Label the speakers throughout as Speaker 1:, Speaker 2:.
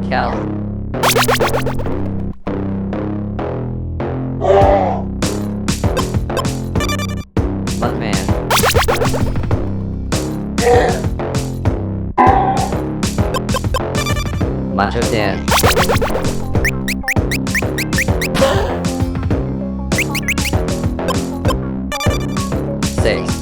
Speaker 1: Cal. Mutt Man. Macho Dan. 6.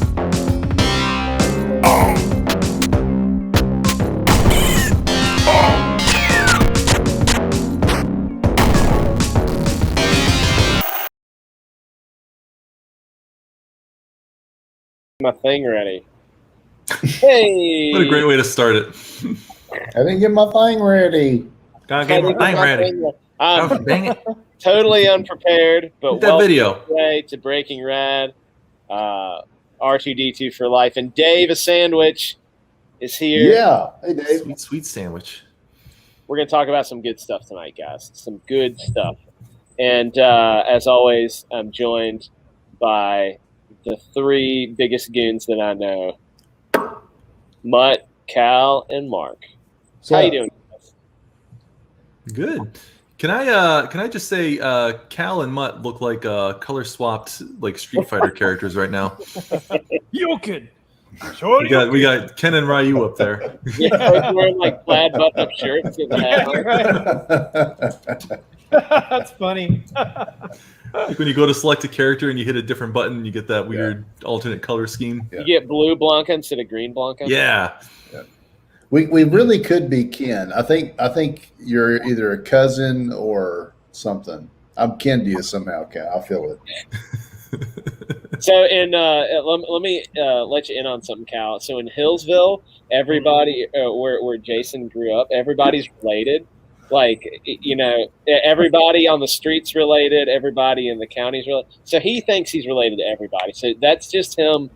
Speaker 2: My thing ready. Hey!
Speaker 3: What a great way to start it.
Speaker 4: I didn't get my thing ready.
Speaker 3: Gotta get my thing ready. Oh, dang it.
Speaker 2: Totally unprepared, but
Speaker 3: Get that video.
Speaker 2: Today to Breaking Rad, R2D2 for life, and Dave a Sandwich is here.
Speaker 4: Yeah. Hey, Dave.
Speaker 3: Sweet, sweet sandwich.
Speaker 2: We're going to talk about some good stuff tonight, guys. Some good stuff. And as always, I'm joined by the 3 biggest goons that I know, Mutt, Cal, and Mark. How you doing?
Speaker 3: Good. Can I just say Cal and Mutt look like color swapped like Street Fighter characters right now.
Speaker 5: Yokin.
Speaker 3: We got Ken and Ryu up there.
Speaker 2: Yeah, both wearing like plaid button-up shirts.
Speaker 5: That's funny.
Speaker 3: Like when you go to select a character and you hit a different button, you get that weird alternate color scheme.
Speaker 2: You get blue Blanca instead of green Blanca.
Speaker 3: Yeah.
Speaker 4: We really could be kin. I think you're either a cousin or something. I'm kin to you somehow, Cal. I feel it.
Speaker 2: So let me let you in on something, Cal. So in Hillsville, everybody where Jason grew up, everybody's related. Like, you know, everybody on the street's related, everybody in the county's related. So he thinks he's related to everybody. So that's just him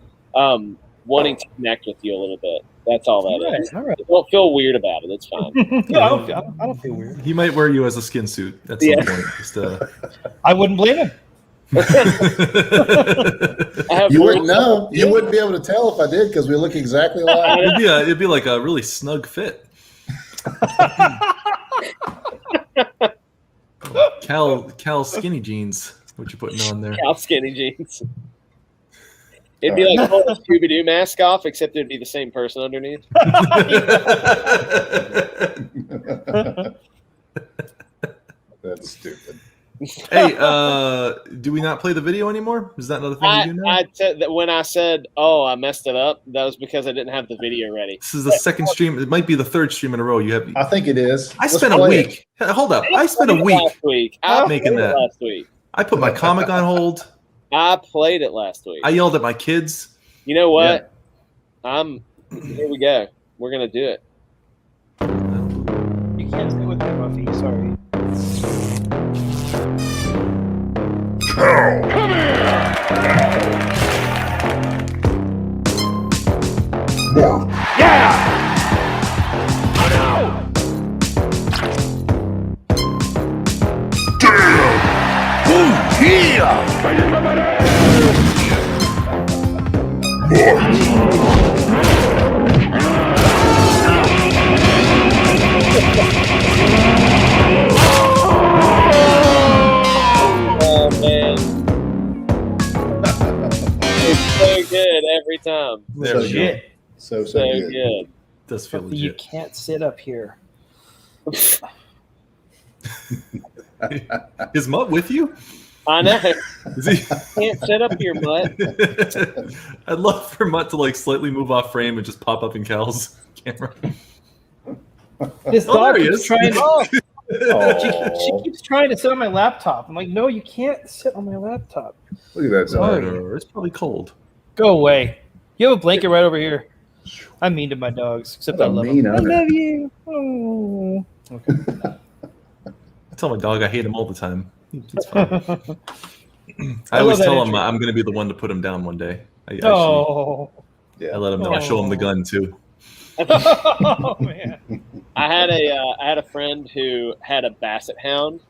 Speaker 2: wanting to connect with you a little bit. That's all that is.
Speaker 5: All right.
Speaker 2: Don't feel weird about it. It's fine.
Speaker 5: No, I don't feel weird.
Speaker 3: He might wear you as a skin suit at some point. Just,
Speaker 5: I wouldn't blame him.
Speaker 4: You wouldn't know. You wouldn't be able to tell if I did because we look exactly alike.
Speaker 3: it'd be like a really snug fit. Cal skinny jeans. What you putting on there?
Speaker 2: Cal skinny jeans. It'd be like pulling a Scooby-Doo mask off, except it'd be the same person underneath.
Speaker 4: That's stupid.
Speaker 3: Hey, do we not play the video anymore? Is that another thing we do now?
Speaker 2: I said that when I said, "Oh, I messed it up," that was because I didn't have the video ready.
Speaker 3: This is the second stream. It might be the third stream in a row. You have.
Speaker 4: I think it is.
Speaker 3: I spent a week. Hold up. I spent a week
Speaker 2: last week. I
Speaker 3: making that.
Speaker 2: last week.
Speaker 3: I put my comic on hold.
Speaker 2: I played it last week.
Speaker 3: I yelled at my kids.
Speaker 2: You know what? Here we go. We're gonna do it.
Speaker 5: You can't stay with me, Buffy. Sorry.
Speaker 6: Come here! Yeah! Oh no! Damn! Ooh, yeah!
Speaker 2: Oh man, it's so good every time.
Speaker 4: So
Speaker 5: Shit.
Speaker 4: good. So
Speaker 2: So
Speaker 4: good.
Speaker 2: good.
Speaker 3: Does feel
Speaker 5: Buffy, you
Speaker 3: legit.
Speaker 5: can't sit up here.
Speaker 3: Is Mutt with you?
Speaker 2: I know.
Speaker 3: Is he?
Speaker 2: Can't sit up here, Mutt.
Speaker 3: I'd love for Mutt to like slightly move off frame and just pop up in Cal's camera.
Speaker 5: This
Speaker 3: Oh,
Speaker 5: dog
Speaker 3: there he
Speaker 5: keeps
Speaker 3: is.
Speaker 5: trying to.
Speaker 4: Oh,
Speaker 5: She keeps trying to sit on my laptop. I'm like, no, you can't sit on my laptop.
Speaker 4: look at that dog.
Speaker 3: It's probably cold.
Speaker 5: Go away. You have a blanket right over here. I'm mean to my dogs, except
Speaker 4: What
Speaker 5: I
Speaker 4: a
Speaker 5: love
Speaker 4: mean
Speaker 5: them. I
Speaker 4: owner.
Speaker 5: love you. Oh. Okay.
Speaker 3: I tell my dog I hate him all the time. It's fine. I
Speaker 5: I
Speaker 3: always
Speaker 5: love that
Speaker 3: tell him
Speaker 5: intro.
Speaker 3: I'm going to be the one to put him down one day. I
Speaker 4: Yeah.
Speaker 3: let him know. I show him the gun too.
Speaker 5: Oh man.
Speaker 2: I had a friend who had a basset hound,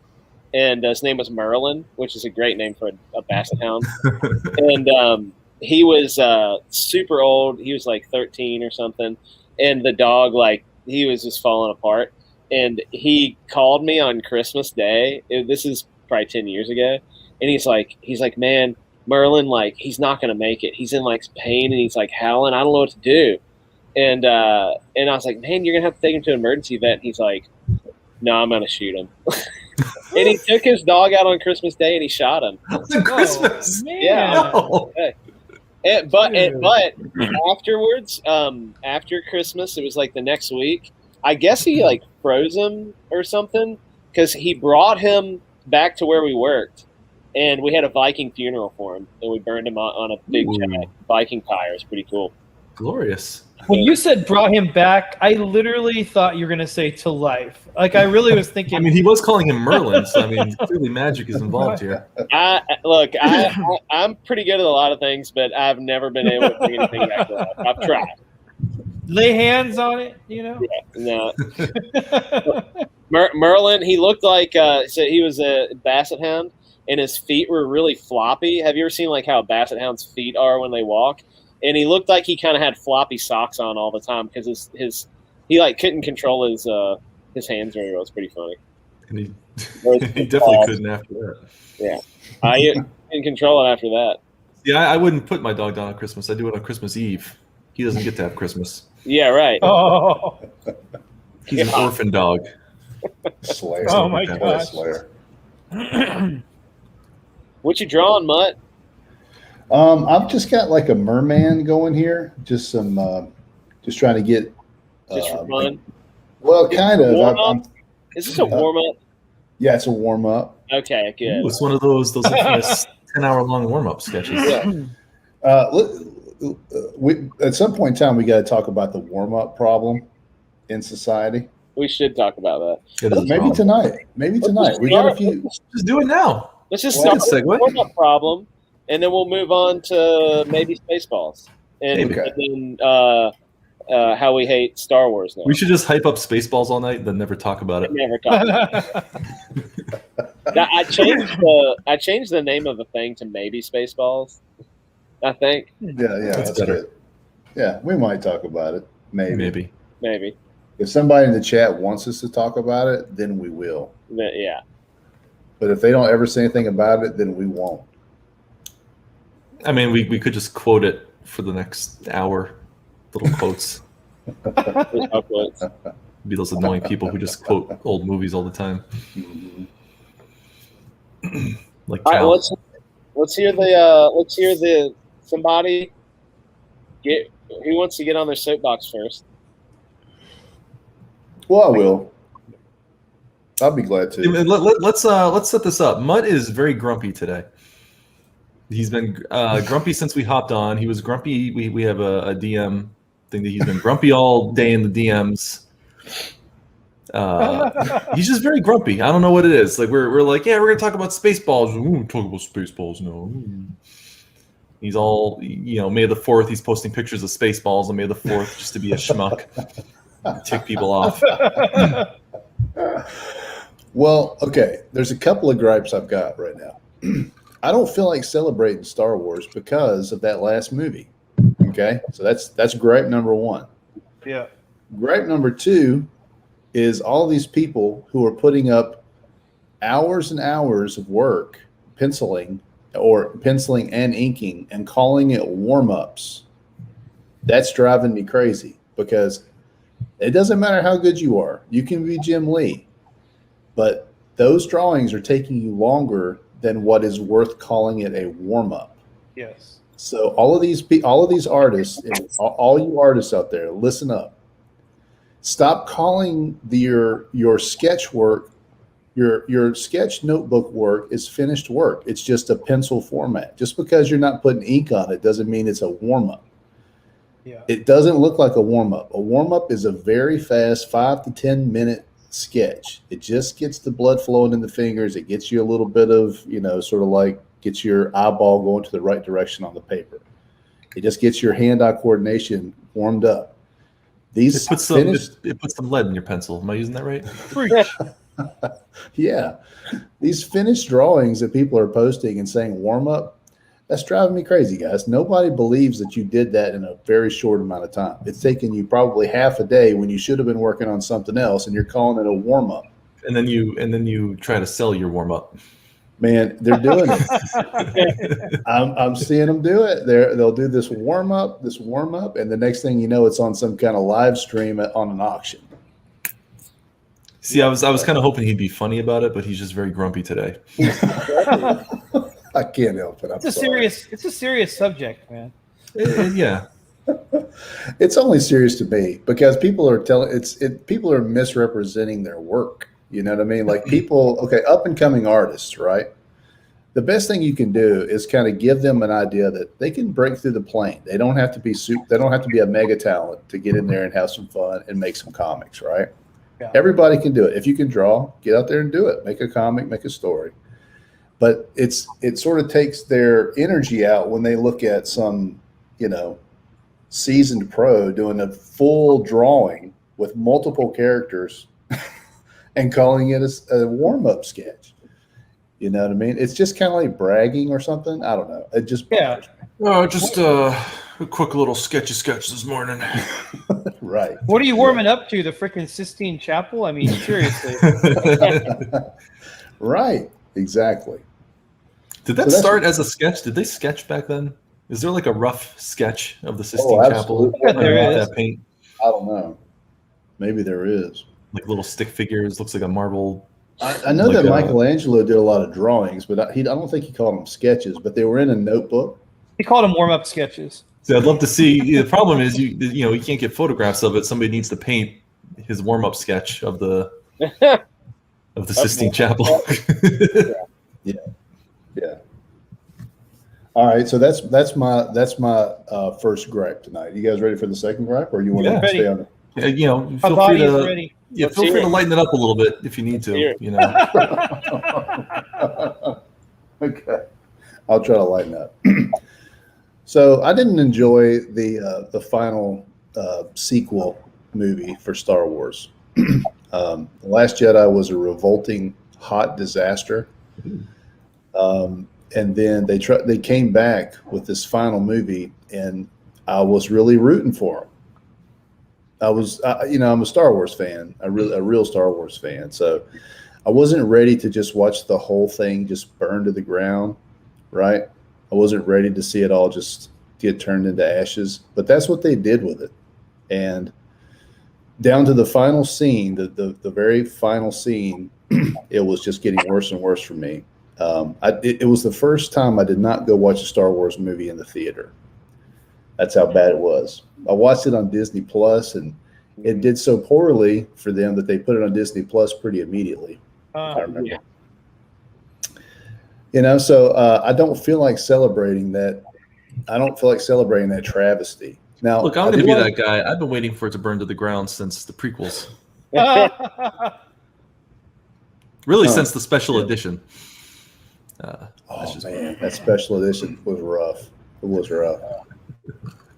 Speaker 2: and his name was Merlin, which is a great name for a basset hound. And he was super old. He was like 13 or something, and the dog, like, he was just falling apart. and he called me on Christmas Day. This is probably 10 years ago, and he's like, man, Merlin, like, he's not gonna make it. He's in like pain, and he's like howling. I don't know what to do. And I was like, man, you're gonna have to take him to an emergency vet. And he's like, no, I'm gonna shoot him. And he took his dog out on Christmas Day and he shot him.
Speaker 3: On Christmas.
Speaker 5: Man.
Speaker 2: Yeah.
Speaker 3: No.
Speaker 2: But afterwards, after Christmas, it was like the next week. I guess he like froze him or something because he brought him back to where we worked, and we had a Viking funeral for him, and we burned him on a big giant Viking pyre. It was pretty cool.
Speaker 3: Glorious.
Speaker 5: When you said brought him back, I literally thought you were going to say to life. Like, I really was thinking.
Speaker 3: I mean, he was calling him Merlin, so I mean, clearly magic is involved here.
Speaker 2: I'm pretty good at a lot of things, but I've never been able to bring anything back to life. I've tried.
Speaker 5: Lay hands on it, you know?
Speaker 2: Yeah, no. Merlin, he looked like so he was a basset hound, and his feet were really floppy. Have you ever seen like how basset hounds' feet are when they walk? And he looked like he kind of had floppy socks on all the time because he like couldn't control his hands very well. It's pretty funny.
Speaker 3: And he definitely couldn't after that.
Speaker 2: Yeah, I couldn't control it after that.
Speaker 3: Yeah, I wouldn't put my dog down on Christmas. I do it on Christmas Eve. He doesn't get to have Christmas.
Speaker 2: Yeah, right.
Speaker 5: Oh,
Speaker 3: He's an orphan dog.
Speaker 4: Slayer.
Speaker 5: Oh my
Speaker 4: Boy,
Speaker 5: gosh.
Speaker 4: Slayer.
Speaker 2: What you drawing, Mutt?
Speaker 4: I've just got like a merman going here. Just some, just trying to get.
Speaker 2: Just for fun.
Speaker 4: Well, kind of.
Speaker 2: Warm-up? Is this a warm up?
Speaker 4: Yeah, it's a warm up.
Speaker 2: Okay, good.
Speaker 3: Ooh, it's one of those infamous 10-hour-long warm-up sketches.
Speaker 2: Yeah.
Speaker 4: We at some point in time we got to talk about the warm up problem in society.
Speaker 2: We should talk about that.
Speaker 3: It is a
Speaker 4: Maybe
Speaker 3: problem.
Speaker 4: tonight. Maybe tonight. We got a few.
Speaker 3: Just do it now.
Speaker 2: Let's just
Speaker 3: Well,
Speaker 2: start with
Speaker 3: segue.
Speaker 2: the warm-up problem, and then we'll move on to maybe Spaceballs, and,
Speaker 3: Maybe.
Speaker 2: and then how we hate Star Wars now.
Speaker 3: We should just hype up Spaceballs all night, then never talk about it.
Speaker 2: Never talk about it. Now, I changed the name of the thing to maybe Spaceballs. I think
Speaker 4: Yeah,
Speaker 3: That's
Speaker 4: that's
Speaker 3: better.
Speaker 4: good. Yeah, we might talk about it. Maybe.
Speaker 2: maybe.
Speaker 4: If somebody in the chat wants us to talk about it, then we will.
Speaker 2: Yeah.
Speaker 4: But if they don't ever say anything about it, then we won't.
Speaker 3: I mean, we could just quote it for the next hour. Little quotes.
Speaker 2: Uploads.
Speaker 3: Be those annoying people who just quote old movies all the time. Like
Speaker 2: All right,
Speaker 3: Cal.
Speaker 2: let's hear the somebody get who wants to get on their soapbox first.
Speaker 4: Well, I will. I'll be glad to.
Speaker 3: Let's set this up. Mutt is very grumpy today. He's been grumpy since we hopped on. He was grumpy. We have a DM thing that he's been grumpy all day in the DMs. He's just very grumpy. I don't know what it is. Like we're like, yeah, we're gonna talk about Spaceballs. We won't talk about Spaceballs, no. He's all, May the 4th. He's posting pictures of Spaceballs on May the 4th just to be a schmuck, tick people off.
Speaker 4: Well, okay. There's a couple of gripes I've got right now. I don't feel like celebrating Star Wars because of that last movie. Okay, so that's gripe number one.
Speaker 5: yeah.
Speaker 4: Gripe number two is all these people who are putting up hours and hours of work penciling and inking and calling it warm-ups. That's driving me crazy because it doesn't matter how good you are. You can be Jim Lee, but those drawings are taking you longer than what is worth calling it a warm-up.
Speaker 5: Yes.
Speaker 4: So all of these artists, and all you artists out there, listen up. Stop calling your sketch work, your sketch notebook work is finished work. It's just a pencil format. Just because you're not putting ink on it doesn't mean it's a warm-up.
Speaker 5: Yeah.
Speaker 4: It doesn't look like a warm-up. A warm-up is a very fast 5 to 10 minute sketch. It just gets the blood flowing in the fingers. It gets you a little bit of, sort of like gets your eyeball going to the right direction on the paper. It just gets your hand-eye coordination warmed up.
Speaker 3: It puts some lead in your pencil. Am I using that right?
Speaker 4: Yeah. These finished drawings that people are posting and saying warm-up, That's driving me crazy, guys. Nobody believes that you did that in a very short amount of time. It's taken you probably half a day when you should have been working on something else, and you're calling it a warm up.
Speaker 3: And then you try to sell your warm up.
Speaker 4: Man, they're doing it. I'm seeing them do it. They'll do this warm up, and the next thing you know, it's on some kind of live stream on an auction.
Speaker 3: See, I was kind of hoping he'd be funny about it, but he's just very grumpy today.
Speaker 4: I can't help it.
Speaker 5: It's a serious subject, man.
Speaker 3: Yeah.
Speaker 4: It's only serious to me because people are misrepresenting their work. You know what I mean? Like up and coming artists, right? The best thing you can do is kind of give them an idea that they can break through the plane. They don't have to be they don't have to be a mega talent to get in there and have some fun and make some comics, right?
Speaker 5: Yeah.
Speaker 4: Everybody can do it. If you can draw, get out there and do it. Make a comic, make a story. But it sort of takes their energy out when they look at some, seasoned pro doing a full drawing with multiple characters and calling it a warm-up sketch. You know what I mean? It's just kind of like bragging or something. I don't know. It just bothers me.
Speaker 3: Oh, just a quick little sketch this morning.
Speaker 4: Right.
Speaker 5: What are you warming up to? The freaking Sistine Chapel? I mean, seriously.
Speaker 4: Right. Exactly.
Speaker 3: Did that start as a sketch? Did they sketch back then? Is there like a rough sketch of the Sistine Chapel?
Speaker 5: I bet there is.
Speaker 3: That paint?
Speaker 4: I don't know. Maybe there is.
Speaker 3: Like little stick figures. Looks like a marble.
Speaker 4: I know that Michelangelo did a lot of drawings, but I don't think he called them sketches. But they were in a notebook.
Speaker 5: He called them warm-up sketches.
Speaker 3: So I'd love to see. The problem is you can't get photographs of it. Somebody needs to paint his warm-up sketch of the Sistine Chapel.
Speaker 4: Yeah. All right, so that's my first gripe tonight. You guys ready for the second gripe, or you want to stay on it?
Speaker 3: Feel free to
Speaker 5: ready.
Speaker 3: feel free to lighten it up a little bit if you need to.
Speaker 4: Okay, I'll try to lighten up. So I didn't enjoy the final sequel movie for Star Wars. The Last Jedi was a revolting, hot disaster. And then they came back with this final movie, and I was really rooting for them. I'm a Star Wars fan, a real Star Wars fan. So I wasn't ready to just watch the whole thing just burn to the ground, right? I wasn't ready to see it all just get turned into ashes, but that's what they did with it. And down to the final scene, the very final scene, it was just getting worse and worse for me. It was the first time I did not go watch a Star Wars movie in the theater. That's how bad it was. I watched it on Disney Plus, and it did so poorly for them that they put it on Disney Plus pretty immediately. I remember. Yeah. So I don't feel like celebrating that. I don't feel like celebrating that travesty. Now,
Speaker 3: look, I'm going to be that guy. I've been waiting for it to burn to the ground since the prequels. Really, since the special edition.
Speaker 4: Man, that special edition was rough. It was rough.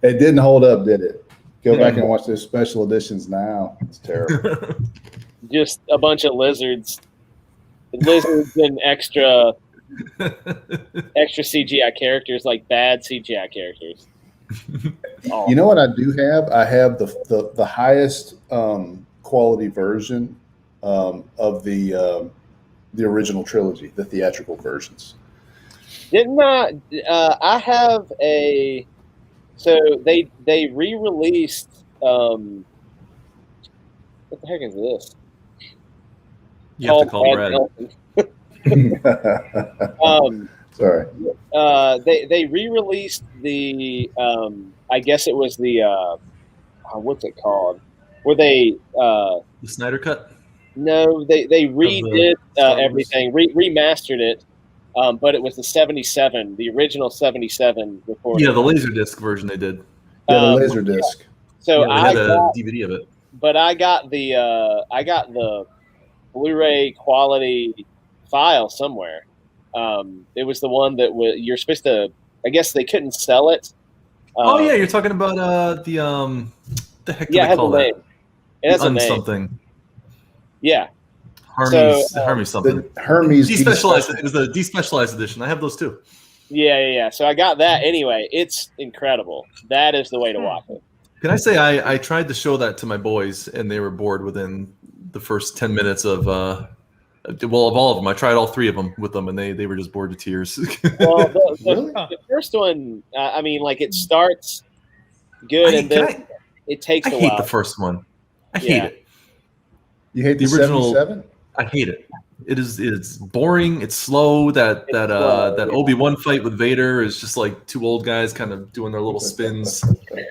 Speaker 4: It didn't hold up, did it? Go back and watch those special editions now. It's terrible.
Speaker 2: Just a bunch of lizards and extra CGI characters, like bad CGI characters.
Speaker 4: Oh. You know what I do have? I have the highest quality version of the original trilogy, the theatrical versions.
Speaker 2: I have a. So they re-released. What the heck is this?
Speaker 3: You have to call Brad.
Speaker 4: Sorry.
Speaker 2: They re-released the. I guess it was the. What's it called? Where they.
Speaker 3: The Snyder Cut.
Speaker 2: No, they redid everything, remastered it, but it was the 77, the original 77 recording.
Speaker 3: Yeah, the Laserdisc version they did.
Speaker 4: Yeah, the Laserdisc.
Speaker 2: So
Speaker 3: I had a DVD of it.
Speaker 2: But I got the Blu-ray quality file somewhere. It was the one that you're supposed to. I guess they couldn't sell it.
Speaker 3: Yeah, you're talking about the heck do they call that?
Speaker 2: It has a name.
Speaker 3: Something.
Speaker 2: Yeah.
Speaker 3: Hermes something.
Speaker 4: Hermes
Speaker 3: Despecialized. It was the despecialized edition. I have those too.
Speaker 2: Yeah. So I got that anyway. It's incredible. That is the way to watch it.
Speaker 3: Can I say I tried to show that to my boys, and they were bored within the first 10 minutes of all of them. I tried all 3 of them with them, and they were just bored to tears.
Speaker 2: Well,
Speaker 4: Really?
Speaker 2: the first one, I mean, like it starts good, and then it takes
Speaker 3: I
Speaker 2: a
Speaker 3: hate
Speaker 2: while.
Speaker 3: the first one. I hate
Speaker 2: Yeah.
Speaker 3: it.
Speaker 4: You hate the
Speaker 3: The original-
Speaker 4: 77?
Speaker 3: I hate it. It's boring. It's slow. That
Speaker 2: slow,
Speaker 3: Obi-Wan fight with Vader is just like 2 old guys kind of doing their little spins.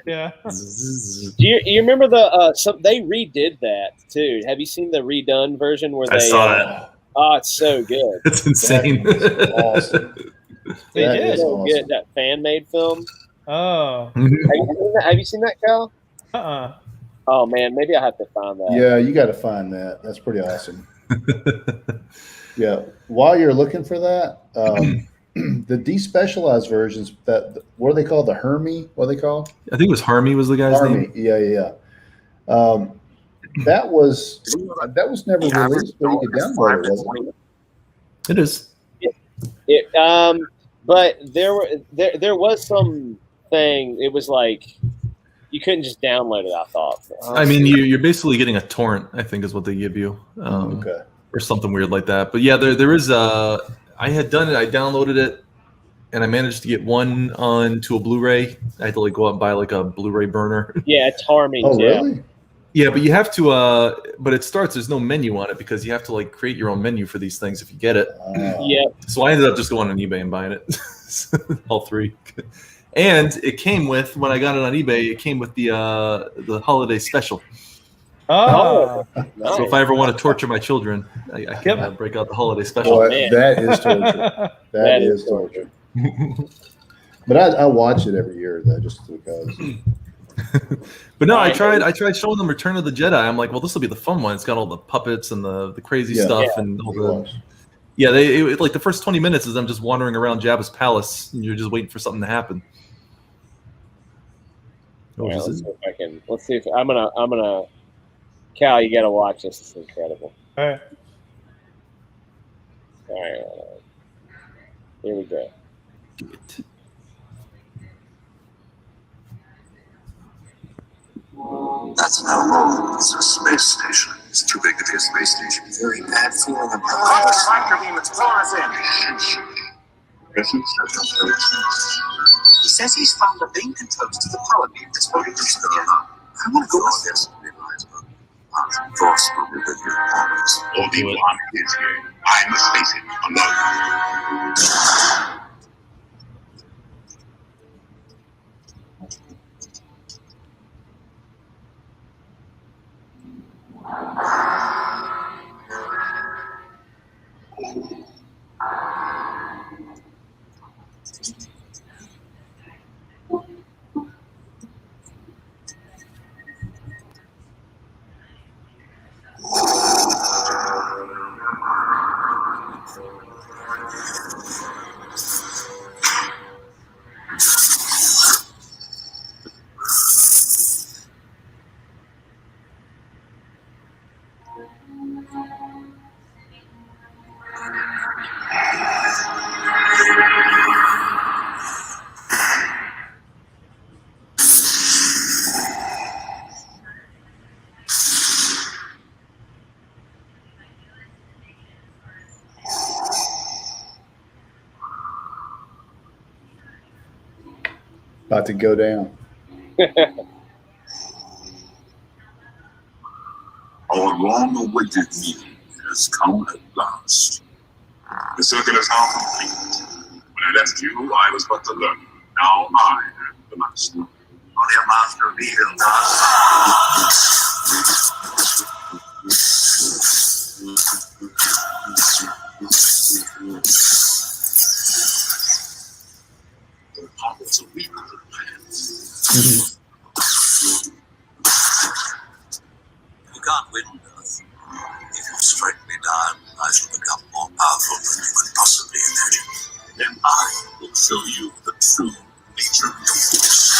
Speaker 5: Yeah.
Speaker 2: Do you remember they redid that too? Have you seen the redone version where
Speaker 3: I
Speaker 2: they
Speaker 3: saw that.
Speaker 2: Oh, it's so good.
Speaker 3: It's insane.
Speaker 4: That is awesome.
Speaker 5: They
Speaker 4: That
Speaker 5: did.
Speaker 4: is
Speaker 2: So good.
Speaker 4: awesome.
Speaker 2: That fan made film.
Speaker 5: Oh.
Speaker 2: Have you seen that, Cal?
Speaker 5: Uh-uh.
Speaker 2: Oh man, maybe I have to find that.
Speaker 4: Yeah, you got to find that. That's pretty awesome. Yeah. While you're looking for that, the despecialized versions, what are they called? The Hermie? What are they called?
Speaker 3: I think it was Harmy was the guy's
Speaker 4: Army.
Speaker 3: name.
Speaker 4: Yeah. That was never released, but you could download it, wasn't it?
Speaker 3: It is.
Speaker 2: But there was some thing. It was like you couldn't just download it. I thought.
Speaker 3: I mean, you're basically getting a torrent, I think, is what they give you,
Speaker 4: Okay.
Speaker 3: or something weird like that. But yeah, there is. I had done it. I downloaded it, and I managed to get one onto a Blu-ray. I had to like go out and buy like a Blu-ray burner.
Speaker 2: Yeah, it's harming.
Speaker 4: Oh,
Speaker 2: Yeah.
Speaker 4: really?
Speaker 3: Yeah, but you have to. But it starts. There's no menu on it because you have to like create your own menu for these things if you get it.
Speaker 2: Yeah.
Speaker 3: So I ended up just going on eBay and buying it, all 3. And it came with, when I got it on eBay, it came with the holiday special.
Speaker 5: Oh.
Speaker 2: Nice.
Speaker 3: So if I ever want to torture my children, I can
Speaker 5: Yep.
Speaker 3: break out the holiday special.
Speaker 4: Boy,
Speaker 2: man.
Speaker 4: that is torture. That is torture. But I watch it every year though, just because.
Speaker 3: But no, I tried showing them Return of the Jedi. I'm like, well, this will be the fun one. It's got all the puppets and the crazy
Speaker 4: Yeah.
Speaker 3: stuff
Speaker 2: Yeah.
Speaker 3: and all the. Yeah, like the first 20 minutes is them just wandering around Jabba's palace, and you're just waiting for something to happen.
Speaker 2: All right, let's see if I can. Let's see if I'm gonna. Cal, you got to watch this. It's incredible.
Speaker 5: All right.
Speaker 2: All right. Here we go.
Speaker 7: That's how low is a space station. It's too big to be a space station. Very bad feeling about it.
Speaker 6: Tractor beam, it's pulling us in.
Speaker 7: He says he's found a beam controls to the power beam that's floating through the air. I want to go with this. Force will be with you always.
Speaker 6: Obi-Wan is here. I must face it alone.
Speaker 4: About to go down.
Speaker 7: Our long-awaited meeting has come at last.
Speaker 6: The circle is now complete. When I left you, I was but the learner. Now I am the master.
Speaker 7: Only a master of evil does.
Speaker 6: The powers of evil.
Speaker 7: You can't win, Darth. If you strike me down, I shall become more powerful than you could possibly imagine.
Speaker 6: Then I will show you the true nature of the force.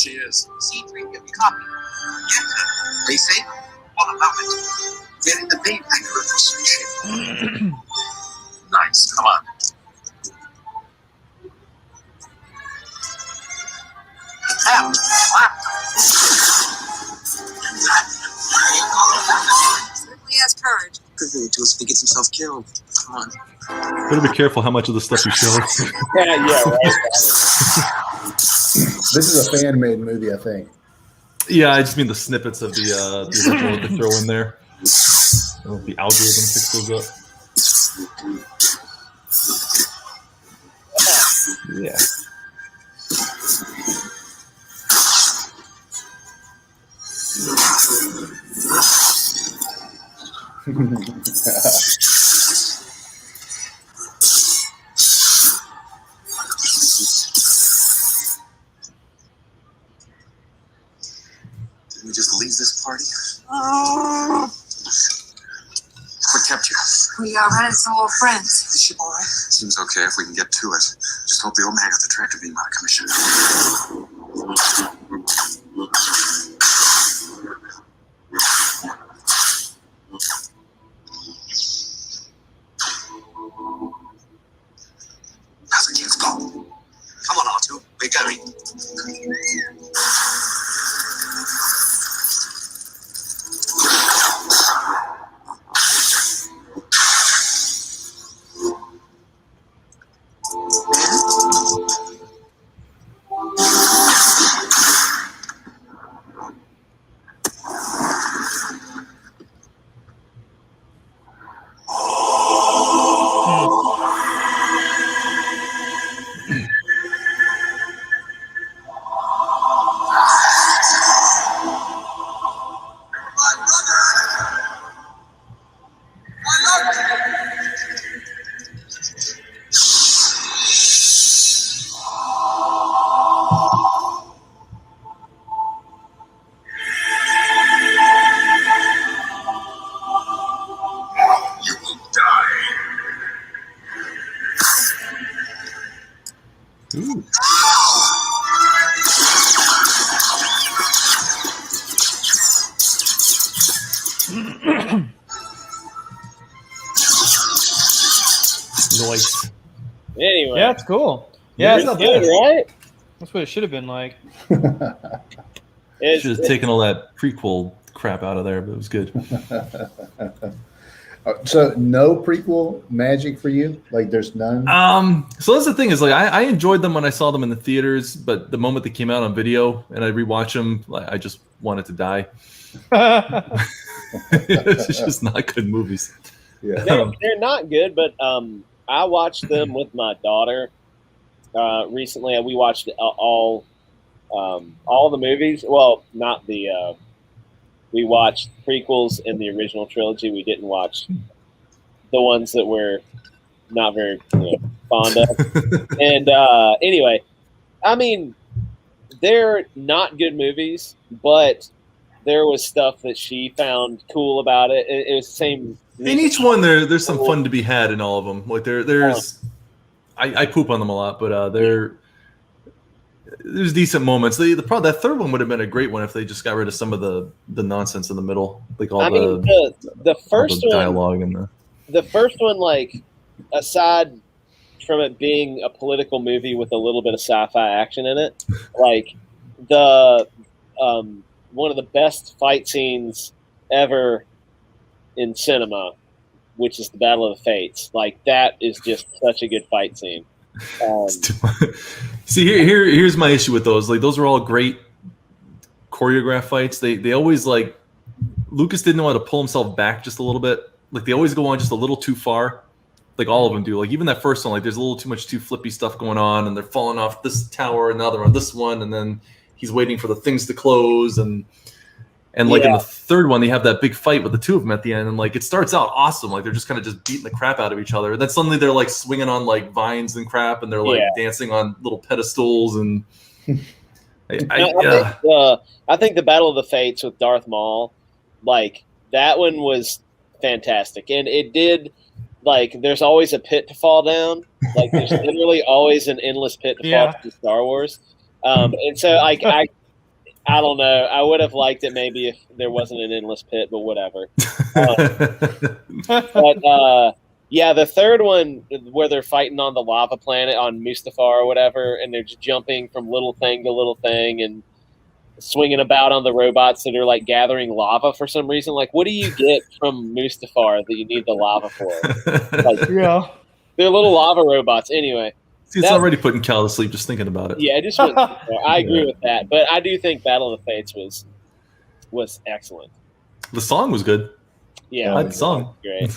Speaker 6: Cheers.
Speaker 7: C3, you copy. Yes, sir. They say, all about it. They're in the main hangar of the spaceship.
Speaker 6: Nice. Come on.
Speaker 7: Now, laptop.
Speaker 8: Certainly has courage.
Speaker 7: Good thing to us if he gets himself killed. Come on.
Speaker 3: Better be careful how much of the stuff you show.
Speaker 2: Yeah, right.
Speaker 4: This is a fan-made movie, I think.
Speaker 3: Yeah, I just mean the snippets of the original that they throw in there. I don't know if the algorithm picks those up. Yeah.
Speaker 7: Didn't we just leave this party? What kept you?
Speaker 8: We ran some old friends.
Speaker 7: Is the ship all right? Seems okay if we can get to it. Just hope the old man got the tractor beam out of commission. How's the kids go? Come on, R2. We're going. You will die.
Speaker 3: Ooh. Nice.
Speaker 2: Anyway.
Speaker 5: Yeah, it's cool. Yeah, it's
Speaker 2: Pretty
Speaker 5: not
Speaker 2: good,
Speaker 5: bad.
Speaker 2: right?
Speaker 5: That's what it should have been like.
Speaker 2: It's,
Speaker 3: Should have taken all that prequel crap out of there, but it was good.
Speaker 4: So no prequel magic for you? Like there's none?
Speaker 3: So that's the thing is like I enjoyed them when I saw them in the theaters, but the moment they came out on video and I rewatch them, like I just wanted to die. It's just not good movies.
Speaker 4: Yeah.
Speaker 2: they're not good, but I watched them with my daughter recently. We watched all the movies. Well, not the. We watched prequels in the original trilogy. We didn't watch the ones that we're not very fond of. And anyway, I mean, they're not good movies, but there was stuff that she found cool about it. It was the same.
Speaker 3: In each one, there's some fun to be had in all of them. Like there's, I poop on them a lot, but there's decent moments. That third one would have been a great one if they just got rid of some of the nonsense in the middle, like all
Speaker 2: the first one,
Speaker 3: dialogue and
Speaker 2: the first one, like aside from it being a political movie with a little bit of sci-fi action in it, like the one of the best fight scenes ever in cinema, which is the Battle of the Fates. Like that is just such a good fight scene.
Speaker 3: See, here's my issue with those. Like those are all great choreographed fights. They always like Lucas didn't know how to pull himself back just a little bit. Like they always go on just a little too far. Like all of them do. Like even that first one, like there's a little too much too flippy stuff going on, and they're falling off this tower, and now they're on this one, and then he's waiting for the things to close, and like in the third one, they have that big fight with the two of them at the end, and like it starts out awesome. Like they're just kind of just beating the crap out of each other. And then suddenly they're like swinging on like vines and crap, and they're like dancing on little pedestals. And
Speaker 2: I think the Battle of the Fates with Darth Maul, like that one was fantastic, and it did. Like, there's always a pit to fall down. Like, there's literally always an endless pit to fall to Star Wars. And so, like, I don't know. I would have liked it maybe if there wasn't an endless pit, but whatever. But yeah, the third one where they're fighting on the lava planet on Mustafar or whatever, and they're just jumping from little thing to little thing and swinging about on the robots that are like gathering lava for some reason. Like, what do you get from Mustafar that you need the lava for? Like,
Speaker 5: Yeah.
Speaker 2: they're little lava robots anyway.
Speaker 3: See, it's already putting Cal to sleep just thinking about it.
Speaker 2: Yeah, it just went too far. I agree with that, but I do think Battle of the Fates was excellent.
Speaker 3: The song was good.
Speaker 2: Yeah,
Speaker 3: I like the song.
Speaker 2: Great.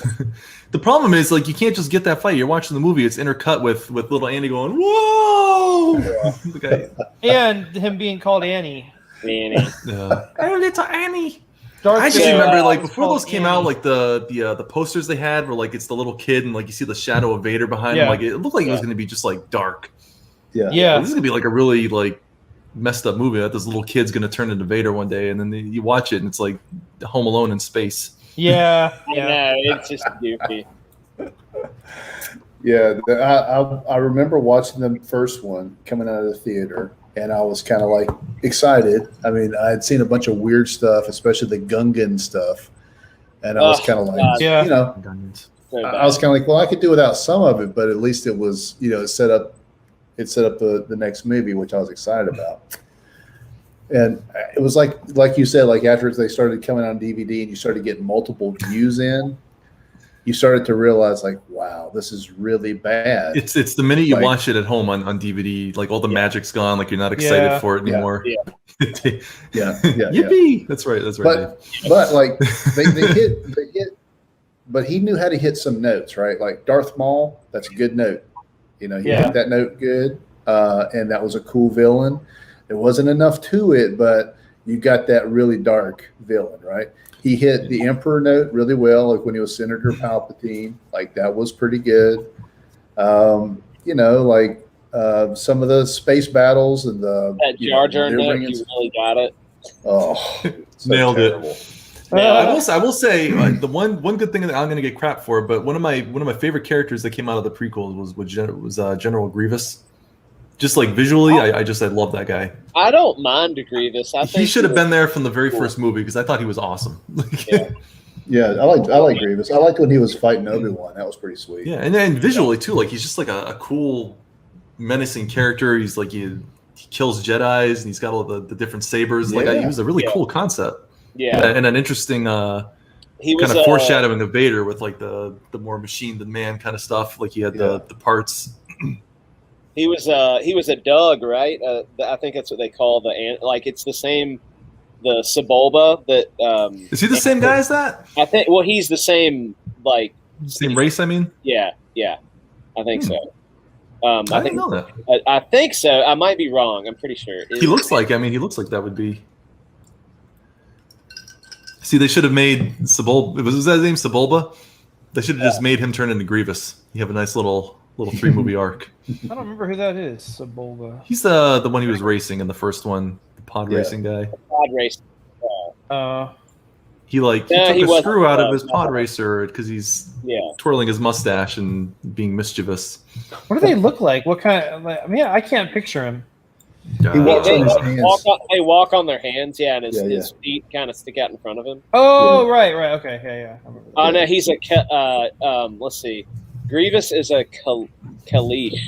Speaker 3: The problem is, like, you can't just get that fight. You're watching the movie; it's intercut with little Annie going, "Whoa!" The guy,
Speaker 5: And him being called Annie.
Speaker 2: Annie.
Speaker 3: yeah. Oh, little Annie.
Speaker 5: Darth
Speaker 3: I just
Speaker 5: Vader
Speaker 3: remember, like,
Speaker 5: was
Speaker 3: before
Speaker 5: called
Speaker 3: those came
Speaker 5: Annie.
Speaker 3: out, like the posters they had were like it's the little kid, and like you see the shadow of Vader behind him.
Speaker 5: Yeah.
Speaker 3: Like it looked like it was going to be just like dark.
Speaker 4: Yeah.
Speaker 5: Yeah.
Speaker 3: Like, this is going to be like a really like messed up movie that this little kid's going to turn into Vader one day, and then you watch it, and it's like Home Alone in space.
Speaker 5: Yeah.
Speaker 2: I know, it's just goofy.
Speaker 4: Yeah, I remember watching the first one coming out of the theater, and I was kind of like excited. I mean, I had seen a bunch of weird stuff, especially the Gungan stuff, and I was kind of like,
Speaker 2: God.
Speaker 5: Yeah.
Speaker 4: you know,
Speaker 2: So
Speaker 4: I
Speaker 2: bad.
Speaker 4: was kind of like, well, I could do without some of it, but at least it was, you know, it set up the next movie, which I was excited about. And it was like you said, like after they started coming on DVD and you started getting multiple views in, you started to realize like, wow, this is really bad.
Speaker 3: It's the minute you
Speaker 4: Like-
Speaker 3: watch it at home on DVD, like all the magic's gone, like you're not excited
Speaker 5: Yeah.
Speaker 3: for it
Speaker 4: Yeah.
Speaker 3: anymore.
Speaker 2: Yeah.
Speaker 4: Yeah,
Speaker 3: Yippee! That's right. That's right.
Speaker 4: But like they hit, but he knew how to hit some notes, right? Like Darth Maul, that's a good note. You know, he
Speaker 5: Yeah.
Speaker 4: hit that note good, and that was a cool villain. There wasn't enough to it, but you got that really dark villain, right? He hit the Emperor note really well, like when he was Senator Palpatine. Like that was pretty good. You know, like some of the space battles and the
Speaker 2: That
Speaker 4: you
Speaker 2: Jar
Speaker 4: know,
Speaker 2: Jar
Speaker 4: they're
Speaker 2: note,
Speaker 4: bringing-
Speaker 2: you really got it.
Speaker 4: Oh, so
Speaker 3: Nailed it.
Speaker 4: terrible.
Speaker 3: I will say the one good thing that I'm going to get crap for, but one of my favorite characters that came out of the prequels was General Grievous. Just like visually, I love that guy.
Speaker 2: I don't mind Grievous. I think
Speaker 3: He should have
Speaker 2: was-
Speaker 3: been there from the very
Speaker 2: cool.
Speaker 3: first movie because I thought he was awesome.
Speaker 2: Yeah.
Speaker 4: Yeah, I like Grievous. I liked when he was fighting Obi-Wan. That was pretty sweet.
Speaker 3: Yeah, and then visually too, like he's just like a cool, menacing character. He's like he kills Jedis and he's got all the different sabers. Like
Speaker 4: Yeah.
Speaker 3: he was a really
Speaker 2: Yeah.
Speaker 3: cool concept.
Speaker 2: Yeah,
Speaker 3: And an interesting
Speaker 2: he was
Speaker 3: kind of foreshadowing of Vader with like the more machine than man kind of stuff. Like he had the parts.
Speaker 2: He was a Doug, right? I think that's what they call like it's the same, the Sebulba that.
Speaker 3: Is he the same guy as that?
Speaker 2: I think. Well, he's the same. Like
Speaker 3: Same race, I mean.
Speaker 2: yeah, I think so.
Speaker 3: I
Speaker 2: I
Speaker 3: didn't
Speaker 2: think
Speaker 3: know that.
Speaker 2: I think so. I might be wrong. I'm pretty sure.
Speaker 3: He looks like. I mean, he looks like that would be. See, they should have made Sebulba. Was that his name, Sebulba? They should have just made him turn into Grievous. You have a nice little 3-movie arc.
Speaker 5: I don't remember who that is. Sebulba.
Speaker 3: He's the one he was racing in the first one, the pod
Speaker 4: Yeah.
Speaker 3: racing guy.
Speaker 2: pod race.
Speaker 3: He
Speaker 2: No,
Speaker 3: took
Speaker 2: he
Speaker 3: a
Speaker 2: wasn't,
Speaker 3: screw out of his
Speaker 2: no.
Speaker 3: pod racer because he's
Speaker 2: Yeah.
Speaker 3: twirling his mustache and being mischievous.
Speaker 5: What do they look like? What kind of? I mean, I can't picture him.
Speaker 4: He walks
Speaker 2: They
Speaker 4: on his hands.
Speaker 2: walk on their hands, yeah, and his,
Speaker 4: Yeah, yeah.
Speaker 2: his feet kind of stick out in front of him.
Speaker 5: Oh, right. Okay, yeah. I remember that.
Speaker 2: Oh no, he's let's see, Grievous is a Kalish.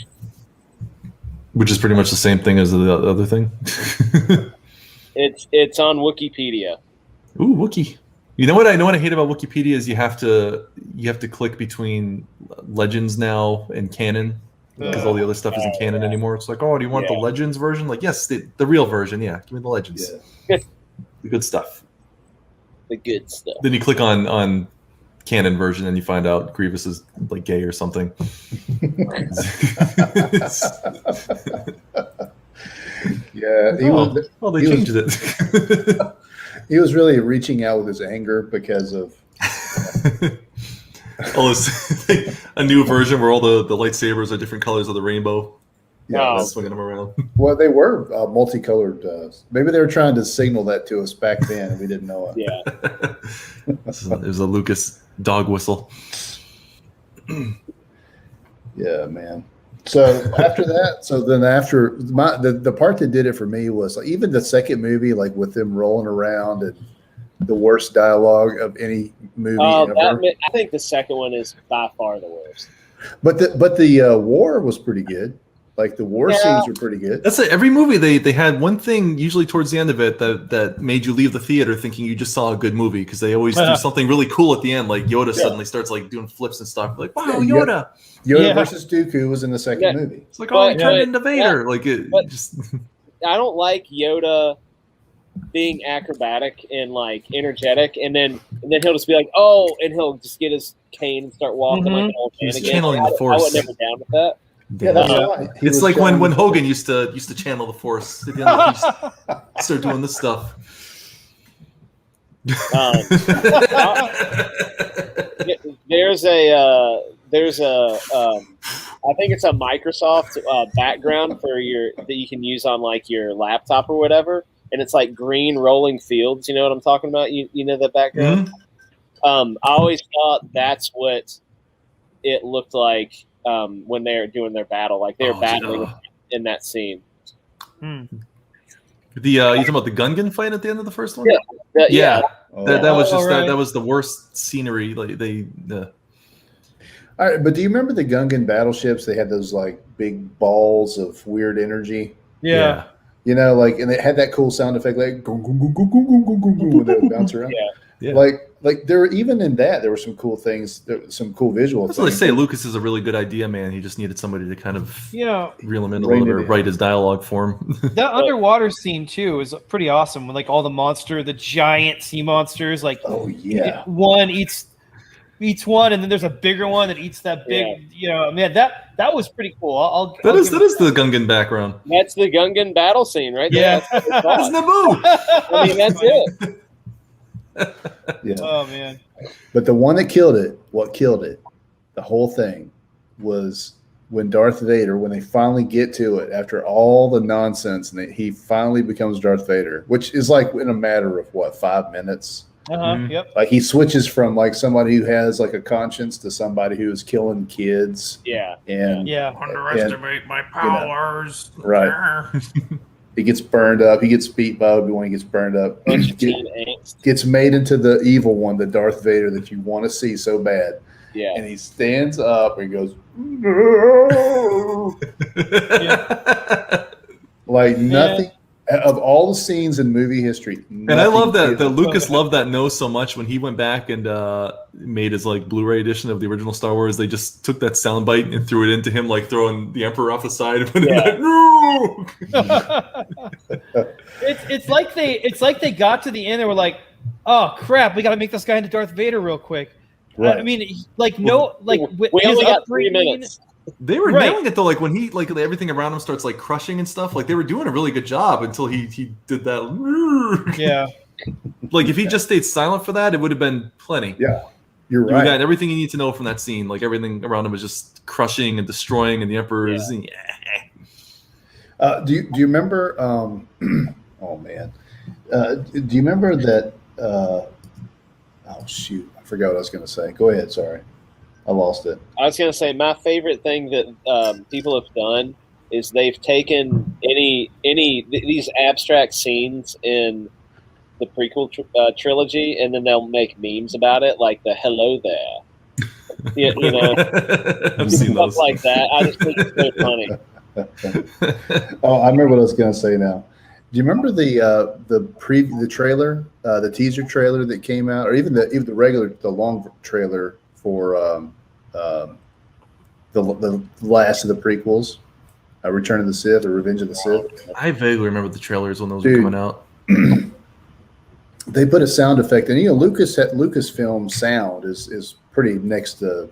Speaker 3: Which is pretty much the same thing as the other thing.
Speaker 2: It's on Wikipedia.
Speaker 3: Ooh, Wookiee. You know what I hate about Wikipedia is you have to click between Legends now and canon because all the other stuff isn't canon anymore. It's like, oh, do you want the
Speaker 2: Yeah.
Speaker 3: Legends version? Like, yes, the real version. Yeah, give me the Legends.
Speaker 4: Yeah.
Speaker 3: The good stuff.
Speaker 2: The good stuff.
Speaker 3: Then you click on canon version and you find out Grievous is like gay or something.
Speaker 4: Yeah,
Speaker 3: Well, they
Speaker 4: he was-
Speaker 3: changed it.
Speaker 4: he was really reaching out with his anger because of
Speaker 3: Oh, it's a new version where all the lightsabers are different colors of the rainbow.
Speaker 2: Oh.
Speaker 3: Swinging them around.
Speaker 4: well, they were multicolored. Maybe they were trying to signal that to us back then, and we didn't know it.
Speaker 2: Yeah.
Speaker 3: There's a Lucas dog whistle.
Speaker 4: Yeah, man. So after that, the part that did it for me was like even the second movie, like with them rolling around and the worst dialogue of any movie ever.
Speaker 2: I think the second one is by far the worst.
Speaker 4: But the war was pretty good. Like the war scenes were pretty good.
Speaker 3: That's it. Every movie they had one thing usually towards the end of it that made you leave the theater thinking you just saw a good movie because they always do something really cool at the end. Like Yoda suddenly starts like doing flips and stuff. Like wow, Yoda.
Speaker 4: Yoda versus Dooku was in the second movie.
Speaker 3: It's like he turned into Vader. Like it just.
Speaker 2: I don't like Yoda being acrobatic and like energetic, and then he'll just be like, oh, and he'll just get his cane and start walking like an old man
Speaker 3: He's
Speaker 2: again.
Speaker 3: channeling the Force.
Speaker 2: I was never down with that.
Speaker 4: Yeah, that's right.
Speaker 3: It's like when Hogan used to channel the Force. At the end of the start doing this stuff.
Speaker 2: There's a I think it's a Microsoft background for that you can use on like your laptop or whatever, and it's like green rolling fields. You know what I'm talking about? You know that background. I always thought that's what it looked like when they're doing their battle, like they're battling in that scene.
Speaker 3: You talking about the Gungan fight at the end of the first one?
Speaker 2: Yeah.
Speaker 3: That was just that was the worst scenery. Like
Speaker 4: All right, but do you remember the Gungan battleships? They had those like big balls of weird energy.
Speaker 5: Yeah.
Speaker 4: You know, like, and they had that cool sound effect, like gung, gung, gung, gung, gung, gung, gung, gung, when they would bounce around.
Speaker 3: Yeah.
Speaker 4: Like there were even in that there were some cool things, some cool visual
Speaker 3: That's
Speaker 4: things.
Speaker 3: what they say. Lucas is a really good idea, man. He just needed somebody to kind of reel him in a
Speaker 4: Rein
Speaker 3: little
Speaker 4: it
Speaker 3: bit,
Speaker 4: in.
Speaker 3: write his dialogue for him.
Speaker 5: That underwater scene too is pretty awesome. With like all the giant sea monsters, like one eats one, and then there's a bigger one that eats that big. You know, man, that was pretty cool.
Speaker 3: That is the Gungan background.
Speaker 2: That's the Gungan battle scene, right there.
Speaker 5: Yeah,
Speaker 3: that's Naboo.
Speaker 2: I mean, that's it.
Speaker 4: Yeah.
Speaker 5: Oh man.
Speaker 4: But the one that what killed it, the whole thing, was when Darth Vader, when they finally get to it after all the nonsense, and he finally becomes Darth Vader, which is like in a matter of 5 minutes.
Speaker 5: Yep.
Speaker 4: Like he switches from like somebody who has like a conscience to somebody who is killing kids.
Speaker 2: Yeah.
Speaker 4: And
Speaker 9: underestimate my powers.
Speaker 4: You know, right. He gets burned up. He gets beat by Obi-Wan. He gets burned up. Gets made into the evil one, the Darth Vader that you want to see so bad.
Speaker 2: Yeah.
Speaker 4: And he stands up and goes, no. Like nothing of all the scenes in movie history.
Speaker 3: And I love that Lucas loved that no so much when he went back and made his like Blu-ray edition of the original Star Wars. They just took that soundbite and threw it into him, like throwing the Emperor off the side and put it like, no.
Speaker 5: It's like they got to the end and were like, oh crap, we got to make this guy into Darth Vader real quick.
Speaker 4: Right.
Speaker 5: I mean, like no, like
Speaker 2: we only got 3 minutes.
Speaker 3: They were nailing it though. Like when he like everything around him starts like crushing and stuff. Like they were doing a really good job until he did that.
Speaker 5: Yeah.
Speaker 3: Like if he just stayed silent for that, it would have been plenty.
Speaker 4: Yeah, you're
Speaker 3: You
Speaker 4: right.
Speaker 3: got everything you need to know from that scene. Like everything around him was just crushing and destroying, and the Emperor is.
Speaker 4: Do you remember? Oh man, do you remember that? Oh shoot, I forgot what I was going to say. Go ahead. Sorry, I lost it.
Speaker 2: I was going to say my favorite thing that people have done is they've taken these abstract scenes in the prequel trilogy, and then they'll make memes about it, like the "Hello there," you know,
Speaker 3: I've seen
Speaker 2: stuff
Speaker 3: those.
Speaker 2: like that. I just think it's so funny.
Speaker 4: Oh, I remember what I was going to say now. Do you remember the trailer, the teaser trailer that came out, or even the long trailer for the last of the prequels, Return of the Sith or Revenge of the Sith?
Speaker 3: I vaguely remember the trailers when those were coming out.
Speaker 4: They put a sound effect, and Lucasfilm sound is pretty next to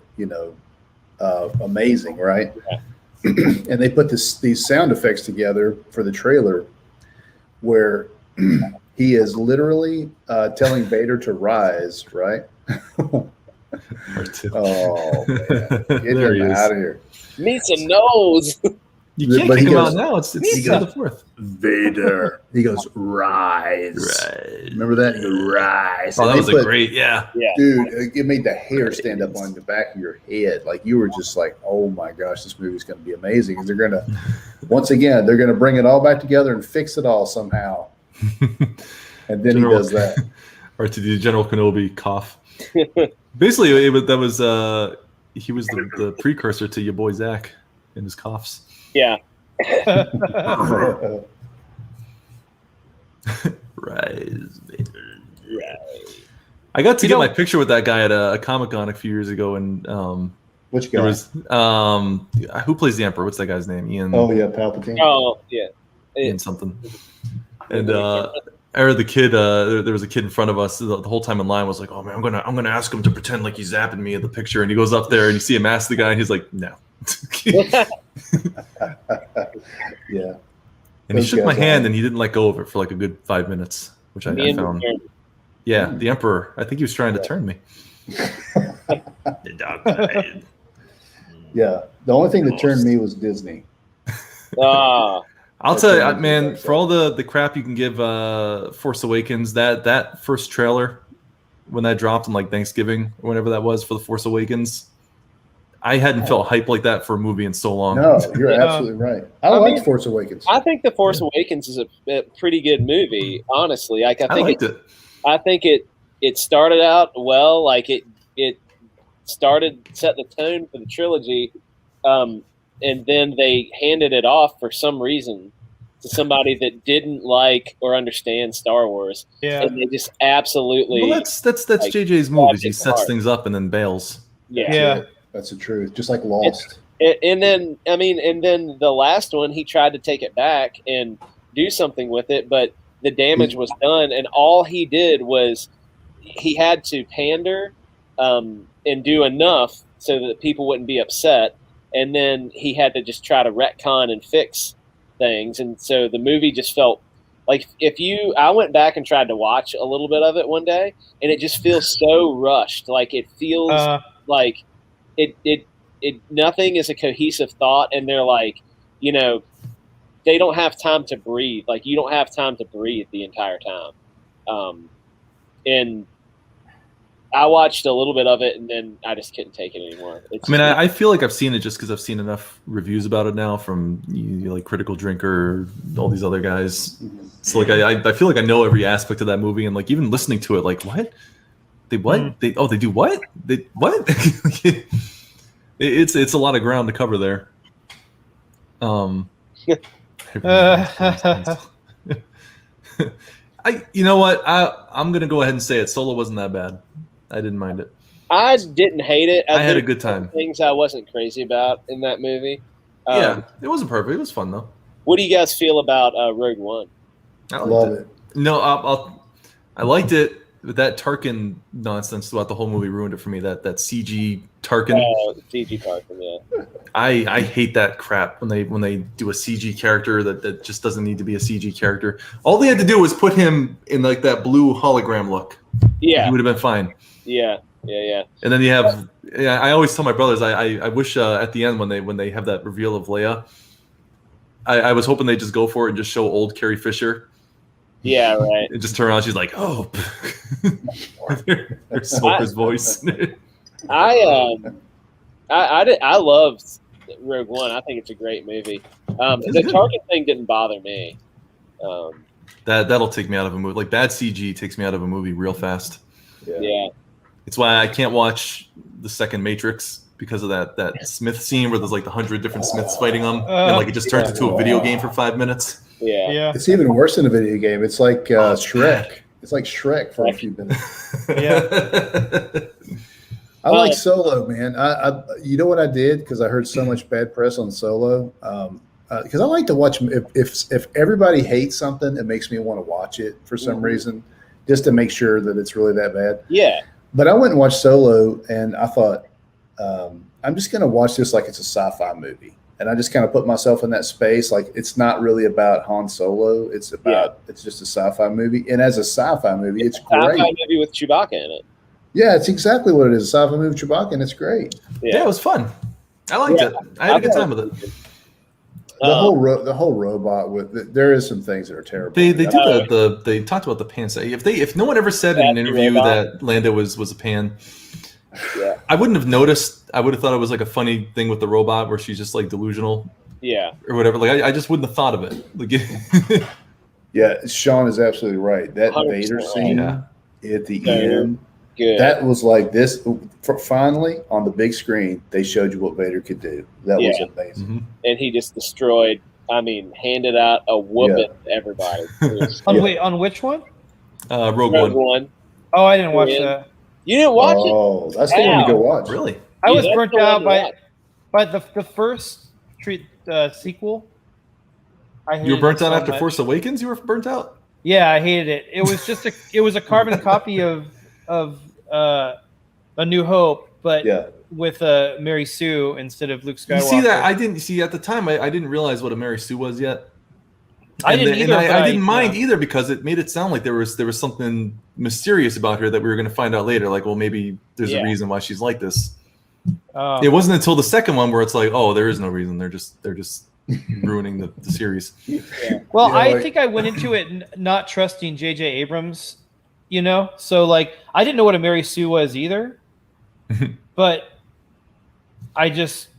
Speaker 4: amazing, right?
Speaker 2: Yeah.
Speaker 4: And they put these sound effects together for the trailer, where he is literally telling Vader to rise, right? Oh man, get
Speaker 3: There he
Speaker 4: him
Speaker 3: is.
Speaker 4: out of here!
Speaker 2: Need some nose.
Speaker 3: You can't
Speaker 4: But
Speaker 3: kick
Speaker 4: he
Speaker 3: him
Speaker 4: goes-
Speaker 3: out now. It's
Speaker 4: he
Speaker 3: the
Speaker 4: goes-
Speaker 3: 4th.
Speaker 4: Vader. He goes, rise.
Speaker 3: Right.
Speaker 4: Remember that? He goes, rise.
Speaker 3: Oh,
Speaker 4: And
Speaker 3: that
Speaker 4: they
Speaker 3: was a great, yeah.
Speaker 4: Dude, it made the hair stand up on the back of your head. Like you were just like, oh my gosh, this movie's going to be amazing. And they're going to, once again, they're going to bring it all back together and fix it all somehow. And then he does that.
Speaker 3: Or to the General Kenobi cough. Basically, that was he was the precursor to your boy Zach and his coughs.
Speaker 2: Yeah.
Speaker 3: Rise, Vader.
Speaker 2: Right.
Speaker 3: I got to get my picture with that guy at a Comic-Con a few years ago, and
Speaker 4: which guy?
Speaker 3: there was who plays the Emperor? What's that guy's name? Ian.
Speaker 4: Oh yeah, Palpatine.
Speaker 2: Oh yeah.
Speaker 3: Ian something. And the kid, there was a kid in front of us the whole time in line was like, "Oh man, I'm gonna ask him to pretend like he's zapping me in the picture." And he goes up there and you see him ask the guy, and he's like, "No."
Speaker 4: Yeah.
Speaker 3: And he
Speaker 4: Those
Speaker 3: shook my
Speaker 4: guys
Speaker 3: hand
Speaker 4: are-
Speaker 3: and he didn't let go of it for like a good 5 minutes, which I found. Yeah, the Emperor. I think he was trying to turn me. The dark side.
Speaker 4: Yeah. The only thing that turned me was Disney.
Speaker 2: Ah.
Speaker 3: I'll tell you, man, for all the crap you can give Force Awakens, that first trailer, when that dropped on like Thanksgiving or whenever that was for the Force Awakens, I hadn't felt hype like that for a movie in so long.
Speaker 4: No, you're absolutely right. I liked Force Awakens.
Speaker 2: I think The Force Awakens is a pretty good movie, honestly. Like
Speaker 3: I liked it.
Speaker 2: I think it started out well, like it set the tone for the trilogy, and then they handed it off for some reason to somebody that didn't like or understand Star Wars.
Speaker 5: Yeah.
Speaker 2: And they just absolutely
Speaker 3: Well, that's
Speaker 2: like,
Speaker 3: JJ's movies. He
Speaker 2: it
Speaker 3: sets
Speaker 2: hard.
Speaker 3: things up and then bails.
Speaker 2: Yeah.
Speaker 4: That's the truth. Just like Lost.
Speaker 2: And then the last one, he tried to take it back and do something with it, but the damage was done, and all he did was he had to pander and do enough so that people wouldn't be upset, and then he had to just try to retcon and fix things, and so the movie just felt like I went back and tried to watch a little bit of it one day, and it just feels so rushed. Like it feels like it nothing is a cohesive thought, and they're like, they don't have time to breathe. Like you don't have time to breathe the entire time. And I watched a little bit of it, and then I just couldn't take it anymore.
Speaker 3: I feel like I've seen it just because I've seen enough reviews about it now from like Critical Drinker, all these other guys. So like I feel like I know every aspect of that movie, and like even listening to it, like what? They what? They do what? They what? It's a lot of ground to cover there. You know what? I'm gonna go ahead and say it. Solo wasn't that bad. I didn't mind it.
Speaker 2: I didn't hate it.
Speaker 3: I had a good time.
Speaker 2: Things I wasn't crazy about in that movie.
Speaker 3: Yeah, it wasn't perfect. It was fun though.
Speaker 2: What do you guys feel about Rogue One?
Speaker 3: I love it. No, I liked it, but that Tarkin nonsense throughout the whole movie ruined it for me. That CG Tarkin.
Speaker 2: CG Tarkin, yeah.
Speaker 3: I hate that crap when they do a CG character that just doesn't need to be a CG character. All they had to do was put him in like that blue hologram look.
Speaker 2: Yeah,
Speaker 3: he would have been fine.
Speaker 2: Yeah.
Speaker 3: And then you have, I always tell my brothers, I wish at the end when they have that reveal of Leia, I was hoping they just go for it and just show old Carrie Fisher.
Speaker 2: Yeah, right.
Speaker 3: And just turn around, she's like, oh, her Smoker's voice.
Speaker 2: I loved Rogue One. I think it's a great movie. The Tarkin thing didn't bother me.
Speaker 3: That'll take me out of a movie. Like bad CG takes me out of a movie real fast.
Speaker 2: Yeah.
Speaker 3: It's why I can't watch the second Matrix because of that Smith scene where there's like 100 different Smiths fighting them, and like it just turns into a video game for 5 minutes.
Speaker 2: Yeah.
Speaker 4: It's even worse than a video game. It's like Shrek. It's like Shrek for a few minutes.
Speaker 5: Yeah.
Speaker 4: I like Solo, man. I you know what I did because I heard so much bad press on Solo. Because I like to watch if everybody hates something, it makes me want to watch it for some reason, just to make sure that it's really that bad.
Speaker 2: Yeah.
Speaker 4: But I went and watched Solo, and I thought I'm just going to watch this like it's a sci-fi movie, and I just kind of put myself in that space. Like it's not really about Han Solo; it's just a sci-fi movie, and as a sci-fi movie, it's great.
Speaker 2: Sci-fi movie with Chewbacca in it.
Speaker 4: Yeah, it's exactly what it is. A sci-fi movie with Chewbacca, and it's great.
Speaker 3: Yeah, it was fun. I liked it. I had a good time with it.
Speaker 4: The whole robot there is some things that are terrible.
Speaker 3: They did they talked about the pan. If no one ever said in an interview that Lando was a pan,
Speaker 2: yeah,
Speaker 3: I wouldn't have noticed. I would have thought it was like a funny thing with the robot where she's just like delusional, or whatever. Like I just wouldn't have thought of it. Like,
Speaker 4: yeah, Sean is absolutely right. That Vader scene at the end, that was like this. Finally, on the big screen, they showed you what Vader could do. That was amazing.
Speaker 3: Mm-hmm.
Speaker 2: And he just destroyed. I mean, handed out a whooping to everybody.
Speaker 5: On which one?
Speaker 3: Rogue One.
Speaker 5: Oh, I didn't watch that.
Speaker 2: You didn't watch it?
Speaker 4: Oh, that's the one to go watch.
Speaker 3: Really?
Speaker 5: I was burnt out by the first sequel.
Speaker 3: You were burnt out after Force Awakens? You were burnt out?
Speaker 5: Yeah, I hated it. It was just it was a carbon copy of A New Hope, but with Mary Sue instead of Luke Skywalker.
Speaker 3: You see that? I didn't see at the time. I didn't realize what a Mary Sue was yet.
Speaker 5: I didn't either.
Speaker 3: I didn't mind either because it made it sound like there was something mysterious about her that we were going to find out later. Like, well, maybe there's a reason why she's like this. It wasn't until the second one where it's like, oh, there is no reason. They're just ruining the series.
Speaker 5: Well, I think I went into it not trusting J.J. Abrams, so like I didn't know what a Mary Sue was either, but I just,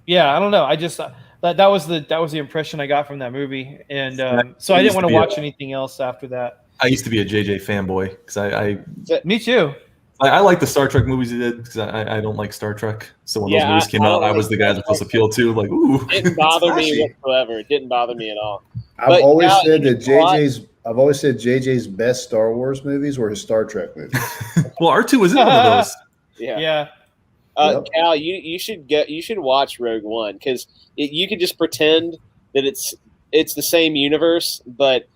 Speaker 5: I don't know. I just that was the impression I got from that movie, and so I didn't want to watch anything else after that.
Speaker 3: I used to be a JJ fanboy because
Speaker 5: Me too.
Speaker 3: I like the Star Trek movies he did because I don't like Star Trek. So when those movies came out, I was the guy that was appealed to. Like, ooh,
Speaker 2: it didn't bother me whatsoever. It didn't bother me at all.
Speaker 4: I've always said JJ's best Star Wars movies were his Star Trek movies.
Speaker 3: Well, R2 was in one of those.
Speaker 5: Yeah.
Speaker 2: Cal, you should watch Rogue One because you could just pretend that it's the same universe, but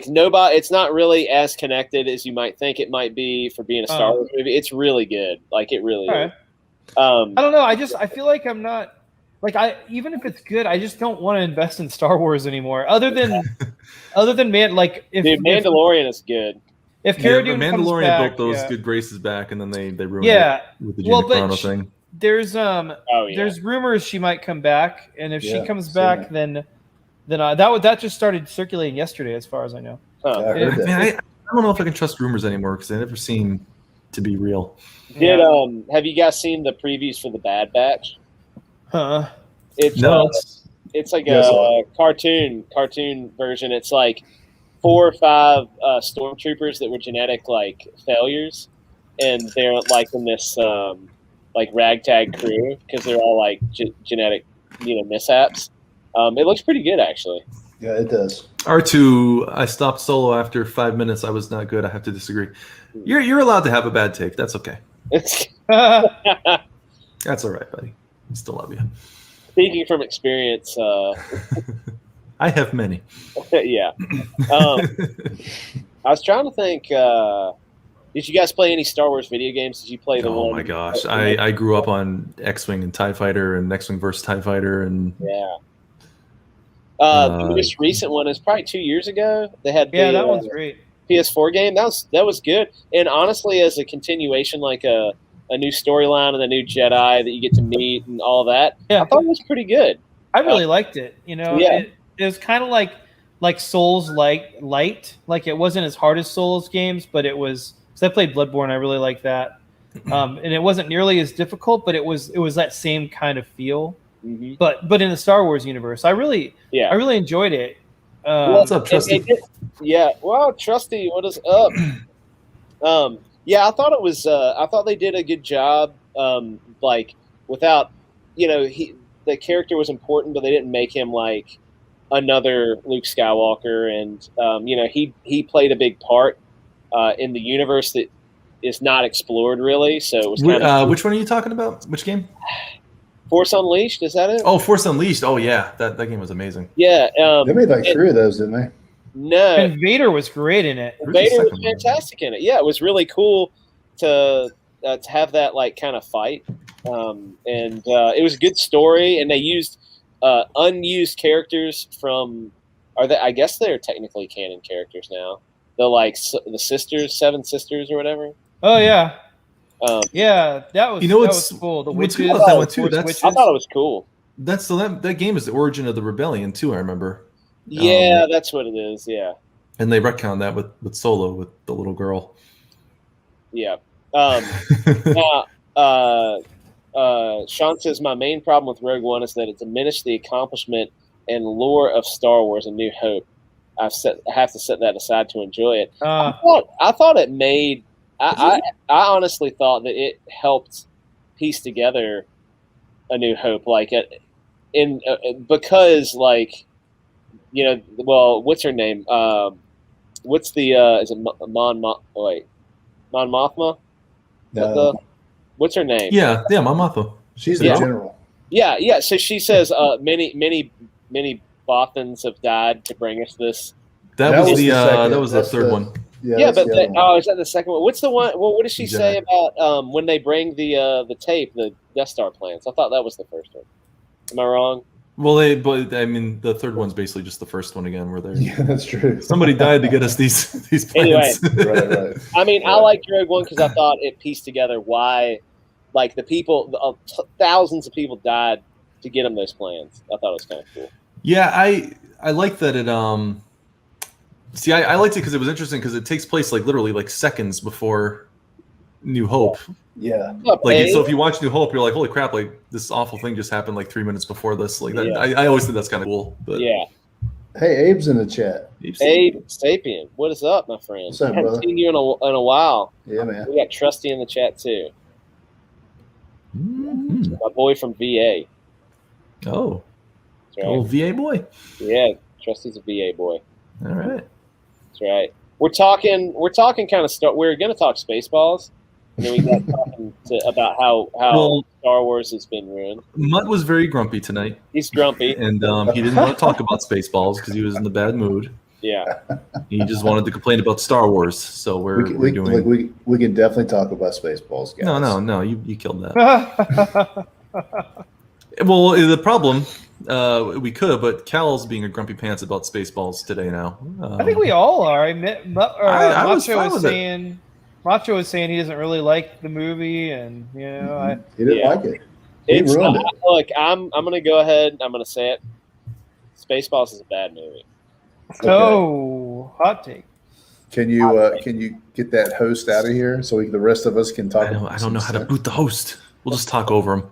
Speaker 2: nobody. It's not really as connected as you might think it might be for being a Star Wars movie. It's really good. Like it really is.
Speaker 5: I don't know. I feel like I'm not even if it's good, I just don't want to invest in Star Wars anymore. Other than
Speaker 2: Mandalorian is good.
Speaker 5: If Cara Dune
Speaker 3: Mandalorian
Speaker 5: comes back,
Speaker 3: built those good graces back, and then they ruined it with the Gina Carano thing.
Speaker 5: There's rumors she might come back, and if she comes back, then that just started circulating yesterday, as far as I know.
Speaker 3: I don't know if I can trust rumors anymore because they never seem to be real.
Speaker 2: Have you guys seen the previews for the Bad Batch? It's like a cartoon version. It's like 4 or 5 stormtroopers that were genetic failures, and they're in this ragtag crew because they're all genetic mishaps. It looks pretty good actually.
Speaker 4: Yeah, it does.
Speaker 3: R2, I stopped Solo after 5 minutes. I was not good. I have to disagree. You're allowed to have a bad take. That's okay. That's all right, buddy. I still love you.
Speaker 2: Speaking from experience,
Speaker 3: I have many.
Speaker 2: Yeah. I was trying to think. Did you guys play any Star Wars video games? Did you play the one?
Speaker 3: Oh my gosh, I grew up on X-Wing and TIE Fighter and X-Wing versus TIE Fighter and
Speaker 2: the most recent one is probably 2 years ago. They had
Speaker 5: that one's great.
Speaker 2: PS4 game. That was good. And honestly, as a continuation, a new storyline and a new Jedi that you get to meet and all that, I thought it was pretty good.
Speaker 5: I really liked it. It was kind of like Souls light. Like it wasn't as hard as Souls games, but it was. So I played Bloodborne. I really liked that, and it wasn't nearly as difficult, but it was that same kind of feel. Mm-hmm. But in the Star Wars universe, I really enjoyed it.
Speaker 3: What's up, Trusty?
Speaker 2: Well, Trusty, what is up? I thought it was. I thought they did a good job. Without, the character was important, but they didn't make him like another Luke Skywalker, and he played a big part in the universe that is not explored really. So it was kind of
Speaker 3: which one are you talking about? Which game?
Speaker 2: Force Unleashed, is that it?
Speaker 3: Oh, Force Unleashed. Oh yeah, that game was amazing.
Speaker 2: Yeah,
Speaker 4: they made 3 of those, didn't they?
Speaker 2: No,
Speaker 5: and Vader was great in it.
Speaker 2: Vader was fantastic in it. Yeah, it was really cool to have that kind of fight, and it was a good story. And they used unused characters from. I guess they're technically canon characters now. The sisters, 7 sisters or whatever.
Speaker 5: Oh yeah. That was that was cool. The witches.
Speaker 3: Cool about that one too.
Speaker 2: I thought it was cool.
Speaker 3: that game is the origin of the rebellion too. I remember.
Speaker 2: Yeah, that's what it is. Yeah.
Speaker 3: And they retcon that with Solo with the little girl.
Speaker 2: Yeah. Now, Sean says my main problem with Rogue One is that it diminished the accomplishment and lore of Star Wars: A New Hope. I have to set that aside to enjoy it. I thought it made. I honestly thought that it helped piece together A New Hope, because what's her name? What's the is it Mon Mothma?
Speaker 4: No.
Speaker 2: What's her name?
Speaker 3: Yeah, Mon Mothma.
Speaker 4: She's the general.
Speaker 2: Yeah. So she says many Bothans have died to bring us this.
Speaker 3: That was the third one.
Speaker 2: Yeah, but is that the second one? What's the one? Well, what does she say about when they bring the tape, the Death Star plans? I thought that was the first one. Am I wrong?
Speaker 3: Well, the third one's basically just the first one again. Where
Speaker 4: yeah, that's true.
Speaker 3: Somebody died to get us these plans.
Speaker 2: Anyway,
Speaker 4: right.
Speaker 2: I mean, I liked Rogue One because I thought it pieced together why, the people, thousands of people died to get them those plans. I thought it was kind of cool.
Speaker 3: Yeah, I like that it. See, I liked it because it was interesting because it takes place literally seconds before New Hope.
Speaker 4: Yeah.
Speaker 3: So if you watch New Hope, you're like, holy crap! This awful thing just happened 3 minutes before this. That, I always think that's kind of cool. But
Speaker 2: yeah.
Speaker 4: Hey, Abe's in the chat.
Speaker 2: Abe Sapien, what is up, my friend?
Speaker 4: What's up,
Speaker 2: I haven't
Speaker 4: brother?
Speaker 2: seen you in a while.
Speaker 4: Yeah, man.
Speaker 2: We got Trusty in the chat too.
Speaker 3: Mm-hmm.
Speaker 2: My boy from VA.
Speaker 3: Oh,
Speaker 2: That's right.
Speaker 3: old VA boy.
Speaker 2: Yeah, Trusty's a VA boy.
Speaker 3: All right.
Speaker 2: That's right. We're talking kind of we're going to talk Spaceballs, and then we got talking about how Star Wars has been ruined.
Speaker 3: Mutt was very grumpy tonight.
Speaker 2: He's grumpy,
Speaker 3: and he didn't want to talk about Spaceballs because he was in the bad mood.
Speaker 2: Yeah.
Speaker 3: He just wanted to complain about Star Wars. So we're doing.
Speaker 4: We can definitely talk about Spaceballs, guys.
Speaker 3: No, you killed that. Well, the problem, we could, but Cal's being a grumpy pants about Spaceballs today now.
Speaker 5: I think we all are. Macho was saying he doesn't really like the movie, and
Speaker 4: he didn't like it. He ruined it.
Speaker 2: Look, I'm going to go ahead. I'm going to say it. Spaceballs is a bad movie.
Speaker 5: Okay. Oh, hot take.
Speaker 4: Can you get that host out of here so the rest of us can talk?
Speaker 3: I don't know how to boot the host. We'll just talk over him.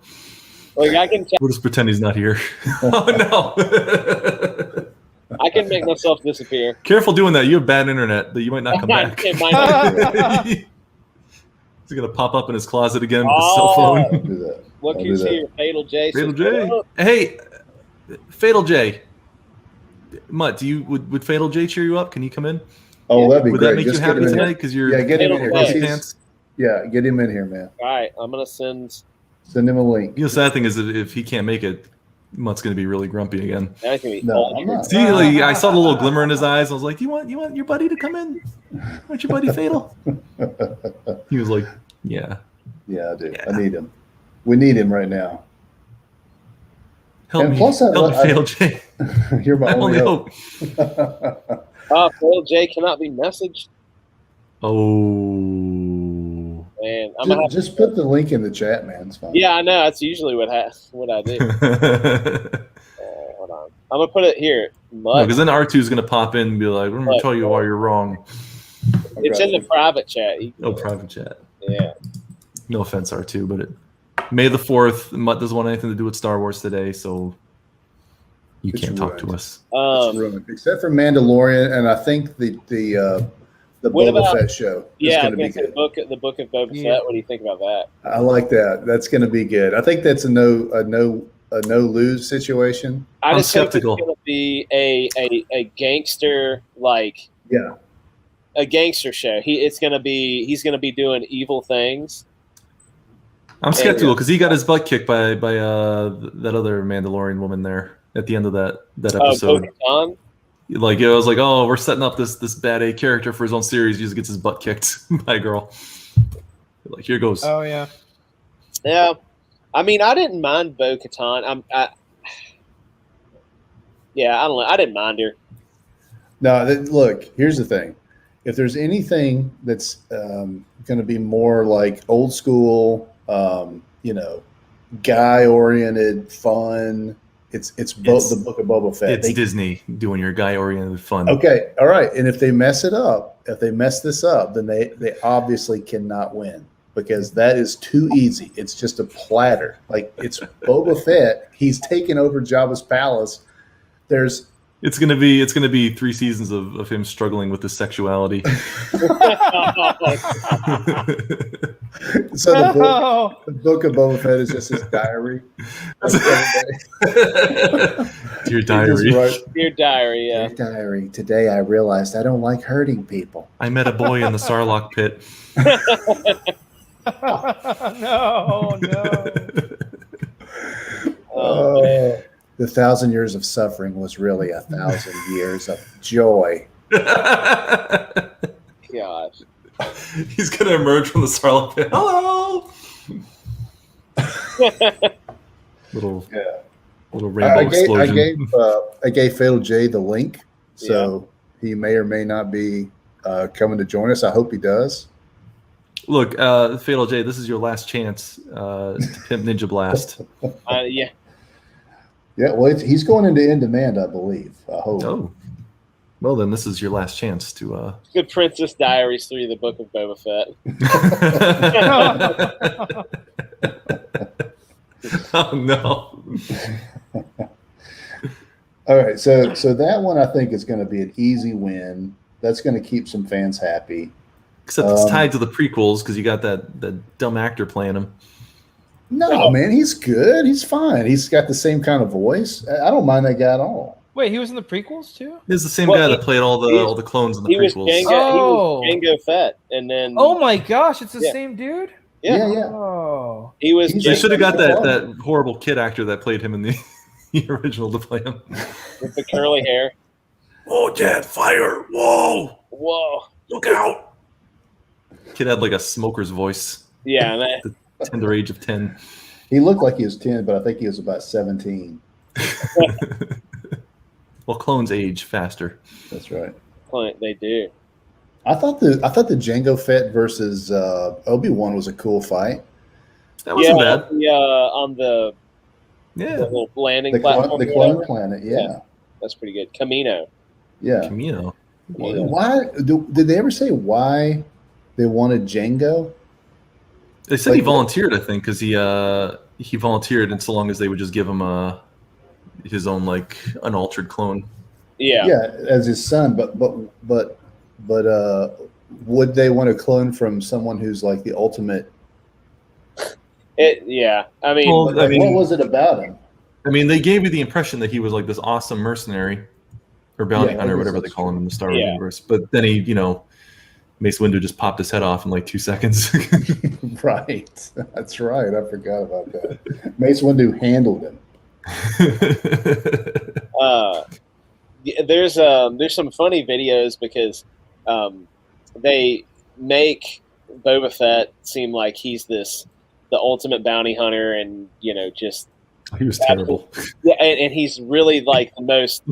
Speaker 2: Like
Speaker 3: We'll just pretend he's not here. Oh no!
Speaker 2: I can make myself disappear.
Speaker 3: Careful doing that. You have bad internet. That you might not come back.
Speaker 2: It might not.
Speaker 3: He's gonna pop up in his closet again with his cell phone.
Speaker 4: I'll do that.
Speaker 2: Look who's here, Fatal J.
Speaker 3: Fatal J. Hey, Fatal J. Mutt, would Fatal J cheer you up? Can he come in?
Speaker 4: Oh, that'd be
Speaker 3: would
Speaker 4: great.
Speaker 3: That make
Speaker 4: Just
Speaker 3: you happy tonight? Because you're
Speaker 4: get him in here.
Speaker 3: Pants?
Speaker 4: Yeah, get him in here, man.
Speaker 2: All right, I'm gonna send
Speaker 4: him a link.
Speaker 3: The sad thing is that if he can't make it, Mutt's gonna be really grumpy again.
Speaker 4: No, I'm not.
Speaker 3: See, I saw the little glimmer in his eyes. I was like, "You want your buddy to come in? Want your buddy Fatal?" He was like, "Yeah,
Speaker 4: I do. Yeah. I need him. We need him right now."
Speaker 3: Help me, Fatal J.
Speaker 4: You're my only hope.
Speaker 2: Fatal J cannot be messaged.
Speaker 3: Oh.
Speaker 2: Man,
Speaker 4: just put the link in the chat, man. It's fine.
Speaker 2: Yeah, I know. That's usually what I do. Hold on. I'm going to put it here.
Speaker 3: Because then R2 is going to pop in and be like, I'm going to tell you why you're wrong.
Speaker 2: It's in the private chat.
Speaker 3: Private chat.
Speaker 2: Yeah.
Speaker 3: No offense, R2, but May the 4th, Mutt doesn't want anything to do with Star Wars today, so you can't talk to us.
Speaker 4: It's ruined. Except for Mandalorian, and I think the Boba Fett show is going to be good.
Speaker 2: The book of Boba Fett. What do you think about that?
Speaker 4: I like that. That's going to be good. I think that's a no lose situation.
Speaker 2: I'm
Speaker 3: skeptical.
Speaker 2: It's going to be a gangster a gangster show. He's going to be doing evil things.
Speaker 3: I'm skeptical because he got his butt kicked by that other Mandalorian woman there at the end of that episode.
Speaker 2: Bo-Katan?
Speaker 3: It was like, oh, we're setting up this bad A character for his own series. He just gets his butt kicked by a girl. Like, here goes.
Speaker 5: Oh yeah.
Speaker 2: Yeah, I mean, I didn't mind Bo-Katan. I don't know. I didn't mind her.
Speaker 4: No, look. Here's the thing. If there's anything that's going to be more like old school, guy-oriented, fun. It's the Book of Boba Fett.
Speaker 3: It's Disney doing your guy-oriented fun.
Speaker 4: Okay, all right. And if they mess this up, then they obviously cannot win because that is too easy. It's just a platter. Like it's Boba Fett. He's taken over Jabba's palace.
Speaker 3: It's gonna be 3 seasons of him struggling with his sexuality.
Speaker 4: So the book of Boba Fett is just his diary.
Speaker 3: Dear diary.
Speaker 2: Dear diary, yeah.
Speaker 4: Dear diary. Today I realized I don't like hurting people.
Speaker 3: I met a boy in the Sarlacc pit.
Speaker 5: No.
Speaker 4: The 1,000 years of suffering was really 1,000 years of joy.
Speaker 2: Gosh.
Speaker 3: He's gonna emerge from the Sarlacc pit. Hello. little rainbow explosion.
Speaker 4: I gave Fatal J the link, so he may or may not be coming to join us. I hope he does.
Speaker 3: Look, Fatal J, this is your last chance to pimp Ninja Blast.
Speaker 2: Yeah.
Speaker 4: Yeah, well, he's going into In Demand, I believe. I hope.
Speaker 3: Oh, well, then this is your last chance to.
Speaker 2: Good Princess Diaries 3, the Book of Boba Fett.
Speaker 3: Oh no!
Speaker 4: All right, so that one I think is going to be an easy win. That's going to keep some fans happy.
Speaker 3: Except it's tied to the prequels because you got that dumb actor playing him.
Speaker 4: No, man, he's good. He's fine. He's got the same kind of voice. I don't mind that guy at all.
Speaker 5: Wait, he was in the prequels too?
Speaker 3: He's the same guy that played all the clones in the prequels.
Speaker 2: He was Jango Fett, and then
Speaker 5: oh my gosh, it's the same dude.
Speaker 4: Yeah.
Speaker 5: Oh,
Speaker 2: he was.
Speaker 3: They should have got that horrible kid actor that played him in the original to play him
Speaker 2: with the curly hair.
Speaker 3: Oh, Dad, fire! Whoa! Look out! Kid had like a smoker's voice.
Speaker 2: Yeah,
Speaker 3: the tender age of 10.
Speaker 4: He looked like he was 10, but I think he was about 17.
Speaker 3: Well, clones age faster.
Speaker 4: That's right.
Speaker 2: They do.
Speaker 4: I thought the Jango Fett versus Obi-Wan was a cool fight.
Speaker 3: That wasn't bad.
Speaker 2: On the little landing platform.
Speaker 4: The clone planet, yeah.
Speaker 2: That's pretty good. Camino.
Speaker 4: Yeah.
Speaker 3: Camino.
Speaker 4: Why did they ever say why they wanted Jango?
Speaker 3: They said he volunteered, I think, because he volunteered, and so long as they would just give him his own like unaltered clone.
Speaker 4: Yeah, as his son. But would they want to clone from someone who's like the ultimate?
Speaker 2: I mean,
Speaker 4: what was it about him?
Speaker 3: I mean, they gave you the impression that he was like this awesome mercenary or bounty hunter, whatever they call him in the Star Wars universe. But then he, Mace Windu just popped his head off in like 2 seconds.
Speaker 4: Right. That's right. I forgot about that. Mace Windu handled him.
Speaker 2: There's some funny videos because they make Boba Fett seem like he's the ultimate bounty hunter, and just
Speaker 3: he was terrible.
Speaker 2: Yeah, and he's really like the most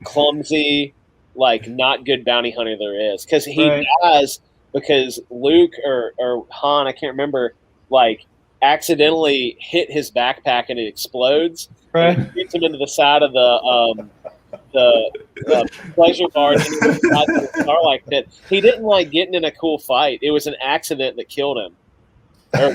Speaker 2: clumsy, like not good bounty hunter there is, because he dies because Luke or Han, I can't remember, like accidentally hit his backpack and it explodes.
Speaker 5: Right.
Speaker 2: And shoots him into the side of the pleasure barge and he was inside the Starlight pit. He didn't like getting in a cool fight. It was an accident that killed him. Or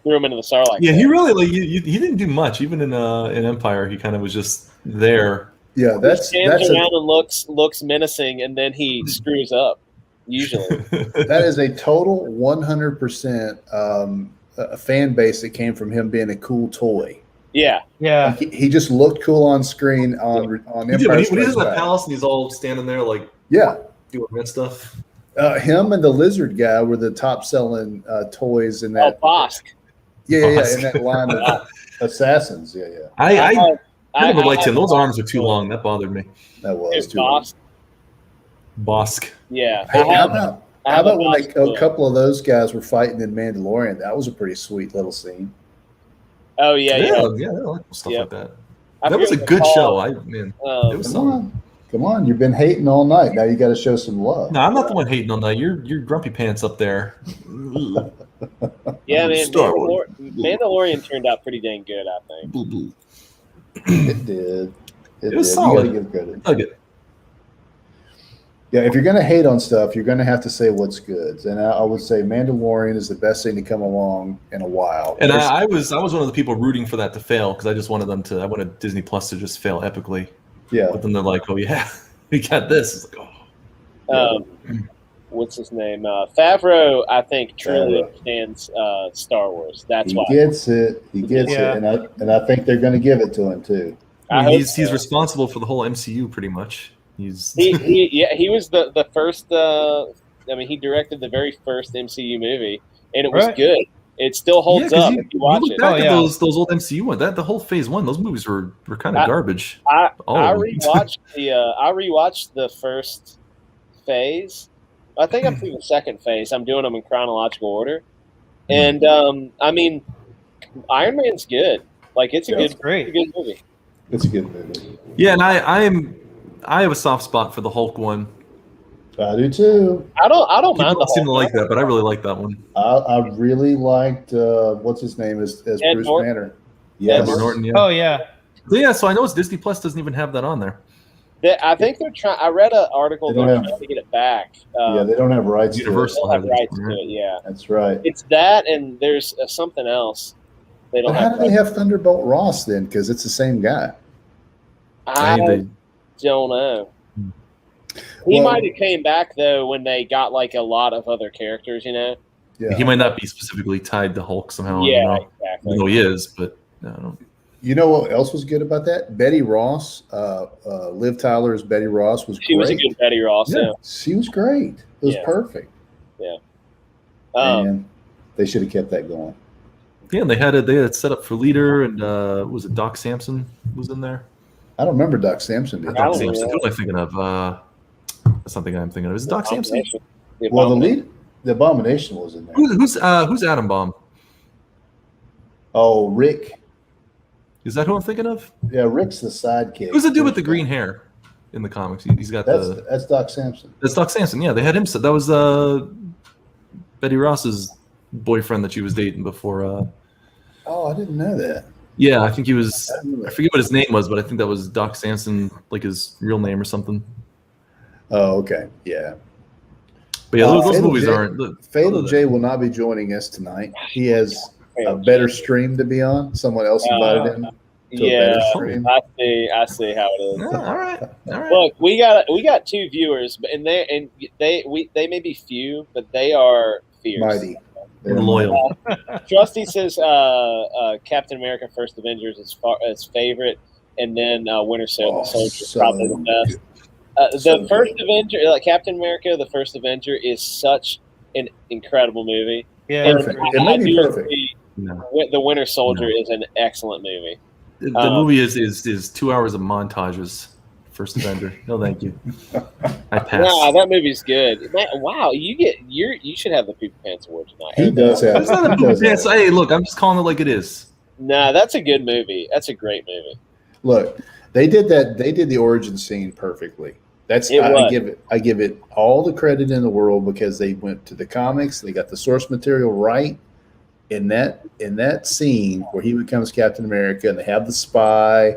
Speaker 2: threw him into the Starlight.
Speaker 3: Yeah, he really he didn't do much. Even in Empire, he kind of was just there.
Speaker 4: Yeah,
Speaker 2: he stands around and looks menacing, and then he screws up. Usually,
Speaker 4: that is a total 100% a fan base that came from him being a cool toy.
Speaker 2: Yeah.
Speaker 5: Yeah.
Speaker 4: He just looked cool on screen on Empire.
Speaker 3: When he's in the palace and he's all standing there like doing that stuff.
Speaker 4: Him and the lizard guy were the top selling toys in that.
Speaker 2: Oh, Bosk.
Speaker 4: Yeah, in that line of assassins. Yeah.
Speaker 3: I never liked him. Those arms are too long. That bothered me.
Speaker 4: That was too
Speaker 2: Bosk.
Speaker 3: Bosk.
Speaker 2: Yeah.
Speaker 4: Hey, how about when a couple of those guys were fighting in Mandalorian? That was a pretty sweet little scene.
Speaker 2: Oh yeah.
Speaker 3: I like stuff like that. That was a good show. It was
Speaker 4: Come on, you've been hating all night. Now you got to show some love.
Speaker 3: No, I'm not the one hating on that. You're grumpy pants up there.
Speaker 2: Yeah, man.
Speaker 3: Star Wars.
Speaker 2: Mandalorian turned out pretty dang good, I think.
Speaker 4: It did.
Speaker 3: It was
Speaker 4: did.
Speaker 3: solid.
Speaker 4: You gotta give credit.
Speaker 3: Dug it.
Speaker 4: Yeah, if you're gonna hate on stuff, you're gonna have to say what's good. And I would say Mandalorian is the best thing to come along in a while.
Speaker 3: And I was one of the people rooting for that to fail because I just wanted them to. I wanted Disney Plus to just fail epically.
Speaker 4: Yeah.
Speaker 3: But then they're like, "Oh yeah, we got this." It's like, oh.
Speaker 2: What's his name? Favreau, I think, truly understands Star Wars. That's why
Speaker 4: he gets it. He gets it, and I think they're going to give it to him too.
Speaker 3: He's responsible for the whole MCU pretty much.
Speaker 2: He was the first. He directed the very first MCU movie, and it was good. It still holds up if you watch it.
Speaker 3: Back at those old MCU ones. The whole Phase 1, those movies were kind of garbage.
Speaker 2: I rewatched the first phase. I think I'm through the second phase. I'm doing them in chronological order, and Iron Man's good. Like it's a good movie.
Speaker 4: It's a good movie.
Speaker 3: Yeah, and I have a soft spot for the Hulk one.
Speaker 4: I do too.
Speaker 2: I don't mind the Hulk.
Speaker 3: Seem to like that, but I really like that one.
Speaker 4: I really liked what's his name as Bruce Banner.
Speaker 3: Yes. Edward Norton. Yeah.
Speaker 5: Oh yeah.
Speaker 3: So I know Disney Plus doesn't even have that on there.
Speaker 2: I think they're trying. I read an article they're trying to get it back.
Speaker 4: They don't have rights.
Speaker 3: Universal
Speaker 2: to it. They don't have rights to it. Yeah,
Speaker 4: that's right.
Speaker 2: It's that, and there's something else. They don't.
Speaker 4: But how do they have Thunderbolt Ross then? Because it's the same guy.
Speaker 2: I don't know. He might have came back though when they got like a lot of other characters. Yeah.
Speaker 3: He might not be specifically tied to Hulk somehow.
Speaker 2: Yeah, exactly.
Speaker 3: No, he is, but I don't know.
Speaker 4: You know what else was good about that? Betty Ross, Liv Tyler's Betty Ross was great.
Speaker 2: She was a good Betty Ross. Yeah.
Speaker 4: She was great. It was perfect.
Speaker 2: Yeah.
Speaker 4: And they should have kept that going.
Speaker 3: Yeah, and they had it set up for leader, and was it Doc Samson was in there?
Speaker 4: I don't remember Doc Samson.
Speaker 3: Doc Samson. Who am I thinking of? That's something I'm thinking of. Is it Doc Samson?
Speaker 4: Well, the Abomination was in there.
Speaker 3: Who's Atom Bomb?
Speaker 4: Oh, Rick.
Speaker 3: Is that who I'm thinking of?
Speaker 4: Yeah, Rick's the sidekick.
Speaker 3: Who's the dude with the green hair in the comics? He's got
Speaker 4: that's Doc Samson.
Speaker 3: That's Doc Samson. Yeah, they had him. That was Betty Ross's boyfriend that she was dating before.
Speaker 4: Oh, I didn't know that.
Speaker 3: Yeah, I think he was. I forget what his name was, but I think that was Doc Samson, like his real name or something.
Speaker 4: Oh, okay, yeah.
Speaker 3: But yeah, those movies aren't.
Speaker 4: Fatal J will not be joining us tonight. He has a better stream to be on. Someone else invited him to a better stream.
Speaker 2: I see how it is.
Speaker 3: All right.
Speaker 2: Look, we got two viewers, and they may be few, but they are fierce.
Speaker 4: Mighty.
Speaker 3: They're loyal.
Speaker 2: Trusty says Captain America: First Avengers is favorite, and then Winter Soldier is probably the best. The First Avenger, Captain America: The First Avenger, is such an incredible movie.
Speaker 5: Yeah,
Speaker 4: perfect. It might be perfect.
Speaker 2: The Winter Soldier is an excellent movie.
Speaker 3: The movie is 2 hours of montages. First Avenger. No, thank you. I pass.
Speaker 2: Nah, that movie's good. Man, wow, you should have the Poopy Pants Award tonight.
Speaker 4: He does have.
Speaker 3: It's not a Poopy Pants. Hey, look, I'm just calling it like it is.
Speaker 2: Nah, that's a good movie. That's a great movie.
Speaker 4: Look, they did that. They did the origin scene perfectly. I give it all the credit in the world because they went to the comics. They got the source material right. In that scene where he becomes Captain America and they have the spy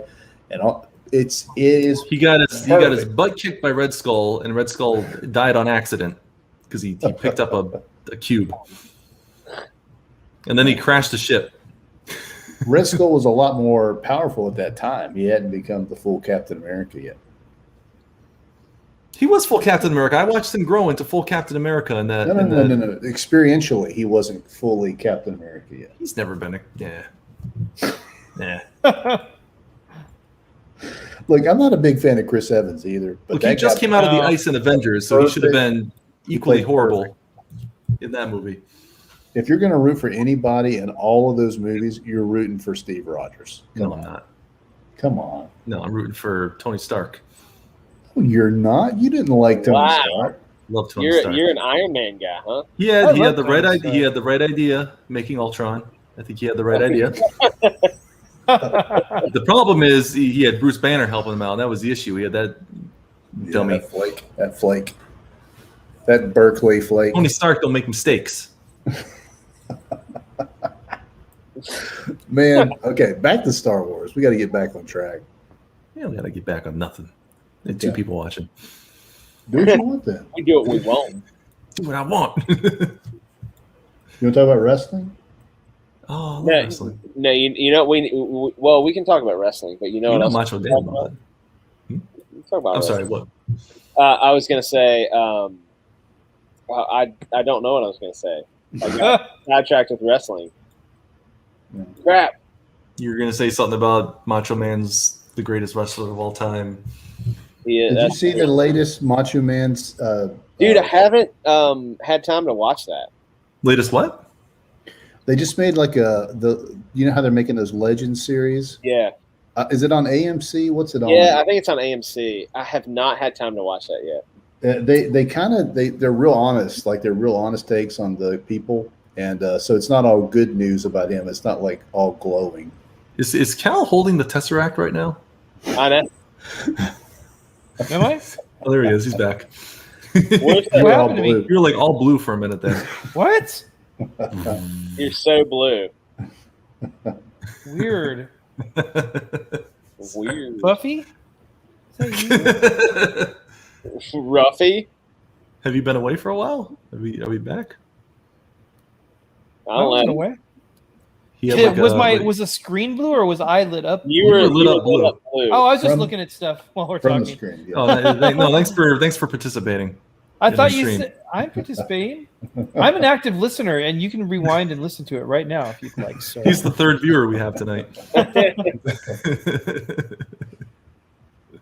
Speaker 4: and all, it is.
Speaker 3: He got his butt kicked by Red Skull, and Red Skull died on accident because he picked up a cube, and then he crashed the ship.
Speaker 4: Red Skull was a lot more powerful at that time. He hadn't become the full Captain America yet.
Speaker 3: He was full Captain America. I watched him grow into full Captain America. No.
Speaker 4: Experientially, he wasn't fully Captain America yet.
Speaker 3: He's never been
Speaker 4: Look, I'm not a big fan of Chris Evans either. But
Speaker 3: he just came out of the ice in Avengers, so he should have been equally horrible in that movie.
Speaker 4: If you're going to root for anybody in all of those movies, you're rooting for Steve Rogers.
Speaker 3: No, I'm not.
Speaker 4: Come on.
Speaker 3: No, I'm rooting for Tony Stark.
Speaker 4: You're not? You didn't like Tony Stark.
Speaker 3: Love Tony Stark.
Speaker 2: You're an Iron Man guy, huh?
Speaker 3: He had the right idea. He had the right idea making Ultron. I think he had the right idea. The problem is he had Bruce Banner helping him out. That was the issue. He had that dummy.
Speaker 4: That flake. That Berkeley flake.
Speaker 3: Tony Stark don't make mistakes.
Speaker 4: Man, okay, back to Star Wars. We got to get back on track.
Speaker 3: Yeah, we gotta get back on nothing. There are two people watching.
Speaker 4: Do what you want then.
Speaker 2: We do what we want.
Speaker 3: Do what I want.
Speaker 4: You want to talk about wrestling?
Speaker 3: Oh, I love
Speaker 2: No,
Speaker 3: wrestling.
Speaker 2: no, you know we can talk about wrestling, but you know
Speaker 3: You
Speaker 2: what
Speaker 3: know
Speaker 2: else?
Speaker 3: Macho
Speaker 2: we
Speaker 3: Dan.
Speaker 2: can talk about?
Speaker 3: Hmm?
Speaker 2: We can talk about
Speaker 3: I'm
Speaker 2: wrestling.
Speaker 3: sorry, what?
Speaker 2: I was gonna say, I don't know what I was gonna say. I got sidetracked with wrestling.
Speaker 4: Yeah.
Speaker 2: Crap.
Speaker 3: You were gonna say something about Macho Man's the greatest wrestler of all time.
Speaker 2: Yeah,
Speaker 4: Did you see the latest Macho Man's?
Speaker 2: Dude, I haven't had time to watch that.
Speaker 3: Latest what?
Speaker 4: They just made like you know how they're making those Legends series?
Speaker 2: Yeah.
Speaker 4: Is it on AMC? What's it on?
Speaker 2: Yeah, I think it's on AMC. I have not had time to watch that yet.
Speaker 4: They're real honest, like they're real honest takes on the people, and so it's not all good news about him. It's not like all glowing.
Speaker 3: Is Cal holding the Tesseract right now?
Speaker 2: I know.
Speaker 5: Am I?
Speaker 3: Oh, there he is. He's back.
Speaker 2: Where's
Speaker 4: You're
Speaker 5: What
Speaker 4: all
Speaker 5: happened to me?
Speaker 4: blue.
Speaker 3: You're like all blue for a minute there.
Speaker 5: What?
Speaker 2: You're so blue.
Speaker 5: Weird.
Speaker 2: Weird.
Speaker 5: Buffy? Is that you?
Speaker 2: Ruffy?
Speaker 3: Have you been away for a while? Are we back?
Speaker 2: I
Speaker 5: I
Speaker 2: don't
Speaker 5: wasn't
Speaker 2: know.
Speaker 5: away.
Speaker 3: He had
Speaker 5: Was the screen blue or was I lit up?
Speaker 2: You were
Speaker 3: lit up blue.
Speaker 2: blue.
Speaker 5: Oh, I was just
Speaker 4: From-
Speaker 5: looking at stuff while we're
Speaker 4: From the
Speaker 5: talking.
Speaker 4: screen. Yeah.
Speaker 3: Oh, no, thanks for participating.
Speaker 5: I
Speaker 3: in
Speaker 5: thought
Speaker 3: the
Speaker 5: you
Speaker 3: stream.
Speaker 5: said I'm participating. I'm an active listener, and you can rewind and listen to it right now if you'd like. So
Speaker 3: He's the third viewer we have tonight.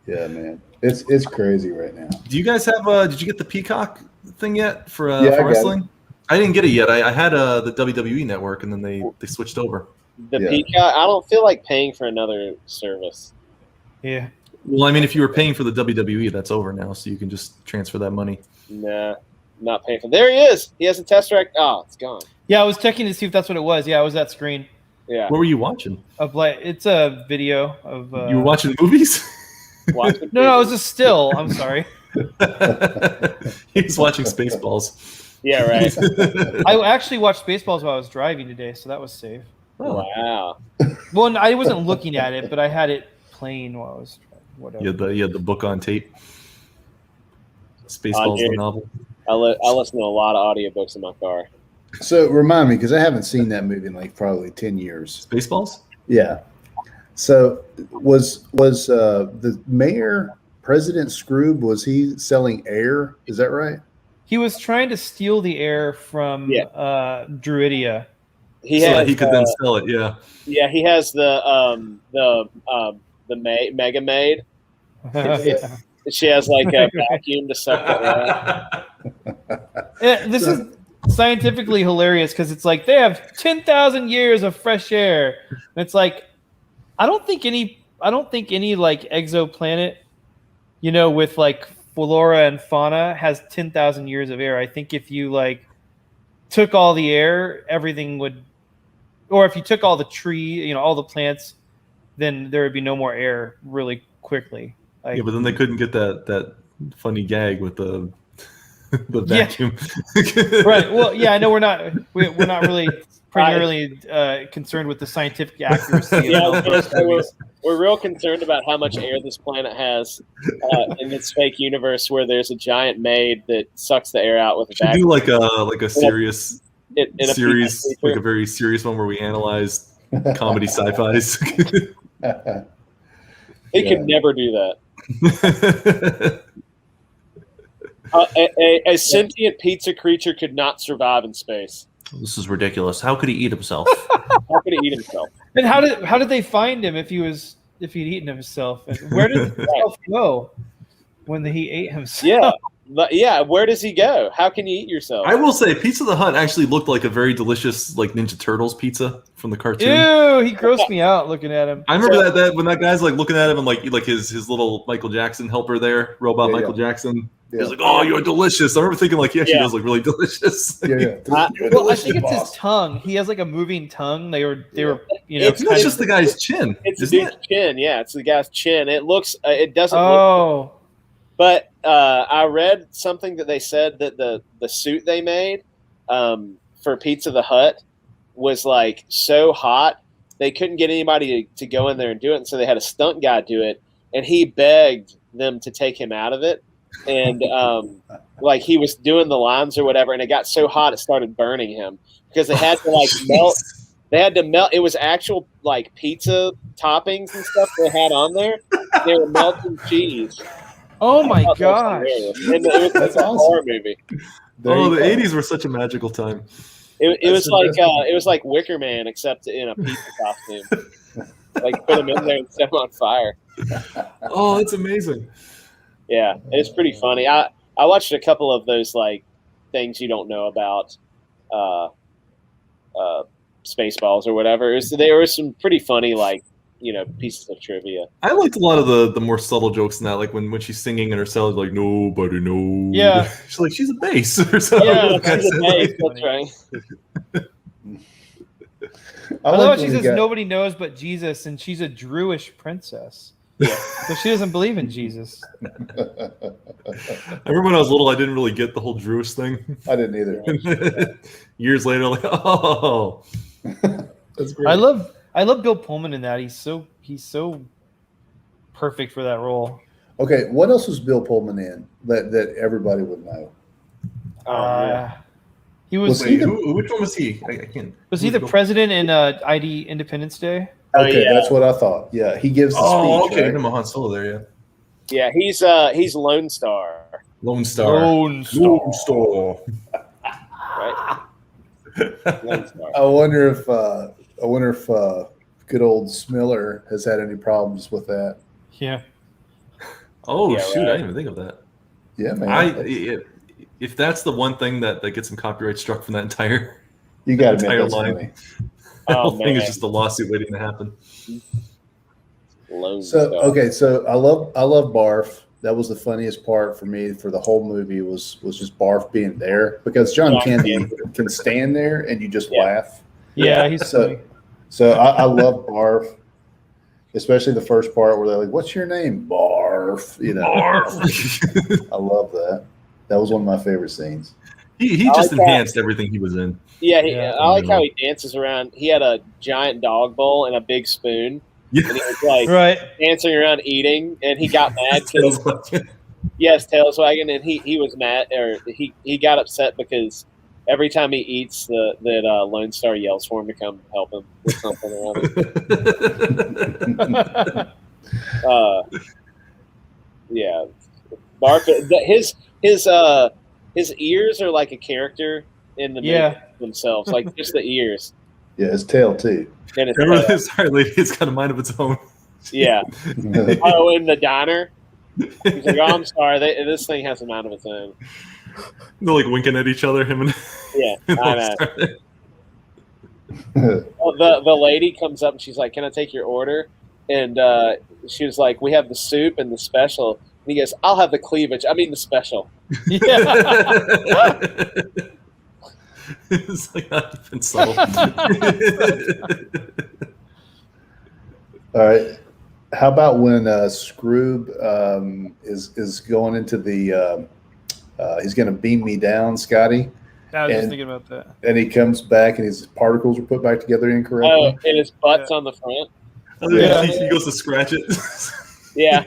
Speaker 4: Yeah, man, it's crazy right now.
Speaker 3: Do you guys have? Did you get the Peacock thing yet for,
Speaker 4: Yeah, I got
Speaker 3: for wrestling? I didn't get it yet. I had the WWE Network, and then they switched over.
Speaker 2: The
Speaker 4: Yeah.
Speaker 2: Peacock. I don't feel like paying for another service.
Speaker 5: yeah.
Speaker 3: Well, I mean, if you were paying for the WWE, that's over now, so you can just transfer that money.
Speaker 2: Nah, not paying for. There he is. He has a Tesseract. Oh, it's gone.
Speaker 5: Yeah, I was checking to see if that's what it was. Yeah, it was that screen
Speaker 2: Yeah.
Speaker 3: What were you watching?
Speaker 5: of like it's a video of.
Speaker 3: You were watching movies?
Speaker 2: Watch the
Speaker 5: No, it was a still. I'm sorry.
Speaker 3: He was watching Spaceballs.
Speaker 2: Yeah, right.
Speaker 5: I actually watched Spaceballs while I was driving today, so that was safe.
Speaker 3: Oh,
Speaker 2: Wow.
Speaker 5: Well, I wasn't looking at it, but I had it playing while I was driving. Whatever.
Speaker 3: you had the book on tape. Spaceballs, the
Speaker 2: dude.
Speaker 3: novel.
Speaker 2: I listen to a lot of audiobooks in my car.
Speaker 4: So remind me, because I haven't seen that movie in like probably 10 years.
Speaker 3: Spaceballs?
Speaker 4: Yeah. So was the mayor, President Scroob, was he selling air? Is that right?
Speaker 5: He was trying to steal the air from Druidia.
Speaker 2: He
Speaker 3: So
Speaker 2: has.
Speaker 3: that he could then sell it, yeah.
Speaker 2: Yeah, he has the Mega Maid.
Speaker 5: Yeah.
Speaker 2: She has like a vacuum to suck the air.
Speaker 5: This is scientifically hilarious because it's like they have 10,000 years of fresh air. And it's like I don't think any like exoplanet, with like flora and fauna has 10,000 years of air. I think if you like took all the air, everything would, or if you took all the tree, all the plants, then there would be no more air really quickly. Like,
Speaker 3: Yeah, but then they couldn't get that funny gag with the vacuum.
Speaker 5: right. Well, yeah, I know we're not really primarily concerned with the scientific accuracy.
Speaker 2: Yeah,
Speaker 5: of those studies.
Speaker 2: we're real concerned about how much air this planet has in this fake universe where there's a giant maid that sucks the air out with a
Speaker 3: Should
Speaker 2: vacuum.
Speaker 3: do like a serious
Speaker 2: in a
Speaker 3: series,
Speaker 2: peanut
Speaker 3: like a
Speaker 2: feature.
Speaker 3: very serious one where we analyze comedy sci-fis.
Speaker 2: He could never do that. A sentient pizza creature could not survive in space.
Speaker 3: This is ridiculous. How could he eat himself?
Speaker 2: How could he eat himself?
Speaker 5: And how did they find him if he'd eaten himself? And where did himself go when he ate himself?
Speaker 2: Yeah. But yeah, where does he go? How can you eat yourself?
Speaker 3: I will say, Pizza the Hut actually looked like a very delicious, like Ninja Turtles pizza from the cartoon.
Speaker 5: Ew, he grossed me out looking at him.
Speaker 3: I remember that when that guy's like looking at him and like his little Michael Jackson helper there, robot
Speaker 4: Yeah,
Speaker 3: Michael Jackson.
Speaker 4: Yeah.
Speaker 3: He's like, "Oh, you're delicious." I remember thinking like, "Yeah, he
Speaker 2: Yeah.
Speaker 3: does look really delicious."
Speaker 4: Yeah.
Speaker 5: Well, I think it's his tongue. He has like a moving tongue. They were
Speaker 2: It's
Speaker 3: It's just the guy's chin,
Speaker 2: It's the
Speaker 3: isn't
Speaker 2: dude's
Speaker 3: it?
Speaker 2: chin. Yeah, it's the guy's chin. It looks. It doesn't. Look,
Speaker 5: Oh,
Speaker 2: but I read something that they said that the suit they made for Pizza the Hut was like so hot they couldn't get anybody to go in there and do it, and so they had a stunt guy do it, and he begged them to take him out of it, and like he was doing the lines or whatever, and it got so hot it started burning him because they had to like melt. They had to melt. It was actual like pizza toppings and stuff they had on there. They were melting cheese.
Speaker 5: Oh my
Speaker 2: I thought that was
Speaker 5: gosh!
Speaker 2: hilarious. And it was
Speaker 4: That's
Speaker 2: a
Speaker 4: awesome.
Speaker 2: horror movie.
Speaker 4: There
Speaker 3: Oh,
Speaker 4: you
Speaker 3: the
Speaker 4: go.
Speaker 3: '80s were such a magical time.
Speaker 2: It was
Speaker 4: the
Speaker 2: like
Speaker 4: best one.
Speaker 2: it was like Wicker Man except in a pizza costume. Like put him in there and set him on fire.
Speaker 3: Oh, that's amazing.
Speaker 2: Yeah, it's pretty funny. I watched a couple of those like things you don't know about. Spaceballs or whatever. There were some pretty funny, like, pieces of trivia.
Speaker 3: I liked a lot of the more subtle jokes in that, like when she's singing and her cell's like, nobody knows.
Speaker 5: Yeah.
Speaker 3: She's like, she's a bass or something.
Speaker 5: Yeah,
Speaker 3: Like I
Speaker 2: She's a
Speaker 3: said,
Speaker 2: bass,
Speaker 3: like-
Speaker 2: that's right.
Speaker 5: I love
Speaker 4: like
Speaker 5: how she
Speaker 4: when
Speaker 5: says
Speaker 4: he got-
Speaker 5: nobody knows but Jesus, and she's a Druish princess.
Speaker 2: Yeah.
Speaker 5: So she doesn't believe in Jesus.
Speaker 3: I remember when I was little, I didn't really get the whole Jewish thing.
Speaker 4: I didn't either.
Speaker 3: Years later, like, oh, that's great.
Speaker 5: I love Bill Pullman in that. He's so perfect for that role.
Speaker 4: Okay, what else was Bill Pullman in that everybody would know?
Speaker 5: He was
Speaker 3: Wait, which one was he? I can't.
Speaker 5: was he the president in ID Independence Day?
Speaker 4: Okay,
Speaker 2: yeah.
Speaker 4: that's what I thought. Yeah, he gives the
Speaker 3: Oh,
Speaker 4: speech.
Speaker 3: okay.
Speaker 4: right?
Speaker 3: I'm a Han Solo there,
Speaker 2: Yeah,
Speaker 3: yeah.
Speaker 2: he's Lone Star,
Speaker 3: Lone Star.
Speaker 5: Lone Star.
Speaker 3: Lone Star.
Speaker 2: right? Lone Star.
Speaker 4: I wonder if good old Smiller has had any problems with that.
Speaker 5: Yeah.
Speaker 3: Oh,
Speaker 2: Yeah,
Speaker 3: shoot.
Speaker 2: right.
Speaker 3: I didn't even think of that.
Speaker 4: Yeah, man.
Speaker 3: If that's the one thing that gets some copyright struck from that entire
Speaker 4: You got to
Speaker 3: entire
Speaker 4: admit that's
Speaker 3: line.
Speaker 4: funny.
Speaker 3: the
Speaker 2: Oh,
Speaker 3: whole thing is
Speaker 2: man.
Speaker 3: just a lawsuit waiting to happen.
Speaker 2: Lone
Speaker 4: So
Speaker 2: Star.
Speaker 4: okay, so I love Barf. That was the funniest part for me for the whole movie was just Barf being there because John
Speaker 2: John
Speaker 4: Candy
Speaker 2: Candy.
Speaker 4: can stand there and you just
Speaker 2: Yeah.
Speaker 4: laugh.
Speaker 5: Yeah, he's
Speaker 4: So-
Speaker 5: funny.
Speaker 4: So I love Barf, especially the first part where they're like, "What's your name?" Barf. I love that. That was one of my favorite scenes.
Speaker 3: he
Speaker 2: I
Speaker 3: just
Speaker 2: like that.
Speaker 3: enhanced everything he was in.
Speaker 2: Yeah,
Speaker 5: Yeah.
Speaker 2: I like how he dances around. He had a giant dog bowl and a big spoon,
Speaker 3: Yeah.
Speaker 2: and he was like
Speaker 5: Right.
Speaker 2: dancing around eating, and he got mad because
Speaker 3: Tails-
Speaker 2: yes, tails wagging, and he was mad or he got upset because every time he eats, that Lone Star yells for him to come help him with something around it. Yeah, Barf. His ears are like a character in the movie themselves, like just the ears.
Speaker 4: Yeah, his tail too.
Speaker 2: And his
Speaker 3: Remember
Speaker 2: tail.
Speaker 3: this? Sorry, lady. It's got a mind of its own.
Speaker 2: Yeah. Oh, in the diner. He's like, "Oh, I'm sorry. This thing has a mind of its own."
Speaker 3: They're like winking at each other. Him and
Speaker 2: Yeah, I know. Well, the lady comes up and she's like, "Can I take your order?" And she was like, "We have the soup and the special." And he goes, "I'll have the cleavage. I mean the special."
Speaker 5: Yeah.
Speaker 3: It's like not even subtle.
Speaker 4: All right. How about when Scroob is going into the he's going to beam me down, Scotty,
Speaker 5: I was just
Speaker 4: And-
Speaker 5: thinking about that.
Speaker 4: and he comes back and his particles are put back together
Speaker 2: Oh,
Speaker 4: incorrectly.
Speaker 2: and his butt's on the front.
Speaker 5: Yeah.
Speaker 3: He goes to scratch it.
Speaker 2: Yeah.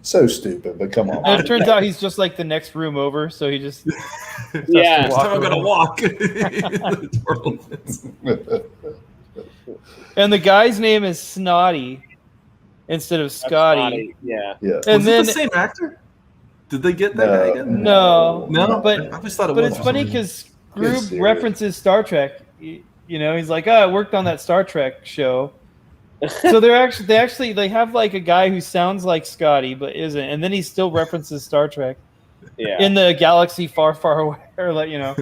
Speaker 4: So stupid, but come on.
Speaker 5: And it turns out he's just like the next room over, so he just
Speaker 2: Yeah.
Speaker 3: Next time I'm gonna
Speaker 5: around.
Speaker 3: walk.
Speaker 5: And the guy's name is Snotty instead of
Speaker 2: That's
Speaker 5: Scotty.
Speaker 2: naughty. Yeah.
Speaker 4: Yeah.
Speaker 5: And
Speaker 3: Was
Speaker 5: then
Speaker 3: it the same actor? Did they get that
Speaker 4: No.
Speaker 3: guy again?
Speaker 5: no,
Speaker 3: No,
Speaker 5: but
Speaker 3: I just thought it
Speaker 5: but
Speaker 3: was
Speaker 5: it's
Speaker 3: for
Speaker 5: funny
Speaker 3: some reason.
Speaker 5: because
Speaker 4: It's
Speaker 5: Scroob
Speaker 4: serious.
Speaker 5: references Star Trek. You know, he's like, "Oh, I worked on that Star Trek show." So they have like a guy who sounds like Scotty but isn't, and then he still references Star Trek
Speaker 2: Yeah.
Speaker 5: in the galaxy far, far away. Or like yeah.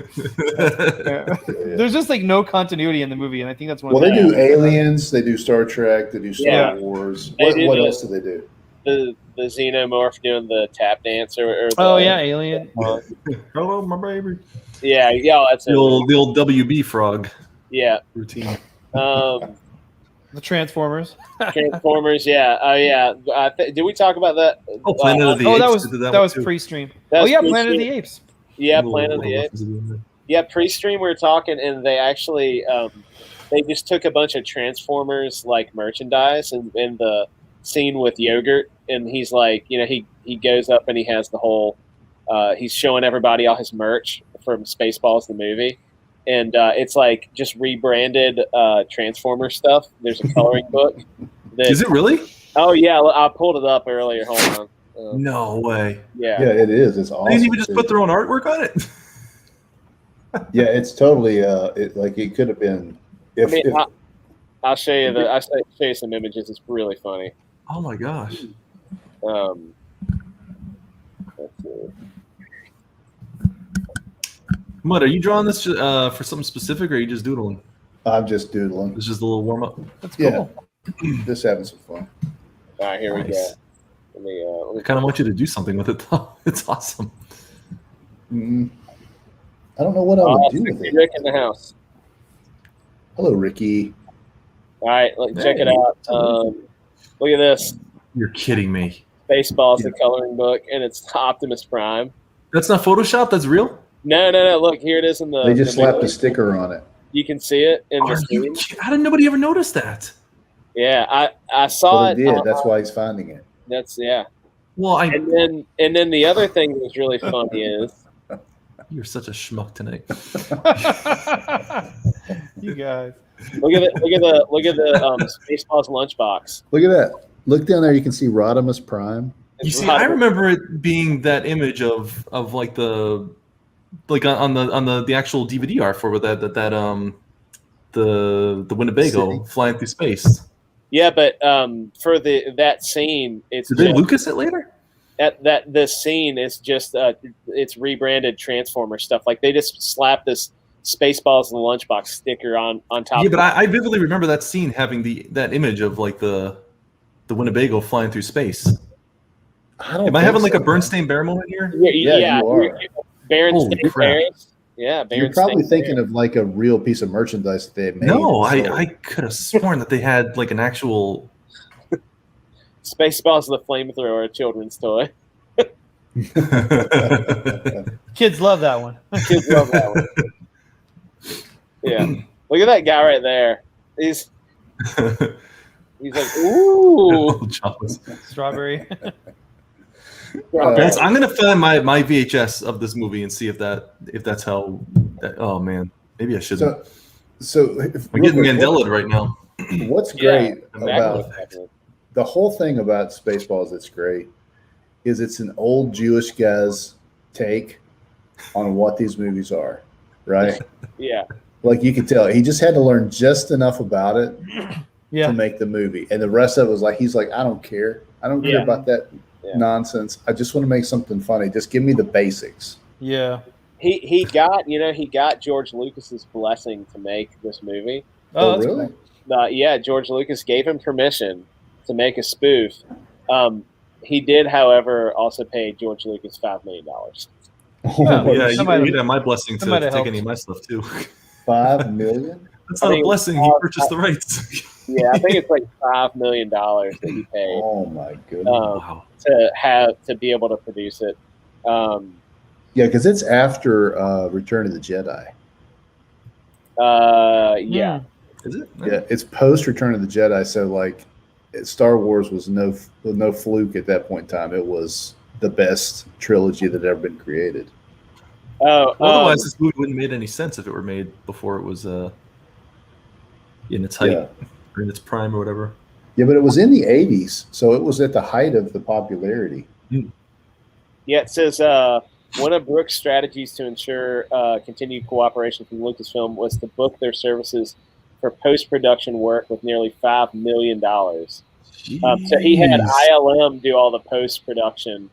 Speaker 5: There's just like no continuity in the movie, and I think that's one.
Speaker 4: Well,
Speaker 5: of
Speaker 4: they
Speaker 5: the
Speaker 4: do Aliens, they do Star Trek, they do Star
Speaker 2: Yeah.
Speaker 4: Wars.
Speaker 2: They do
Speaker 4: What
Speaker 2: the-
Speaker 4: else do they do?
Speaker 2: the xenomorph doing the tap dance or the,
Speaker 5: Oh yeah, Alien.
Speaker 3: Hello, my baby.
Speaker 2: yeah, that's
Speaker 3: The
Speaker 2: it.
Speaker 3: old WB frog
Speaker 2: Yeah.
Speaker 3: routine.
Speaker 5: The Transformers.
Speaker 2: Transformers, yeah. Oh yeah. Did we talk about that?
Speaker 3: Oh, Planet of the
Speaker 5: Oh,
Speaker 3: Apes.
Speaker 5: that was
Speaker 3: did
Speaker 5: that
Speaker 3: one
Speaker 5: was
Speaker 3: too.
Speaker 5: pre-stream.
Speaker 2: That
Speaker 5: Oh
Speaker 2: was
Speaker 5: yeah, Planet of
Speaker 2: pre-stream.
Speaker 5: the Apes.
Speaker 2: Yeah,
Speaker 3: Little-
Speaker 2: Planet of the
Speaker 3: little
Speaker 2: Apes.
Speaker 3: references in there.
Speaker 2: Yeah, pre-stream we were talking, and they actually they just took a bunch of Transformers like merchandise and in the scene with Yogurt, and he's like, he goes up and he has the whole, he's showing everybody all his merch from Spaceballs the movie, and it's like just rebranded Transformer stuff. There's a coloring book.
Speaker 3: Is it really?
Speaker 2: Oh yeah, I pulled it up earlier. Hold on.
Speaker 3: No way.
Speaker 2: Yeah,
Speaker 4: it is. It's awesome.
Speaker 3: They didn't even just put their own artwork on it.
Speaker 4: Yeah, it's totally it could have been.
Speaker 2: I'll show you I'll show you some images. It's really funny.
Speaker 3: Oh my gosh.
Speaker 2: Let's see.
Speaker 3: Mutt, are you drawing this for something specific, or are you just doodling?
Speaker 4: I'm just doodling.
Speaker 3: It's just a little warm up.
Speaker 5: That's cool.
Speaker 4: Just having some fun.
Speaker 2: All right, here we go. Let
Speaker 3: I
Speaker 2: me
Speaker 3: kind of want you to do something with it, though. It's awesome.
Speaker 4: I don't know what I would do with it.
Speaker 2: Rick in the house.
Speaker 4: Hello, Ricky.
Speaker 2: All right, check it out. Look at this.
Speaker 3: You're kidding me.
Speaker 2: Spaceballs, the coloring book, and it's Optimus Prime.
Speaker 3: That's not Photoshop. That's real.
Speaker 2: No. Look, here it is in the.
Speaker 4: They just slapped a sticker on it.
Speaker 2: You can see it in the screen.
Speaker 3: How did nobody ever notice that?
Speaker 2: Yeah, I saw it.
Speaker 4: They did. That's why he's finding it.
Speaker 3: Well,
Speaker 2: and then the other thing that was really funny is
Speaker 3: you're such a schmuck tonight.
Speaker 5: You guys.
Speaker 2: Look at the Spaceballs lunchbox.
Speaker 4: Look at that. Look down there. You can see Rodimus Prime.
Speaker 3: You see, I remember it being that image of like the on the actual DVD art for the Winnebago
Speaker 4: City.
Speaker 3: flying through space.
Speaker 2: Yeah, but for that scene, it's
Speaker 3: did they Lucas it later?
Speaker 2: This scene is just it's rebranded Transformer stuff. Like they just slapped this Spaceballs in the lunchbox sticker on top.
Speaker 3: Yeah, but I vividly remember that scene having that image of like the Winnebago flying through space. Am I having like a Bernstein Bear moment here?
Speaker 2: Yeah,
Speaker 4: you are.
Speaker 2: Berenstain Bears. Yeah,
Speaker 4: You're probably thinking of like a real piece of merchandise that they made.
Speaker 3: No, I could have sworn that they had like an actual
Speaker 2: Spaceballs the flamethrower, a children's toy.
Speaker 5: Kids love that one.
Speaker 2: Kids love that one. Yeah, look at that guy right there. He's like, ooh,
Speaker 5: Strawberry.
Speaker 3: I'm gonna find my VHS of this movie and see if that's how. Oh man, maybe I shouldn't.
Speaker 4: So
Speaker 3: I'm getting Mandela'd right now.
Speaker 4: What's great about the whole thing about Spaceballs that's great is it's an old Jewish guy's take on what these movies are, right?
Speaker 2: Yeah.
Speaker 4: Like you could tell, he just had to learn just enough about it to make the movie, and the rest of it was like he's like, I don't care about that nonsense. I just want to make something funny. Just give me the basics.
Speaker 5: Yeah.
Speaker 2: He got George Lucas's blessing to make this movie.
Speaker 4: Oh, really?
Speaker 2: Yeah, George Lucas gave him permission to make a spoof. He did, however, also pay George Lucas $5 million.
Speaker 3: Yeah, you had my blessing to take any of my stuff too.
Speaker 4: $5 million?
Speaker 3: That's not a blessing. He purchased the rights.
Speaker 2: Yeah, I think it's like $5 million that he paid.
Speaker 4: Oh my goodness!
Speaker 2: To be able to produce it.
Speaker 4: Yeah, because it's after Return of the Jedi.
Speaker 2: Yeah.
Speaker 3: Is it?
Speaker 4: Yeah, it's post Return of the Jedi. So like, Star Wars was no fluke at that point in time. It was the best trilogy that had ever been created.
Speaker 3: Otherwise, this movie wouldn't have made any sense if it were made before it was in its height or in its prime or whatever.
Speaker 4: Yeah, but it was in the 80s, so it was at the height of the popularity.
Speaker 2: Yeah, it says one of Brooks' strategies to ensure continued cooperation from Lucasfilm was to book their services for post-production work with nearly $5 million. So he had ILM do all the post-production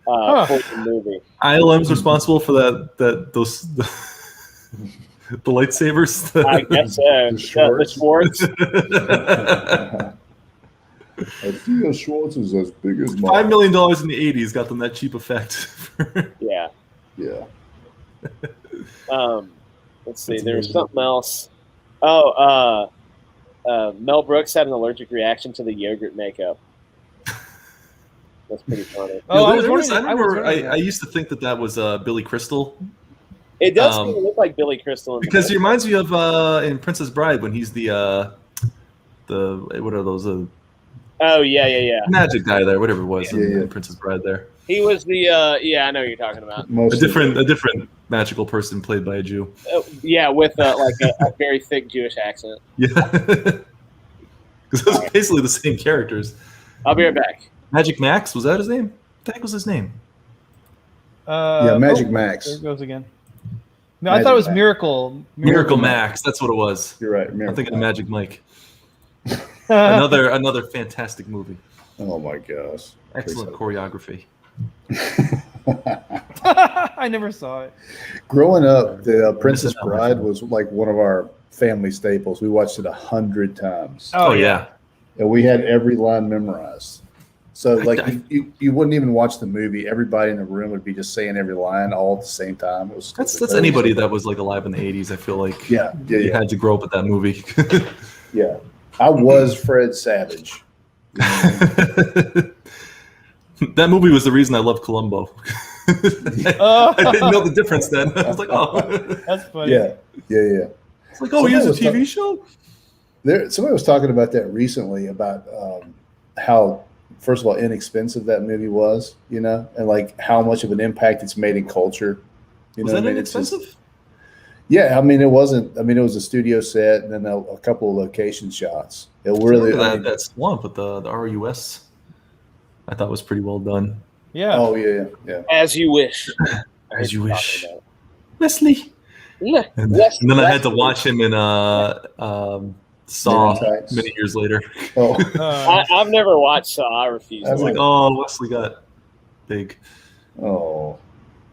Speaker 2: for the movie.
Speaker 3: ILM's responsible for those the lightsabers.
Speaker 2: I guess so. The Schwartz.
Speaker 4: I think the Schwartz is as big as
Speaker 3: $5 million in the 80s got them that cheap effect.
Speaker 2: Yeah.
Speaker 4: Yeah.
Speaker 2: Let's see. There's something else. Oh, Mel Brooks had an allergic reaction to the yogurt makeup. That's pretty funny.
Speaker 3: I used to think that was Billy Crystal
Speaker 2: It does kind of look like Billy Crystal.
Speaker 3: Because he reminds me of in Princess Bride when he's the what are those
Speaker 2: Oh yeah.
Speaker 3: magic guy there, whatever it was
Speaker 4: Yeah.
Speaker 3: in Princess Bride there.
Speaker 2: He was the I know what you're talking about.
Speaker 3: A different magical person played by a Jew.
Speaker 2: Yeah, with like a very thick Jewish accent.
Speaker 3: Yeah, because those are basically the same characters.
Speaker 2: I'll be right back.
Speaker 3: Magic Max, was that his name? What the heck was his name?
Speaker 4: Yeah, Magic Max.
Speaker 5: There it goes again. No, I thought it was
Speaker 4: Max.
Speaker 5: Miracle
Speaker 3: Max. That's what it was.
Speaker 4: You're right.
Speaker 3: I'm thinking of Magic Mike. Another fantastic movie.
Speaker 4: Oh my gosh!
Speaker 3: Excellent choreography.
Speaker 5: I never saw it.
Speaker 4: Growing up, the Princess Bride was like one of our family staples. We watched it 100 times.
Speaker 3: Oh yeah.
Speaker 4: And we had every line memorized. So like you wouldn't even watch the movie. Everybody in the room would be just saying every line all at the same time. It was
Speaker 3: That's anybody that was like alive in the 80s. I feel like
Speaker 4: you
Speaker 3: had to grow up with that movie.
Speaker 4: Yeah, I was Fred Savage.
Speaker 3: That movie was the reason I loved Columbo. I didn't know the difference then. I was like, oh,
Speaker 5: that's funny.
Speaker 4: Yeah.
Speaker 3: It's like, oh, he has a TV show.
Speaker 4: Somebody was talking about that recently about how, first of all, inexpensive that movie was, and like how much of an impact it's made in culture.
Speaker 3: Was that inexpensive?
Speaker 4: Yeah, I mean, it wasn't. I mean, it was a studio set and then a couple of location shots. It really
Speaker 3: that swamp with the RUS. I thought was pretty well done.
Speaker 5: Yeah.
Speaker 4: Oh yeah.
Speaker 2: As you wish.
Speaker 3: As you wish. Wesley.
Speaker 2: Yeah.
Speaker 3: And then I had to watch him in Saw many years later.
Speaker 4: Oh.
Speaker 2: I've never watched Saw. I refuse.
Speaker 3: I was like, oh, Wesley got big.
Speaker 4: Oh.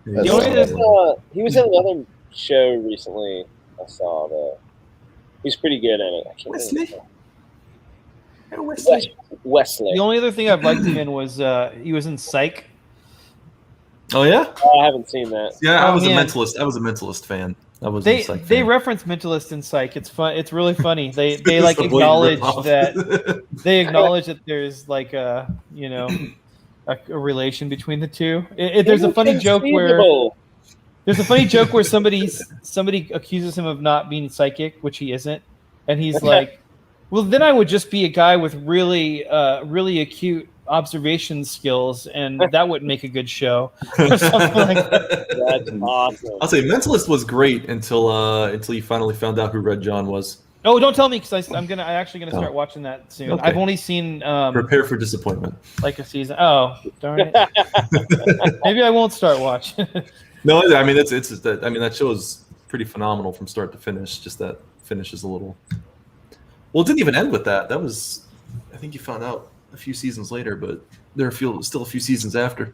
Speaker 2: He was in another show recently. I saw that. He's pretty good at it. I can't Wesley.
Speaker 5: The only other thing I've liked him in was he was in Psych.
Speaker 3: Oh yeah?
Speaker 2: I haven't seen that.
Speaker 3: Yeah, I was a Mentalist. I was a Mentalist fan.
Speaker 5: They reference Mentalist in Psych. It's fun. It's really funny. They like acknowledge that there's like a relation between the two. There's a funny joke where somebody accuses him of not being psychic, which he isn't, and he's like, well, then I would just be a guy with really acute observation skills, and that wouldn't make a good show. Or something like that.
Speaker 2: That's awesome.
Speaker 3: I'll say Mentalist was great until you finally found out who Red John was.
Speaker 5: Oh, don't tell me, because I'm actually gonna start watching that soon. Okay. I've only seen
Speaker 3: prepare for disappointment.
Speaker 5: Like a season. Oh, darn it. Maybe I won't start watching.
Speaker 3: No, I mean that show is pretty phenomenal from start to finish. Just that finish is a little. Well, it didn't even end with that. That was, I think you found out a few seasons later, but there are still a few seasons after.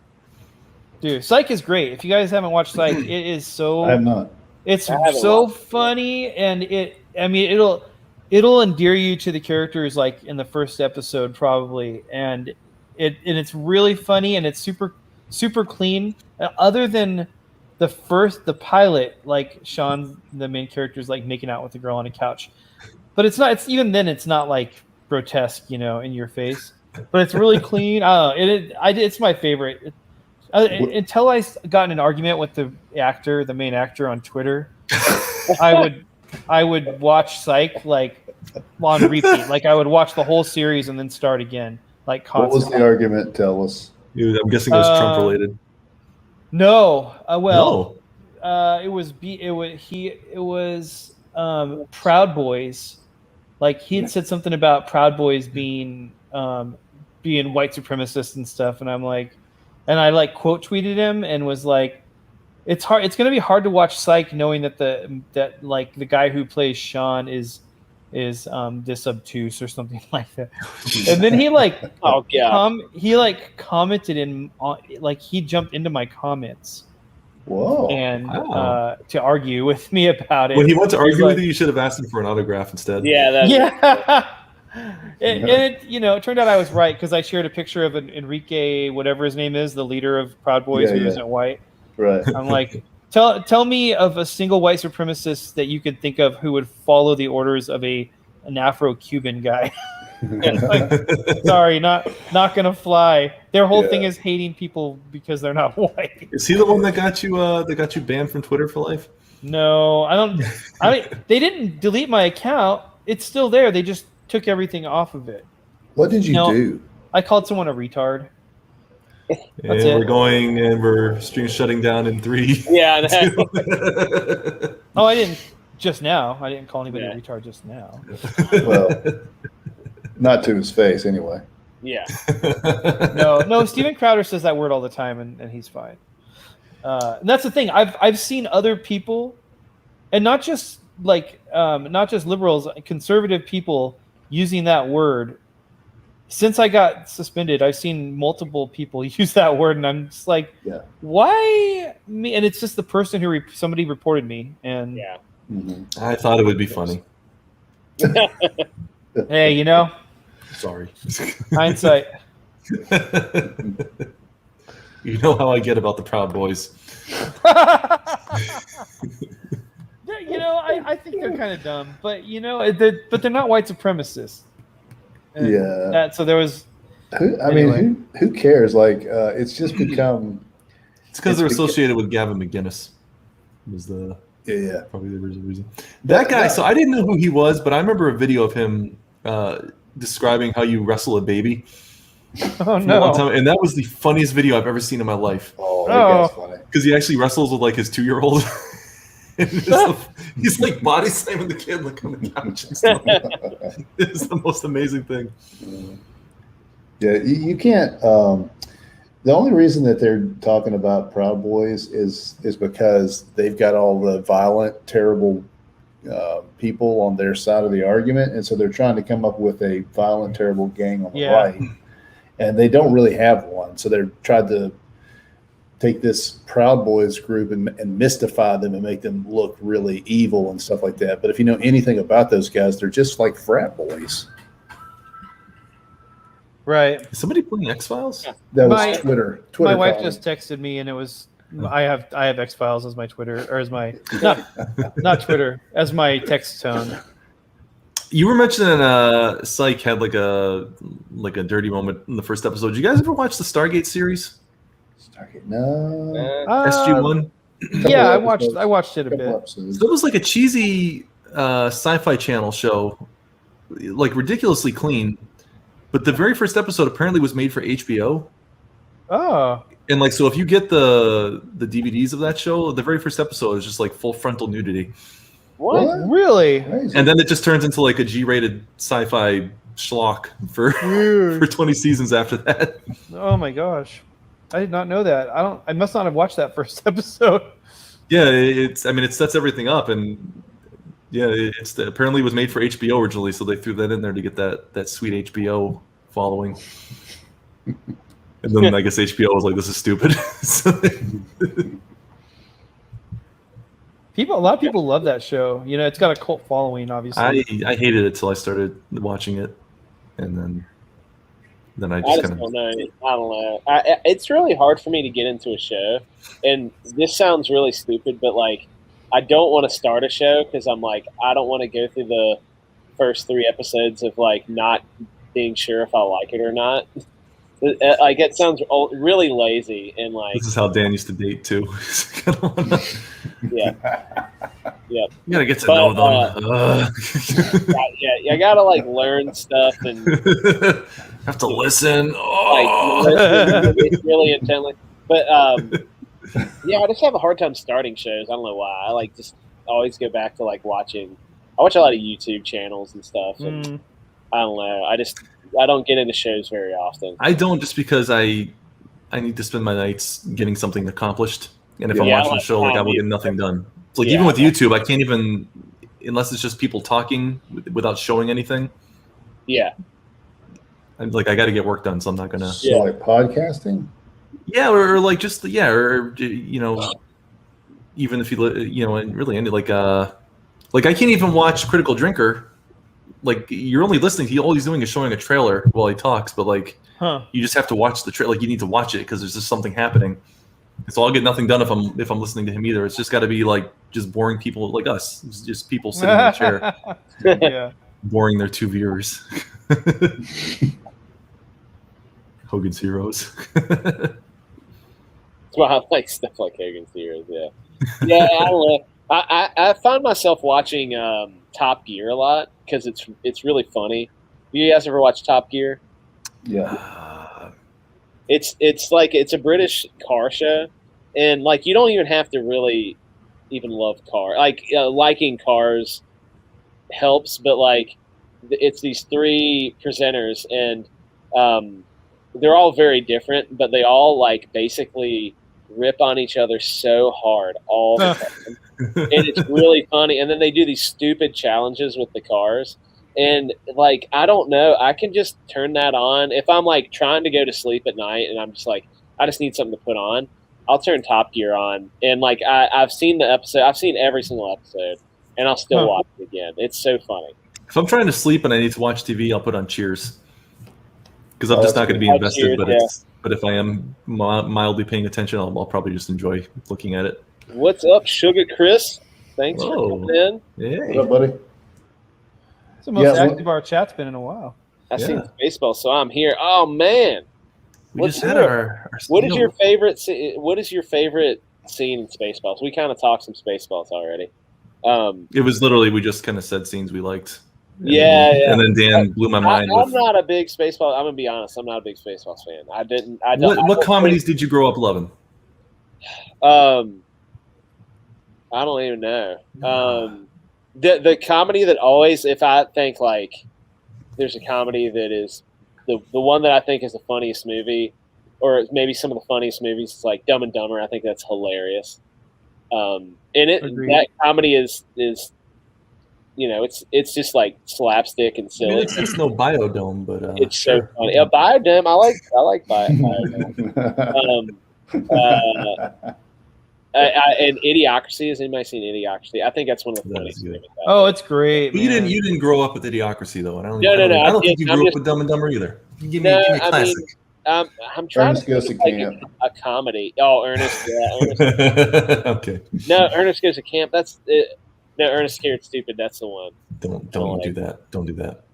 Speaker 5: Dude, Psych is great. If you guys haven't watched Psych, it is so.
Speaker 4: I have not.
Speaker 5: It's so funny, and it'll endear you to the characters like in the first episode probably, and it's really funny, and it's super clean. Other than the pilot, like Sean, the main character, is like making out with a girl on a couch. But it's not. It's even then. It's not like grotesque, in your face. But it's really clean. It's my favorite. Until I got in an argument with the main actor on Twitter, I would watch Psych like on repeat. Like I would watch the whole series and then start again. Like constantly.
Speaker 4: What was the argument? Tell us.
Speaker 3: I'm guessing it was Trump related.
Speaker 5: No. It was Proud Boys. Like he had said something about Proud Boys being white supremacists and stuff, and I like quote tweeted him and was like, it's going to be hard to watch Psych knowing that the guy who plays Sean is this obtuse or something like that. And then he commented he jumped into my comments.
Speaker 4: Whoa!
Speaker 5: And to argue with me about it.
Speaker 3: When he went to argue with you should have asked him for an autograph instead.
Speaker 5: Yeah. And it turned out I was right because I shared a picture of Enrique, whatever his name is, the leader of Proud Boys, who isn't white.
Speaker 4: Right.
Speaker 5: I'm like, tell me of a single white supremacist that you could think of who would follow the orders of an Afro-Cuban guy. Sorry, not gonna fly. Their whole thing is hating people because they're not white.
Speaker 3: Is he the one that got you banned from Twitter for life?
Speaker 5: No, I don't. I mean, they didn't delete my account. It's still there. They just took everything off of it.
Speaker 4: What did you
Speaker 5: No.
Speaker 4: do?
Speaker 5: I called someone a retard.
Speaker 3: And
Speaker 5: That's it.
Speaker 3: we're going, and we're stream shutting down in 3.
Speaker 2: Yeah, I know.
Speaker 3: 2.
Speaker 5: Oh, I didn't just now. I didn't call anybody
Speaker 2: Yeah.
Speaker 5: a retard just now.
Speaker 4: Well, not to his face, anyway.
Speaker 2: Yeah.
Speaker 5: No. Steven Crowder says that word all the time, and he's fine. And that's the thing. I've seen other people, and not just liberals, conservative people using that word. Since I got suspended, I've seen multiple people use that word, and I'm just like,
Speaker 4: Yeah.
Speaker 5: why me? And it's just the person who somebody reported me, and
Speaker 2: Yeah.
Speaker 4: Mm-hmm.
Speaker 3: I thought it would be funny.
Speaker 5: hey, you know,
Speaker 3: Sorry.
Speaker 5: hindsight.
Speaker 3: You know how I get about the Proud Boys.
Speaker 5: You know, I think they're kind of dumb, but you know, they're not white supremacists. And
Speaker 4: Yeah.
Speaker 5: so there was.
Speaker 4: Who cares? Like, it's just become.
Speaker 3: It's because they're associated with Gavin McGinnis. Was
Speaker 4: Yeah.
Speaker 3: probably the reason. That guy. So I didn't know who he was, but I remember a video of him describing how you wrestle a baby.
Speaker 5: Oh no!
Speaker 3: And that was the funniest video I've ever seen in my life.
Speaker 4: Oh, that guy's funny.
Speaker 3: Because he actually wrestles with like his 2-year-old. He's like body slamming the kid like on the couch and stuff. It's the most amazing thing.
Speaker 4: Yeah, you can't. The only reason that they're talking about Proud Boys is because they've got all the violent, terrible people on their side of the argument, and so they're trying to come up with a violent, terrible gang on the right, and they don't really have one. So they're trying to take this Proud Boys group and mystify them and make them look really evil and stuff like that. But if you know anything about those guys, they're just like frat boys.
Speaker 5: Right.
Speaker 3: Is somebody playing X-Files?
Speaker 4: That was Twitter.
Speaker 5: My wife
Speaker 4: comment.
Speaker 5: just texted me, and it was I have X-Files as my Twitter, or as my not Twitter, as my text tone.
Speaker 3: You were mentioning Psych had like a dirty moment in the first episode. Did you guys ever watch the Stargate series?
Speaker 4: Stargate? No.
Speaker 3: SG-1?
Speaker 5: Yeah, I watched it a bit.
Speaker 3: So it was like a cheesy sci-fi channel show, like ridiculously clean. But the very first episode apparently was made for HBO.
Speaker 5: Oh.
Speaker 3: And like, so if you get the DVDs of that show, the very first episode is just like full frontal nudity.
Speaker 5: What? Really?
Speaker 3: And then it just turns into like a G-rated sci-fi schlock for 20 seasons after that.
Speaker 5: Oh my gosh. I did not know that. I must not have watched that first episode.
Speaker 3: Yeah, it sets everything up, and yeah, apparently it was made for HBO originally, so they threw that in there to get that sweet HBO following. And then I guess HBO was like, "This is stupid."
Speaker 5: A lot of people love that show. You know, it's got a cult following, obviously.
Speaker 3: I hated it till I started watching it, and then I just
Speaker 2: don't know. I don't know. It's really hard for me to get into a show, and this sounds really stupid, but like, I don't want to start a show because I'm like, I don't want to go through the first 3 episodes of like not being sure if I like it or not. Like, it sounds really lazy, and like,
Speaker 3: this is how Dan used to date too.
Speaker 2: Yeah.
Speaker 3: You gotta get to know them.
Speaker 2: Yeah, I gotta like learn stuff and
Speaker 3: have to listen.
Speaker 2: Like really intently. But yeah, I just have a hard time starting shows. I don't know why. I like just always go back to like watching. I watch a lot of YouTube channels and stuff, and I don't know. I don't get into shows very often.
Speaker 3: I don't, just because I need to spend my nights getting something accomplished. And if I'm watching a show, like, I will get nothing done. It's like, even with YouTube, I can't even, unless it's just people talking without showing anything.
Speaker 2: Yeah.
Speaker 3: I'm like, I got to get work done, so I'm not gonna.
Speaker 4: So like podcasting.
Speaker 3: Yeah, or like just or you know, even if and really any like I can't even watch Critical Drinker. Like, you're only listening. All he's doing is showing a trailer while he talks, but like, you just have to watch the trailer. Like, you need to watch it because there's just something happening. So I'll get nothing done if I'm listening to him either. It's just got to be like just boring people like us. It's just people sitting in a chair,
Speaker 5: yeah,
Speaker 3: boring their 2 viewers. Hogan's Heroes.
Speaker 2: That's why I like stuff like Hogan's Heroes. Yeah, I don't know. I find myself watching Top Gear a lot because it's really funny. You guys ever watch Top Gear?
Speaker 4: Yeah.
Speaker 2: It's like it's a British car show, and like you don't even have to really even love car. Like liking cars helps, but like it's these three presenters, and they're all very different, but they all like basically rip on each other so hard all the time. And it's really funny. And then they do these stupid challenges with the cars. And like, I don't know, I can just turn that on. If I'm like trying to go to sleep at night and I'm just like, I just need something to put on, I'll turn Top Gear on. And like, I've seen the episode, I've seen every single episode, and I'll still watch it again. It's so funny.
Speaker 3: If I'm trying to sleep and I need to watch TV, I'll put on Cheers. Because I'm just not going to be invested,
Speaker 2: Cheers,
Speaker 3: but if I am mildly paying attention, I'll probably just enjoy looking at it.
Speaker 2: What's up, Sugar Chris? Thanks for coming in.
Speaker 3: Hey.
Speaker 4: What up, buddy?
Speaker 5: It's the most active our chat's been in a while.
Speaker 2: I've seen Spaceballs, so I'm here. Oh man,
Speaker 3: we just had our
Speaker 2: what is your favorite? What is your favorite scene in Spaceballs? We kind of talked some Spaceballs already.
Speaker 3: It was literally we just kind of said scenes we liked.
Speaker 2: And
Speaker 3: then Dan blew my mind.
Speaker 2: I'm not a big Spaceballs. I'm gonna be honest. I'm not a big Spaceballs fan. I don't.
Speaker 3: What comedies did you grow up loving?
Speaker 2: I don't even know. The comedy that always, if I think like there's a comedy that is the one that I think is the funniest movie, or maybe some of the funniest movies, is like Dumb and Dumber. I think that's hilarious. And that comedy is you know, it's just like slapstick and silly.
Speaker 3: I mean, it's no Biodome, but
Speaker 2: it's so funny. Biodome, I like Biodome. And Idiocracy. Has anybody seen Idiocracy? I think that's one of the funniest movies.
Speaker 5: Oh, it's great.
Speaker 3: But you didn't grow up with Idiocracy though. I don't think you grew up with Dumb and Dumber either. Give me a classic.
Speaker 2: I'm trying
Speaker 4: Ernest Goes to Camp.
Speaker 2: A comedy. Oh, Ernest. Yeah, Ernest.
Speaker 3: Okay.
Speaker 2: No, Ernest Goes to Camp. That's it. No, Ernest Scared Stupid. That's the one.
Speaker 3: Don't do that. Don't do that.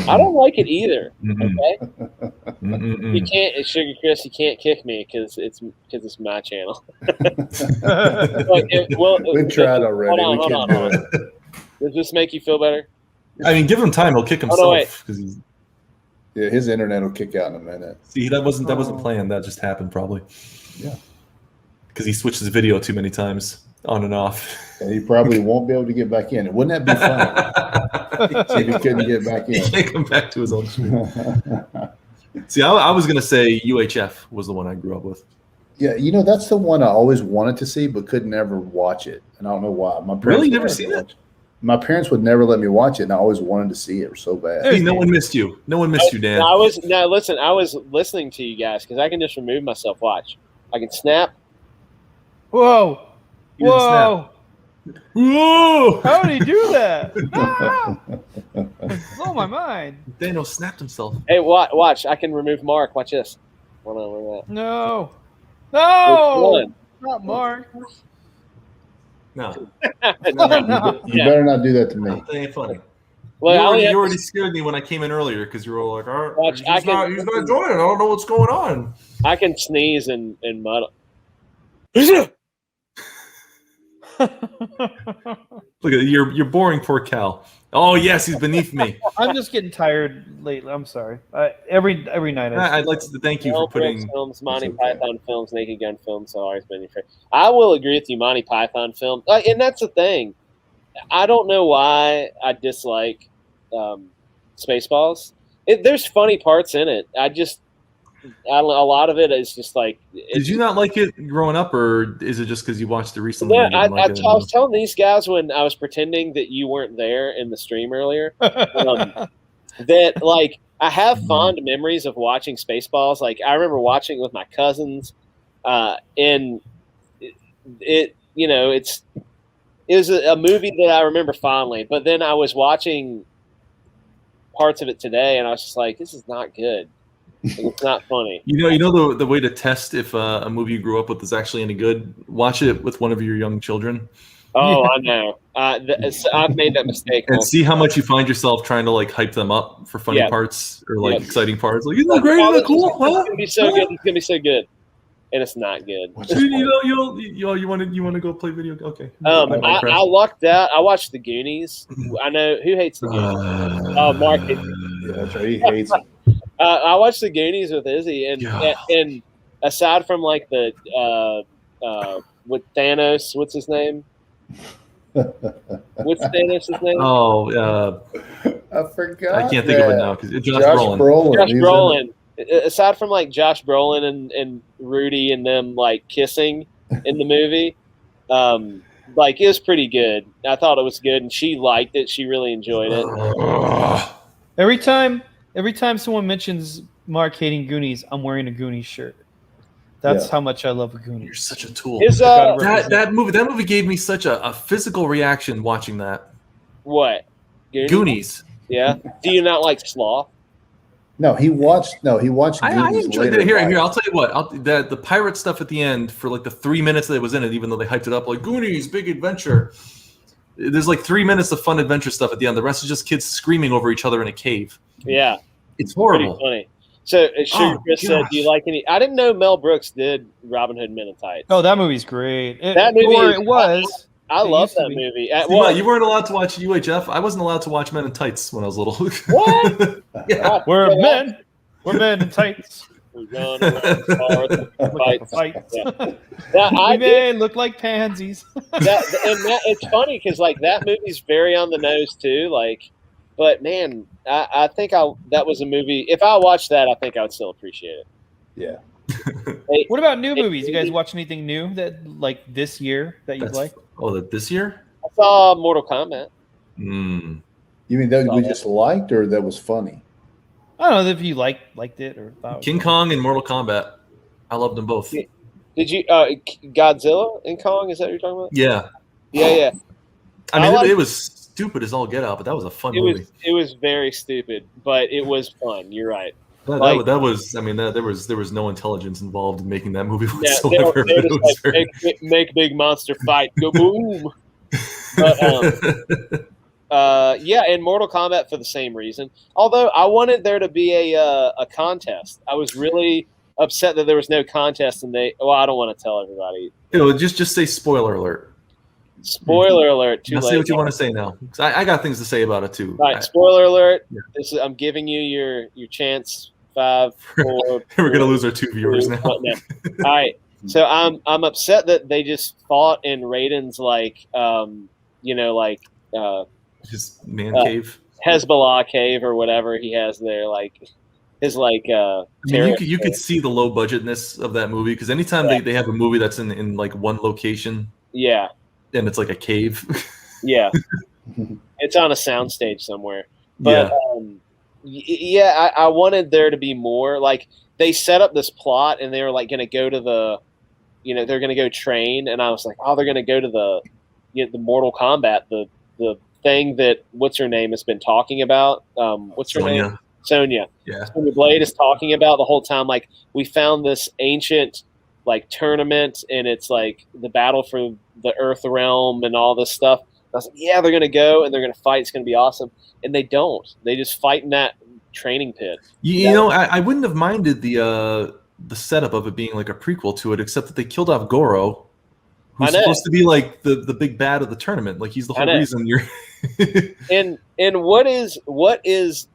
Speaker 2: I don't like it either.
Speaker 3: Mm-mm.
Speaker 2: Okay.
Speaker 3: Mm-mm.
Speaker 2: You can't, Sugar Chris. You can't kick me because it's my channel.
Speaker 4: We've tried already.
Speaker 2: Hold on. Does this make you feel better?
Speaker 3: I mean, give him time. He'll kick himself.
Speaker 4: Yeah, his internet will kick out in a minute.
Speaker 3: See, that wasn't planned. That just happened probably.
Speaker 4: Yeah.
Speaker 3: Because he switched his video too many times on and off.
Speaker 4: And he probably won't be able to get back in. Wouldn't that be funny? See if he couldn't get back in.
Speaker 3: He can't come back to his own screen. See, I was going to say UHF was the one I grew up with.
Speaker 4: Yeah, you know, that's the one I always wanted to see but could never watch it. And I don't know why. My parents
Speaker 3: really? Never seen it?
Speaker 4: My parents would never let me watch it, and I always wanted to see it so bad.
Speaker 3: Hey, no one missed you. No one missed you, Dan.
Speaker 2: I was listening to you guys because I can just remove myself. Watch. I can snap.
Speaker 5: Whoa.
Speaker 3: You didn't snap. Whoa!
Speaker 5: How did he do that? Blow my mind.
Speaker 3: Daniel snapped himself.
Speaker 2: Hey, watch. I can remove Mark. Watch this. Hold on, where at?
Speaker 5: No. Not Mark.
Speaker 3: No.
Speaker 4: You better not do that to me.
Speaker 3: That ain't funny.
Speaker 2: Well,
Speaker 3: you already scared me when I came in earlier because you were all like, "Oh,
Speaker 2: watch,
Speaker 3: he's not joining. I don't know what's going on."
Speaker 2: I can sneeze and muddle.
Speaker 3: Look at you're boring poor Cal. Oh yes, he's beneath me.
Speaker 5: I'm just getting tired lately. I'm sorry. Every night.
Speaker 3: I'd like to thank you for putting
Speaker 2: films, Monty Python films, Naked Gun films. Have always been your favorite. I will agree with you, Monty Python film, and that's the thing. I don't know why I dislike Spaceballs. There's funny parts in it. A lot of it is just like.
Speaker 3: Did you not like it growing up, or is it just because you watched it recently?
Speaker 2: Yeah, I was telling these guys when I was pretending that you weren't there in the stream earlier that like I have fond memories of watching Spaceballs. Like I remember watching it with my cousins, and it was a movie that I remember fondly. But then I was watching parts of it today, and I was just like, this is not good. It's not funny.
Speaker 3: You know the way to test if a movie you grew up with is actually any good? Watch it with one of your young children.
Speaker 2: Oh, I know. I've made that mistake.
Speaker 3: And see how much you find yourself trying to like hype them up for funny parts or like exciting parts. Like, isn't that great? Isn't that cool?
Speaker 2: It's gonna be so good. It's gonna be so good. and it's not good.
Speaker 3: You want to go play video? Okay. Play Minecraft.
Speaker 2: I lucked out. I watched the Goonies. I know who hates the Goonies. Mark.
Speaker 4: Yeah, that's right. He hates them.
Speaker 2: I watched the Goonies with Izzy, and aside from like the with Thanos, what's his name? What's Thanos' name?
Speaker 3: Oh,
Speaker 4: I forgot.
Speaker 3: I can't think of it now because Josh
Speaker 4: Brolin.
Speaker 2: Josh
Speaker 4: He's
Speaker 2: Brolin. Aside from like Josh Brolin and Rudy and them like kissing in the movie, like it was pretty good. I thought it was good, and she liked it. She really enjoyed it.
Speaker 5: Every time someone mentions Mark hating Goonies, I'm wearing a Goonies shirt. That's how much I love the Goonies.
Speaker 3: You're such a tool.
Speaker 2: That
Speaker 3: movie gave me such a physical reaction watching that.
Speaker 2: What?
Speaker 3: Goonies.
Speaker 2: Yeah. Do you not like Sloth?
Speaker 4: No, he watched.
Speaker 3: I
Speaker 4: Goonies
Speaker 3: enjoyed
Speaker 4: later
Speaker 3: it. Here,
Speaker 4: in
Speaker 3: I'll
Speaker 4: life.
Speaker 3: tell you what. The pirate stuff at the end for like the 3 minutes that it was in it, even though they hyped it up like Goonies, big adventure. There's like 3 minutes of fun adventure stuff at the end. The rest is just kids screaming over each other in a cave.
Speaker 2: Yeah.
Speaker 3: It's horrible.
Speaker 2: Pretty funny. So Sugar Chris said, "Do you like any?" I didn't know Mel Brooks did Robin Hood Men in Tights.
Speaker 5: Oh, that movie's great.
Speaker 2: That movie
Speaker 5: it was.
Speaker 2: I love that movie.
Speaker 3: Steve, you weren't allowed to watch UHF. I wasn't allowed to watch Men in Tights when I was little.
Speaker 2: What?
Speaker 3: Yeah.
Speaker 5: We're men. We're men in tights.
Speaker 2: We run around fights. Yeah.
Speaker 5: We may look like pansies.
Speaker 2: It's funny because like that movie's very on the nose too. Like, but man, I think that was a movie. If I watched that, I think I would still appreciate it.
Speaker 4: Yeah.
Speaker 5: What about new movies? You guys watch anything new that like this year that you like?
Speaker 3: Oh, this year?
Speaker 2: I saw Mortal Kombat.
Speaker 3: Mm.
Speaker 4: You mean that we just liked, or that was funny?
Speaker 5: I don't know if you liked it or thought
Speaker 3: King Kong and Mortal Kombat. I loved them both.
Speaker 2: Did you Godzilla and Kong? Is that what you're talking about?
Speaker 3: Yeah.
Speaker 2: Yeah.
Speaker 3: I mean, it was stupid as all get out, but that was a fun movie.
Speaker 2: It was very stupid, but it was fun. You're right.
Speaker 3: That was. I mean, there was no intelligence involved in making that movie whatsoever.
Speaker 2: They were just like, make big monster fight, go boom. But and Mortal Kombat for the same reason. Although I wanted there to be a contest. I was really upset that there was no contest, and I don't want to tell everybody.
Speaker 3: Just say spoiler alert.
Speaker 2: Spoiler alert. Too late.
Speaker 3: Say what you want to say now. I got things to say about it too.
Speaker 2: All right, spoiler alert. Yeah. I'm giving you your chance. 5, 4.
Speaker 3: We're gonna lose our 2 viewers now.
Speaker 2: All right. So I'm upset that they just fought in Raiden's
Speaker 3: his man cave,
Speaker 2: Hezbollah cave or whatever he has there, like his
Speaker 3: I mean, you could see the low budgetness of that movie because anytime they have a movie that's in like one location,
Speaker 2: and
Speaker 3: it's like a cave,
Speaker 2: it's on a soundstage somewhere. But I wanted there to be more. Like they set up this plot and they were like going to go to they're going to go train, and I was like, oh, they're going to go to the Mortal Kombat, the thing that what's her name has been talking about. What's her name? Sonya. Yeah. Sonya Blade is talking about the whole time. Like we found this ancient like tournament, and it's like the battle for the Earth realm and all this stuff. I was like, yeah, they're gonna go and they're gonna fight. It's gonna be awesome. And they don't. They just fight in that training pit.
Speaker 3: I wouldn't have minded the setup of it being like a prequel to it, except that they killed off Goro, who's supposed to be like the big bad of the tournament. Like he's the whole reason you're.
Speaker 2: and what is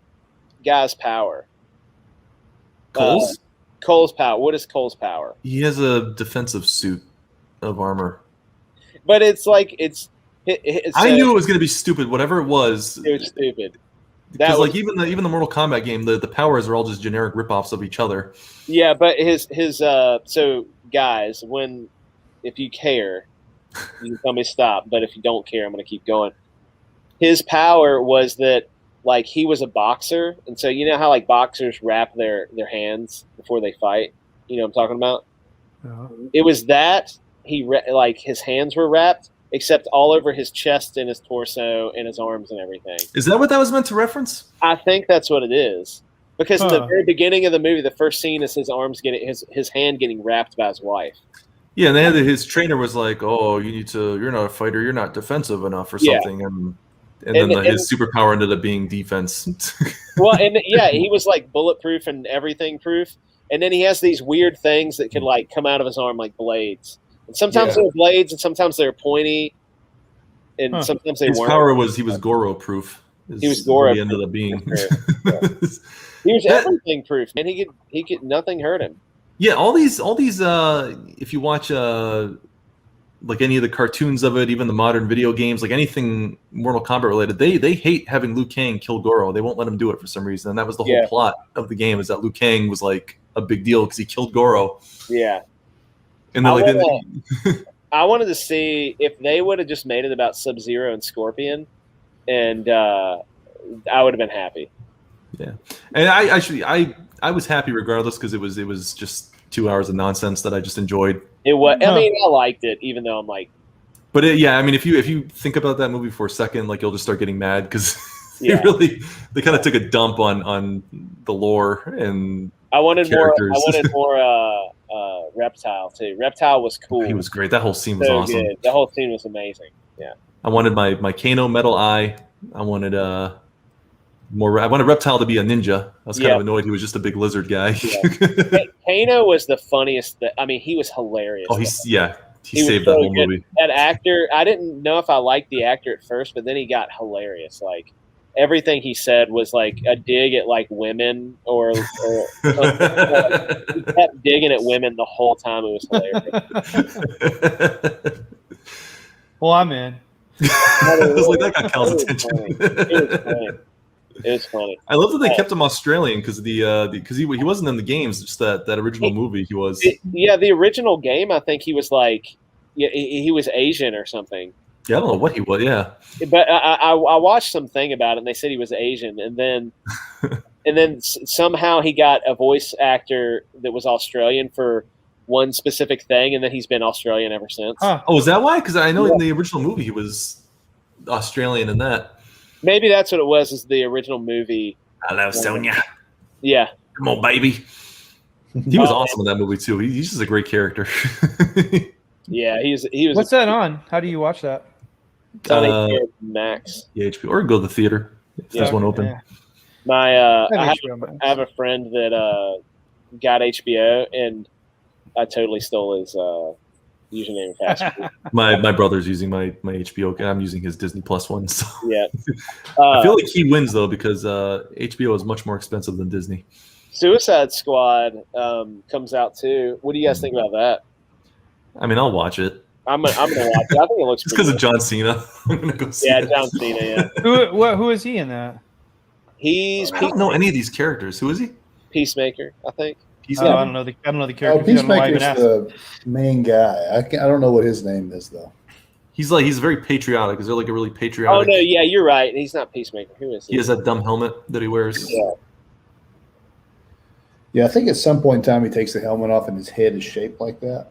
Speaker 2: Guy's power? Cole's power. What is Cole's power?
Speaker 3: He has a defensive suit of armor.
Speaker 2: But it's like
Speaker 3: I knew it was going to be stupid. Whatever it was
Speaker 2: stupid.
Speaker 3: Because like even the Mortal Kombat game, the powers are all just generic ripoffs of each other.
Speaker 2: Yeah, but his so guys, if you care, you can tell me stop. But if you don't care, I'm going to keep going. His power was that like he was a boxer, and so you know how like boxers wrap their hands before they fight. You know what I'm talking about? It was that like his hands were wrapped, except all over his chest and his torso and his arms and everything.
Speaker 3: Is that what that was meant to reference?
Speaker 2: I think that's what it is. Because in the very beginning of the movie, the first scene is his arms his hand getting wrapped by his wife.
Speaker 3: Yeah, and his trainer was like, "Oh, you're not a fighter. You're not defensive enough, or something." And then his superpower ended up being defense.
Speaker 2: Well, and he was like bulletproof and everything proof. And then he has these weird things that could like come out of his arm like blades. And sometimes they're blades, and sometimes they're pointy, and sometimes they
Speaker 3: His
Speaker 2: weren't.
Speaker 3: power was he was Goro proof.
Speaker 2: He was Goro.
Speaker 3: He ended up being.
Speaker 2: He was everything proof, and he could nothing hurt him.
Speaker 3: Yeah, all these. If you watch like any of the cartoons of it, even the modern video games, like anything Mortal Kombat related, they hate having Liu Kang kill Goro. They won't let him do it for some reason, and that was the whole plot of the game, is that Liu Kang was like a big deal because he killed Goro.
Speaker 2: Yeah,
Speaker 3: and then
Speaker 2: I wanted to see if they would have just made it about Sub-Zero and Scorpion, and I would have been happy.
Speaker 3: Yeah, and I was happy regardless because it was just 2 hours of nonsense that I just enjoyed.
Speaker 2: It was. I mean, I liked it, even though I'm like.
Speaker 3: But I mean, if you think about that movie for a second, like you'll just start getting mad because they kind of took a dump on the lore and.
Speaker 2: I wanted
Speaker 3: characters.
Speaker 2: more. I wanted more Reptile too. Reptile was cool.
Speaker 3: He was great. That whole scene was awesome.
Speaker 2: Good. The whole scene was amazing. Yeah.
Speaker 3: I wanted my Kano metal eye. I wanted more. I wanted Reptile to be a ninja. I was kind of annoyed he was just a big lizard guy.
Speaker 2: Yeah. Kano was the funniest. I mean, he was hilarious.
Speaker 3: Oh, he saved that whole movie.
Speaker 2: That actor, I didn't know if I liked the actor at first, but then he got hilarious. Like everything he said was like a dig at like women, or he kept digging at women the whole time. It was hilarious.
Speaker 5: Well, I'm in.
Speaker 3: I was like, that got Cal's attention.
Speaker 2: It was funny.
Speaker 3: I love that they kept him Australian because he wasn't in the games. Just that original movie he was.
Speaker 2: The original game. I think he was like, he was Asian or something.
Speaker 3: Yeah, I don't know what he was. Yeah,
Speaker 2: but I watched something about it, and they said he was Asian, and then somehow he got a voice actor that was Australian for one specific thing, and then he's been Australian ever since.
Speaker 5: Huh.
Speaker 3: Oh, is that why? Because I know in the original movie he was Australian in that.
Speaker 2: Maybe that's what it was. Is the original movie?
Speaker 3: Hello, Sonia.
Speaker 2: Yeah.
Speaker 3: Come on, baby. He was awesome in that movie too. He's just a great character.
Speaker 2: Yeah, he was.
Speaker 5: What's that on? How do you watch that?
Speaker 2: It's on HBO Max.
Speaker 3: Yeah, HBO, or go to the theater if there's one open.
Speaker 5: Yeah.
Speaker 2: I have a friend that got HBO, and I totally stole his username and password.
Speaker 3: My brother's using my HBO, and I'm using his Disney Plus one. So.
Speaker 2: Yeah.
Speaker 3: I feel like he wins though because HBO is much more expensive than Disney.
Speaker 2: Suicide Squad comes out too. What do you guys think about that?
Speaker 3: I mean, I'll watch it.
Speaker 2: I'm gonna watch it. I think it looks.
Speaker 3: It's because of John Cena. I'm gonna go see it.
Speaker 2: John Cena. Yeah.
Speaker 5: Who is he in that?
Speaker 3: I don't know any of these characters. Who is he?
Speaker 2: Peacemaker, I think.
Speaker 5: Peacemaker. I don't know the character.
Speaker 4: Peacemaker's the main guy. I don't know what his name is though.
Speaker 3: He's very patriotic. Is there like a really patriotic?
Speaker 2: Oh no, yeah, you're right. He's not Peacemaker. Who is he?
Speaker 3: He has that dumb helmet that he wears.
Speaker 2: Yeah.
Speaker 4: Yeah, I think at some point in time he takes the helmet off and his head is shaped like that.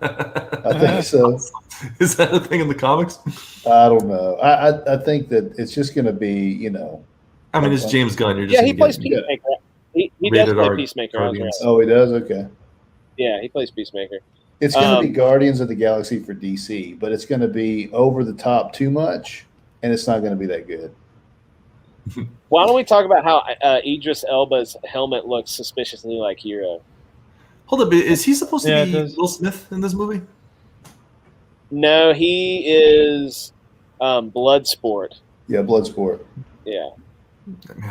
Speaker 4: I think so.
Speaker 3: Is that a thing in the comics?
Speaker 4: I don't know. I think that it's just going to be,
Speaker 3: I mean, it's James Gunn. You're just
Speaker 2: he plays Peacemaker. He does play Peacemaker.
Speaker 4: Oh, he does? Okay.
Speaker 2: Yeah, he plays Peacemaker.
Speaker 4: It's going to be Guardians of the Galaxy for DC, but it's going to be over the top too much, and it's not going to be that good.
Speaker 2: Why don't we talk about how Idris Elba's helmet looks suspiciously like Hero?
Speaker 3: Hold up, is he supposed to be Will Smith in this movie?
Speaker 2: No, he is Bloodsport.
Speaker 4: Yeah, Bloodsport.
Speaker 2: Yeah.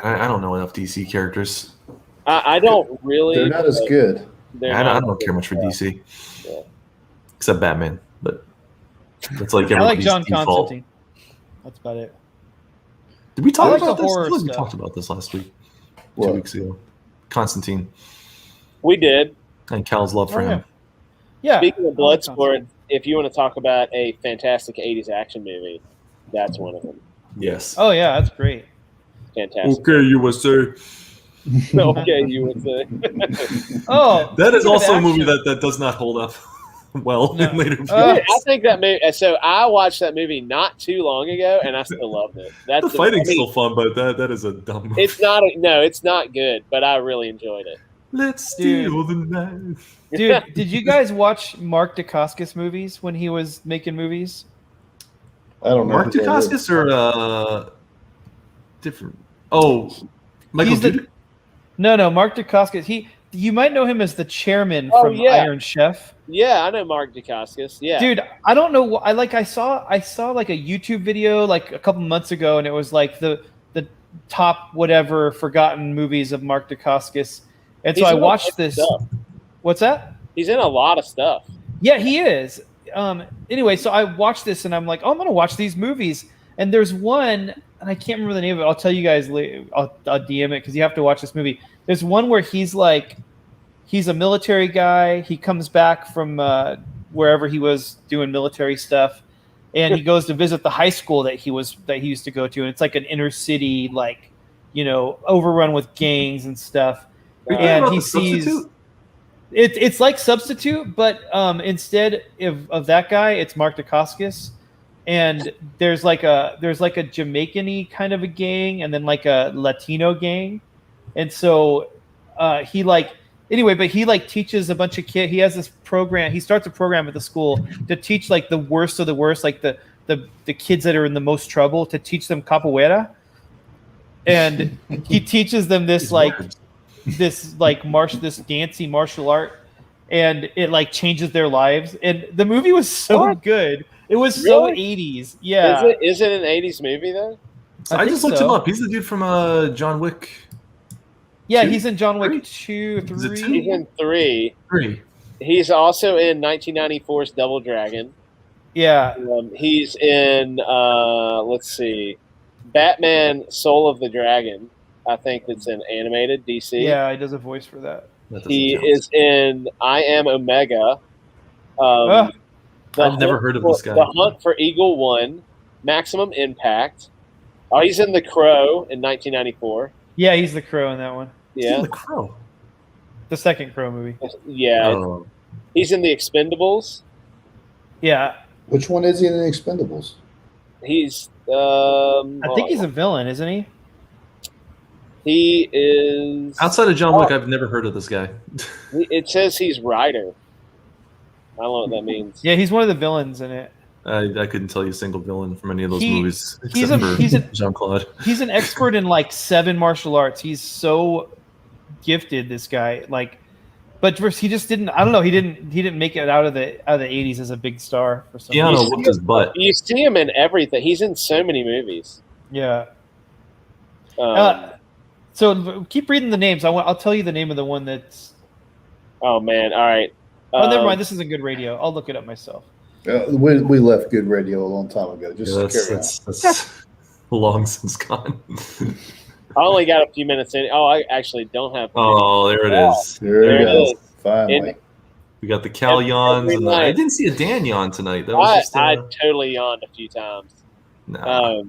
Speaker 3: I don't know enough DC characters.
Speaker 2: I don't really.
Speaker 4: They're not as good.
Speaker 3: I don't care much for DC. Yeah. Except Batman, but that's like
Speaker 5: I like John
Speaker 3: default.
Speaker 5: Constantine. That's about it.
Speaker 3: Did we talk about
Speaker 5: the
Speaker 3: this?
Speaker 5: horror
Speaker 3: I feel like we
Speaker 5: stuff.
Speaker 3: talked about this last week.
Speaker 4: What?
Speaker 3: 2 weeks ago. Constantine.
Speaker 2: We did.
Speaker 3: And Cal's love for him.
Speaker 5: Yeah.
Speaker 2: Speaking of Bloodsport, if you want to talk about a fantastic 80s action movie, that's one of them.
Speaker 3: Yes.
Speaker 5: Oh, yeah, that's great.
Speaker 2: Fantastic.
Speaker 3: Okay, USA.
Speaker 2: Okay, USA.
Speaker 5: Oh.
Speaker 3: That is also a movie that does not hold up well in later
Speaker 2: I
Speaker 3: viewings.
Speaker 2: think that movie. So I watched that movie not too long ago, and I still loved it.
Speaker 3: The fighting's still fun, but that is a dumb movie.
Speaker 2: It's not. It's not good, but I really enjoyed it.
Speaker 3: Let's steal the knife.
Speaker 5: Dude, did you guys watch Mark Dacascos movies when he was making movies?
Speaker 4: I don't know.
Speaker 3: Mark Dacascos or different? Oh, Michael Dudikoff?
Speaker 5: No, Mark Dacascos. You might know him as the chairman
Speaker 2: Oh,
Speaker 5: from
Speaker 2: yeah.
Speaker 5: Iron Chef.
Speaker 2: Yeah, I know Mark Dacascos. Yeah,
Speaker 5: Dude, I don't know. I saw like a YouTube video like a couple months ago, and it was like the top whatever forgotten movies of Mark Dacascos. And so
Speaker 2: He's
Speaker 5: I
Speaker 2: in a lot
Speaker 5: watched
Speaker 2: of
Speaker 5: this.
Speaker 2: stuff.
Speaker 5: What's that?
Speaker 2: He's in a lot of stuff.
Speaker 5: Yeah, he is. Anyway, so I watched this, and I'm like, oh, I'm gonna watch these movies. And there's one, and I can't remember the name of it. I'll tell you guys later. I'll DM it because you have to watch this movie. There's one where he's a military guy. He comes back from wherever he was doing military stuff, and he goes to visit the high school that he used to go to, and it's like an inner city, like, overrun with gangs and stuff. And he sees it's like Substitute, but instead of that guy, it's Mark Dacascos. And there's like a Jamaican-y kind of a gang, and then like a Latino gang, and so he teaches a bunch of kids. He has this program. He starts a program at the school to teach like the worst of the worst, like the kids that are in the most trouble, to teach them capoeira, and he teaches them this dancey martial art, and it like changes their lives. And the movie was so good. It was so 80s. Yeah.
Speaker 2: Is it an 80s movie though?
Speaker 3: I just looked him up. He's the dude from John Wick.
Speaker 5: Yeah,
Speaker 3: 2?
Speaker 5: he's in John Wick
Speaker 3: 3?
Speaker 5: 2, 3.
Speaker 3: Is it 2?
Speaker 2: He's in 3.
Speaker 3: 3.
Speaker 2: He's also in 1994's Double Dragon.
Speaker 5: Yeah.
Speaker 2: He's in let's see, Batman: Soul of the Dragon. I think that's an animated DC.
Speaker 5: Yeah, he does a voice for that.
Speaker 2: He is in I Am Omega.
Speaker 3: I've never heard of this guy.
Speaker 2: The Hunt for Eagle 1, Maximum Impact. Oh, he's in The Crow in 1994.
Speaker 5: Yeah, he's the Crow in that one.
Speaker 3: He's
Speaker 2: Yeah,
Speaker 3: in the Crow.
Speaker 5: The second Crow movie.
Speaker 2: yeah.
Speaker 3: Oh.
Speaker 2: He's in The Expendables.
Speaker 5: Yeah.
Speaker 4: Which one is he in the Expendables?
Speaker 2: He's
Speaker 5: I think he's a villain, isn't he?
Speaker 2: He is
Speaker 3: Outside of John Wick, I've never heard of this guy.
Speaker 2: It says he's Ryder. I don't know what that means.
Speaker 5: Yeah, he's one of the villains in it.
Speaker 3: I couldn't tell you a single villain from any of those movies
Speaker 5: he's
Speaker 3: except
Speaker 5: a-
Speaker 3: for Jean-Claude.
Speaker 5: He's an expert in like 7 martial arts. He's so gifted, this guy. But he just didn't. I don't know. He didn't make it out of the 80s as a big star for some reason.
Speaker 3: Keanu whooped his butt.
Speaker 2: You see him in everything. He's in so many movies.
Speaker 5: Yeah. So keep reading the names. I'll tell you the name of the one that's.
Speaker 2: Oh man! All right.
Speaker 5: Oh, never mind. This isn't good radio. I'll look it up myself.
Speaker 4: We left good radio a long time ago.
Speaker 3: That's long since gone.
Speaker 2: I only got a few minutes in. Oh, I actually don't have.
Speaker 3: Oh, there it is.
Speaker 4: There it is. Finally.
Speaker 2: And
Speaker 3: We got the Cal yawns.
Speaker 2: every
Speaker 3: And
Speaker 2: night.
Speaker 3: I didn't see a Dan yawn tonight. That was just.
Speaker 2: I totally yawned a few times.
Speaker 3: Nah,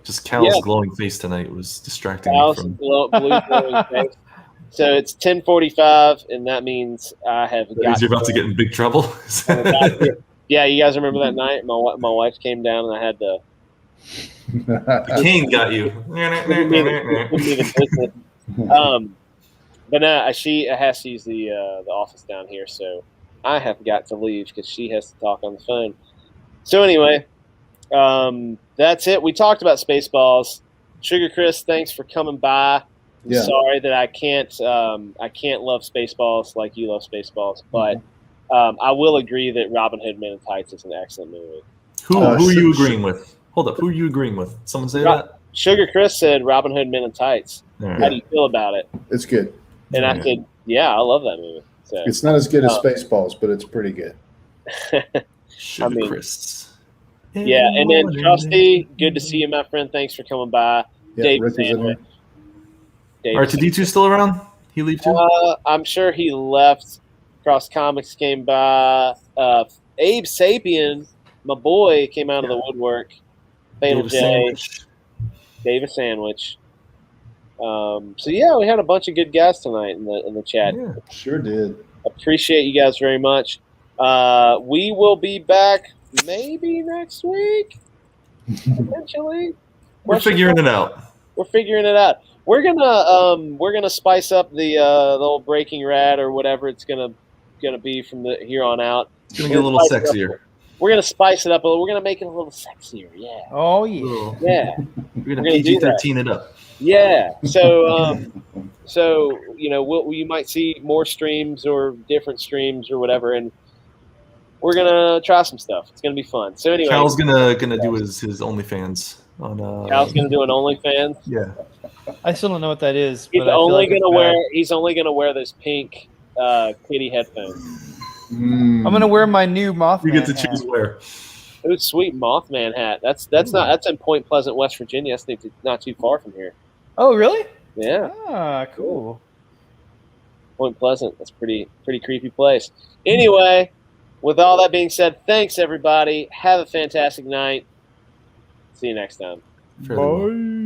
Speaker 3: just Cal's glowing face tonight was distracting me from.
Speaker 2: Blue glowing face. So it's 10:45, and that means I have got.
Speaker 3: You're about to get in big trouble.
Speaker 2: Yeah, you guys remember that night? My wife came down, and I had to.
Speaker 3: The cane got you.
Speaker 2: But no, she has to use the office down here, so I have got to leave because she has to talk on the phone. So anyway, that's it. We talked about Spaceballs. Sugar Chris, thanks for coming by. I'm sorry that I can't love Spaceballs like you love Spaceballs, but I will agree that Robin Hood Men in Tights is an excellent movie.
Speaker 3: Who are you agreeing with? Hold up, who are you agreeing with? Someone say that?
Speaker 2: Sugar Chris said Robin Hood Men in Tights.
Speaker 3: Right.
Speaker 2: How do you feel about it?
Speaker 4: It's good.
Speaker 2: And I said, yeah, I love that movie. So,
Speaker 4: It's not as good as Spaceballs, but it's pretty good.
Speaker 3: Sugar Chris.
Speaker 2: Yeah, and then Trusty, good to see you, my friend. Thanks for coming by.
Speaker 4: Yeah,
Speaker 2: Dave
Speaker 4: Rick is in
Speaker 2: Sandwich.
Speaker 4: there.
Speaker 3: R2D2 still around? He leave too?
Speaker 2: I'm sure he left. Cross Comics came by. Abe Sapien, my boy, came out of the woodwork. Fatal J. Davis Sandwich. So yeah, we had a bunch of good guys tonight in the chat.
Speaker 4: Yeah, sure did.
Speaker 2: Appreciate you guys very much. We will be back maybe next week. Potentially.
Speaker 3: We're figuring it out.
Speaker 2: We're figuring it out. We're gonna spice up the old Breaking Rad or whatever it's gonna be from here on out.
Speaker 3: It's gonna get a little sexier.
Speaker 2: We're gonna spice it up a little. We're gonna make it a little sexier. Yeah.
Speaker 5: Oh yeah.
Speaker 2: Yeah.
Speaker 3: We're gonna
Speaker 2: We're gonna do that.
Speaker 3: PG-13 it up.
Speaker 2: Yeah. So you know, you might see more streams or different streams or whatever, and we're gonna try some stuff. It's gonna be fun. So anyway,
Speaker 3: Cal's gonna do his OnlyFans on.
Speaker 2: Cal's gonna do an OnlyFans.
Speaker 3: Yeah.
Speaker 5: I still don't know what that is.
Speaker 2: He's
Speaker 5: but I feel
Speaker 2: only
Speaker 5: like it's
Speaker 2: gonna
Speaker 5: bad.
Speaker 2: wear. He's only gonna wear those pink kitty headphones.
Speaker 5: I'm gonna wear my new Mothman.
Speaker 3: You get to
Speaker 5: hat.
Speaker 3: choose where.
Speaker 2: Ooh, sweet Mothman hat. That's in Point Pleasant, West Virginia. That's not too far from here.
Speaker 5: Oh, really?
Speaker 2: Yeah,
Speaker 5: Ah, cool.
Speaker 2: Point Pleasant. That's pretty creepy place. Anyway, with all that being said, thanks everybody. Have a fantastic night. See you next time.
Speaker 3: Fairly well.
Speaker 5: Bye.